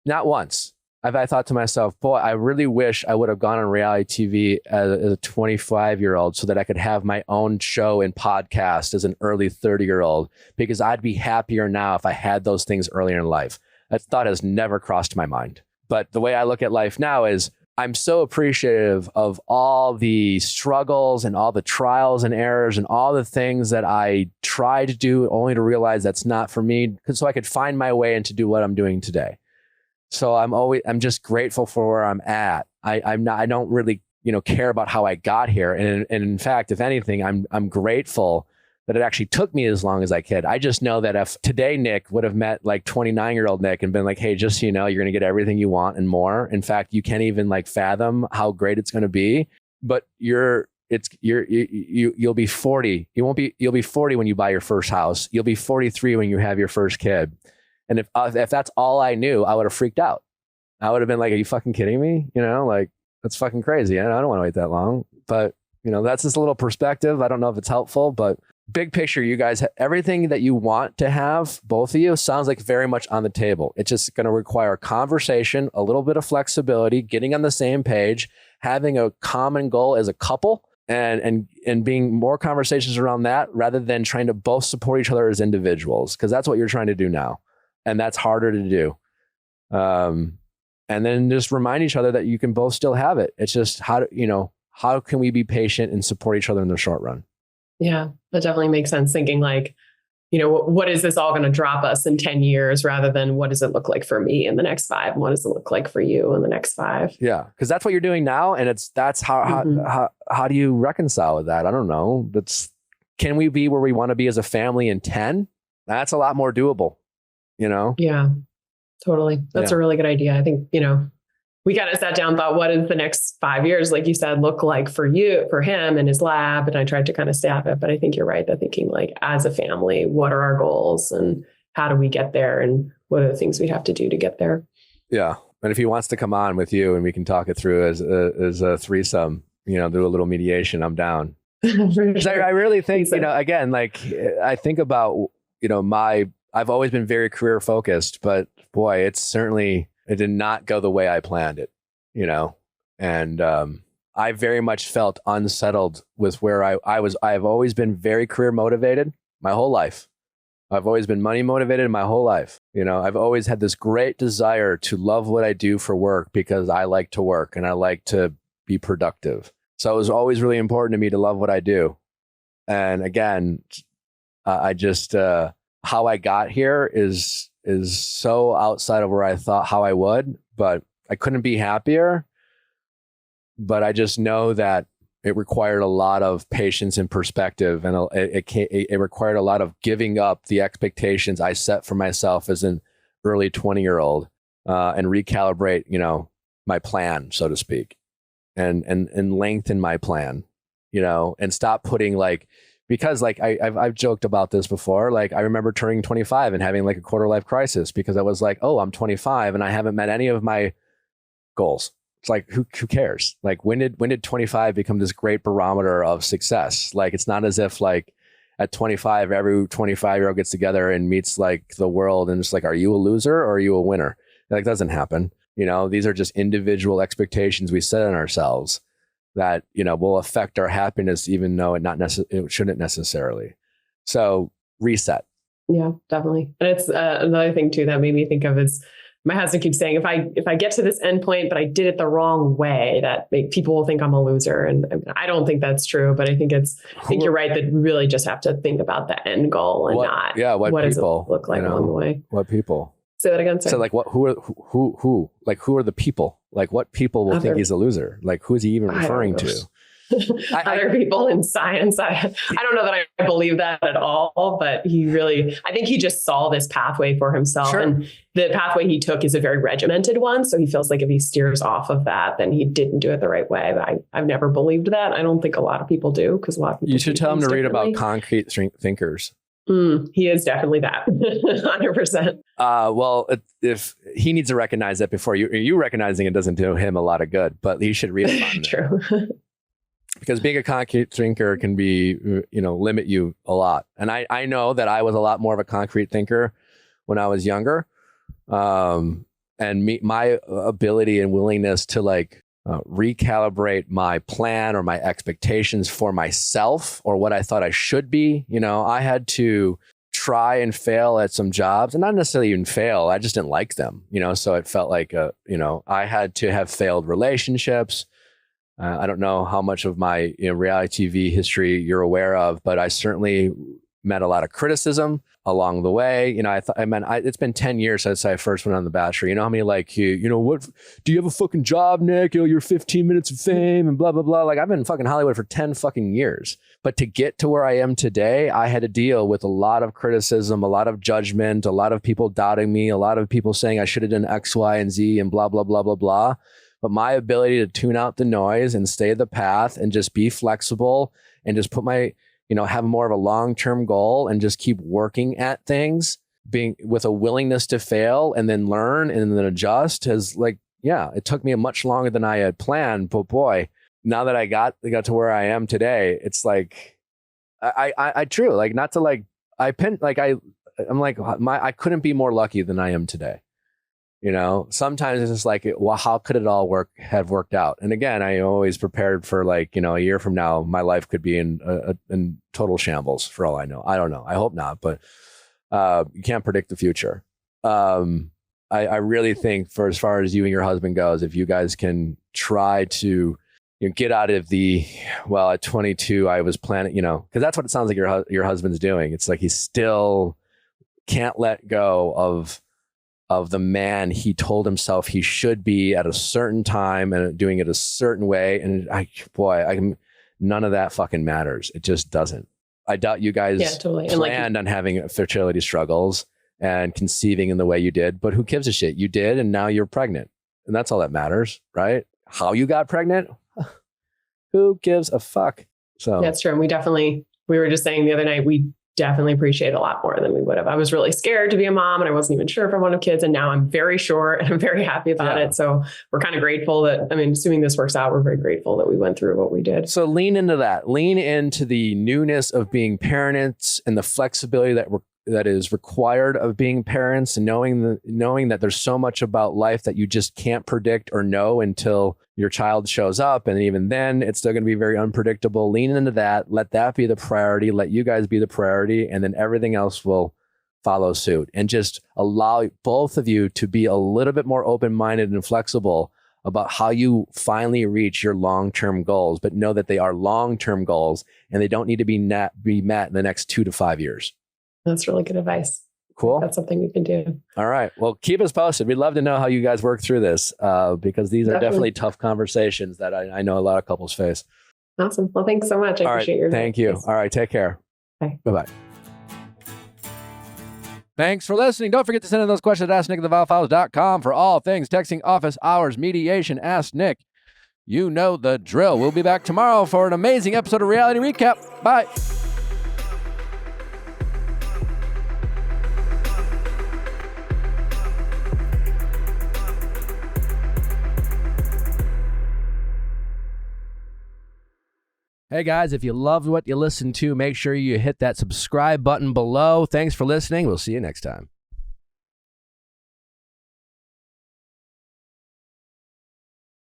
not once, I thought to myself, boy, I really wish I would have gone on reality TV as a 25-year-old so that I could have my own show and podcast as an early 30-year-old, because I'd be happier now if I had those things earlier in life. That thought has never crossed my mind. But the way I look at life now is I'm so appreciative of all the struggles and all the trials and errors and all the things that I tried to do only to realize that's not for me, so I could find my way and to do what I'm doing today. So I'm just grateful for where I'm at. I don't really, care about how I got here. And in fact, if anything, I'm grateful that it actually took me as long as I could. I just know that if today Nick would have met like 29-year-old Nick and been like, hey, just so you know, you're going to get everything you want and more. In fact, you can't even like fathom how great it's going to be. But you'll be 40. You'll be 40 when you buy your first house. You'll be 43 when you have your first kid. And if that's all I knew, I would have freaked out. I would have been like, are you fucking kidding me? Like that's fucking crazy. I don't want to wait that long. But, that's just a little perspective. I don't know if it's helpful, but big picture, you guys, everything that you want to have, both of you, sounds like very much on the table. It's just going to require conversation, a little bit of flexibility, getting on the same page, having a common goal as a couple, and being more conversations around that rather than trying to both support each other as individuals, because that's what you're trying to do now. And that's harder to do. And then just remind each other that you can both still have it. It's just how can we be patient and support each other in the short run? Yeah, that definitely makes sense. Thinking like, what is this all going to drop us in 10 years rather than what does it look like for me in the next 5? And what does it look like for you in the next 5? Yeah, because that's what you're doing now. And that's how do you reconcile with that? I don't know. Can we be where we want to be as a family in 10? That's a lot more doable. Yeah, totally. That's a really good idea. I think, we kind of sat down and thought, what does the next 5 years, like you said, look like for him and his lab? And I tried to kind of stab it, but I think you're right. That thinking like as a family, what are our goals and how do we get there? And what are the things we have to do to get there? Yeah. And if he wants to come on with you and we can talk it through as a threesome, do a little mediation, I'm down. Sure. I really think, again, like I think about, I've always been very career focused, but boy, it did not go the way I planned it, and I very much felt unsettled with where I was. I've always been very career motivated my whole life. I've always been money motivated my whole life. I've always had this great desire to love what I do for work because I like to work and I like to be productive. So it was always really important to me to love what I do. And again, I just, how I got here is so outside of where I thought how I would, but I couldn't be happier. But I just know that it required a lot of patience and perspective, and it required a lot of giving up the expectations I set for myself as an early 20-year-old, and recalibrate, my plan, so to speak, and lengthen my plan, and stop putting because I've joked about this before. Like I remember turning 25 and having like a quarter life crisis because I was like, oh, I'm 25 and I haven't met any of my goals. It's like, who cares? Like when did 25 become this great barometer of success? Like, it's not as if like at 25, every 25-year-old gets together and meets like the world and it's like, are you a loser or are you a winner? Like, that doesn't happen. These are just individual expectations we set on ourselves that, will affect our happiness, even though it shouldn't necessarily. So reset. Yeah, definitely. And it's another thing too that made me think of is my husband keeps saying, if I get to this end point, but I did it the wrong way, people will think I'm a loser. And I don't think that's true, but I think you're right that we really just have to think about the end goal and what does it look like along the way. What people? Say that again. Sorry. So like who are the people? Like what people will think he's a loser? Like who is he even referring to? Other people in science. I don't know that I believe that at all, but I think he just saw this pathway for himself. Sure. And the pathway he took is a very regimented one. So he feels like if he steers off of that, then he didn't do it the right way. But I've never believed that. I don't think a lot of people do, because a lot of people. You should tell him to read about concrete thinkers. He is definitely that. 100%. Well, if he needs to recognize that before you recognizing it doesn't do him a lot of good, but he should read about it. True. Because being a concrete thinker can be, limit you a lot. And I know that I was a lot more of a concrete thinker when I was younger. And my ability and willingness to recalibrate my plan or my expectations for myself or what I thought I should be. I had to try and fail at some jobs, and not necessarily even fail. I just didn't like them, so it felt like, I had to have failed relationships. I don't know how much of my reality TV history you're aware of, but I certainly met a lot of criticism along the way. It's been 10 years since I first went on The Bachelor. You know how many what do you have a fucking job, Nick? You're 15 minutes of fame and blah, blah, blah. Like I've been in fucking Hollywood for 10 fucking years. But to get to where I am today, I had to deal with a lot of criticism, a lot of judgment, a lot of people doubting me, a lot of people saying I should have done X, Y, and Z and blah, blah, blah, blah, blah. But my ability to tune out the noise and stay the path and just be flexible and just put have more of a long-term goal and just keep working at things, being with a willingness to fail and then learn and then adjust it took me much longer than I had planned. But boy, now that I got to where I am today, it's like, I couldn't be more lucky than I am today. Sometimes it's just like, well, how could it all have worked out? And again, I always prepared for a year from now, my life could be in total shambles for all I know. I don't know. I hope not, but you can't predict the future. I really think as far as you and your husband goes, if you guys can try to get out of at 22, I was planning, because that's what it sounds like your husband's doing. It's like he still can't let go of the man he told himself he should be at a certain time and doing it a certain way. And none of that fucking matters. It just doesn't. I doubt you guys planned on having fertility struggles and conceiving in the way you did, but who gives a shit? You did, and now you're pregnant. And that's all that matters, right? How you got pregnant? Who gives a fuck? So that's true. And we were just saying the other night, we definitely appreciate a lot more than we would have. I was really scared to be a mom and I wasn't even sure if I wanted kids. And now I'm very sure and I'm very happy about it. So we're kind of grateful assuming this works out, we're very grateful that we went through what we did. So lean into that. Lean into the newness of being parents and the flexibility that is required of being parents, and knowing that there's so much about life that you just can't predict or know until your child shows up. And even then it's still going to be very unpredictable. Lean into that. Let that be the priority. Let you guys be the priority. And then everything else will follow suit, and just allow both of you to be a little bit more open-minded and flexible about how you finally reach your long-term goals, but know that they are long-term goals and they don't need to be met in the next 2 to 5 years. That's really good advice. Cool. That's something we can do. All right. Well, keep us posted. We'd love to know how you guys work through this, because these are definitely tough conversations that I know a lot of couples face. Awesome. Well, thanks so much. I appreciate your advice. Thank you. All right. Take care. Bye. Bye-bye. Thanks for listening. Don't forget to send in those questions at AskNick@theViallFiles.com for all things texting, office hours, mediation. Ask Nick. You know the drill. We'll be back tomorrow for an amazing episode of Reality Recap. Bye. Hey guys, if you loved what you listened to, make sure you hit that subscribe button below. Thanks for listening. We'll see you next time.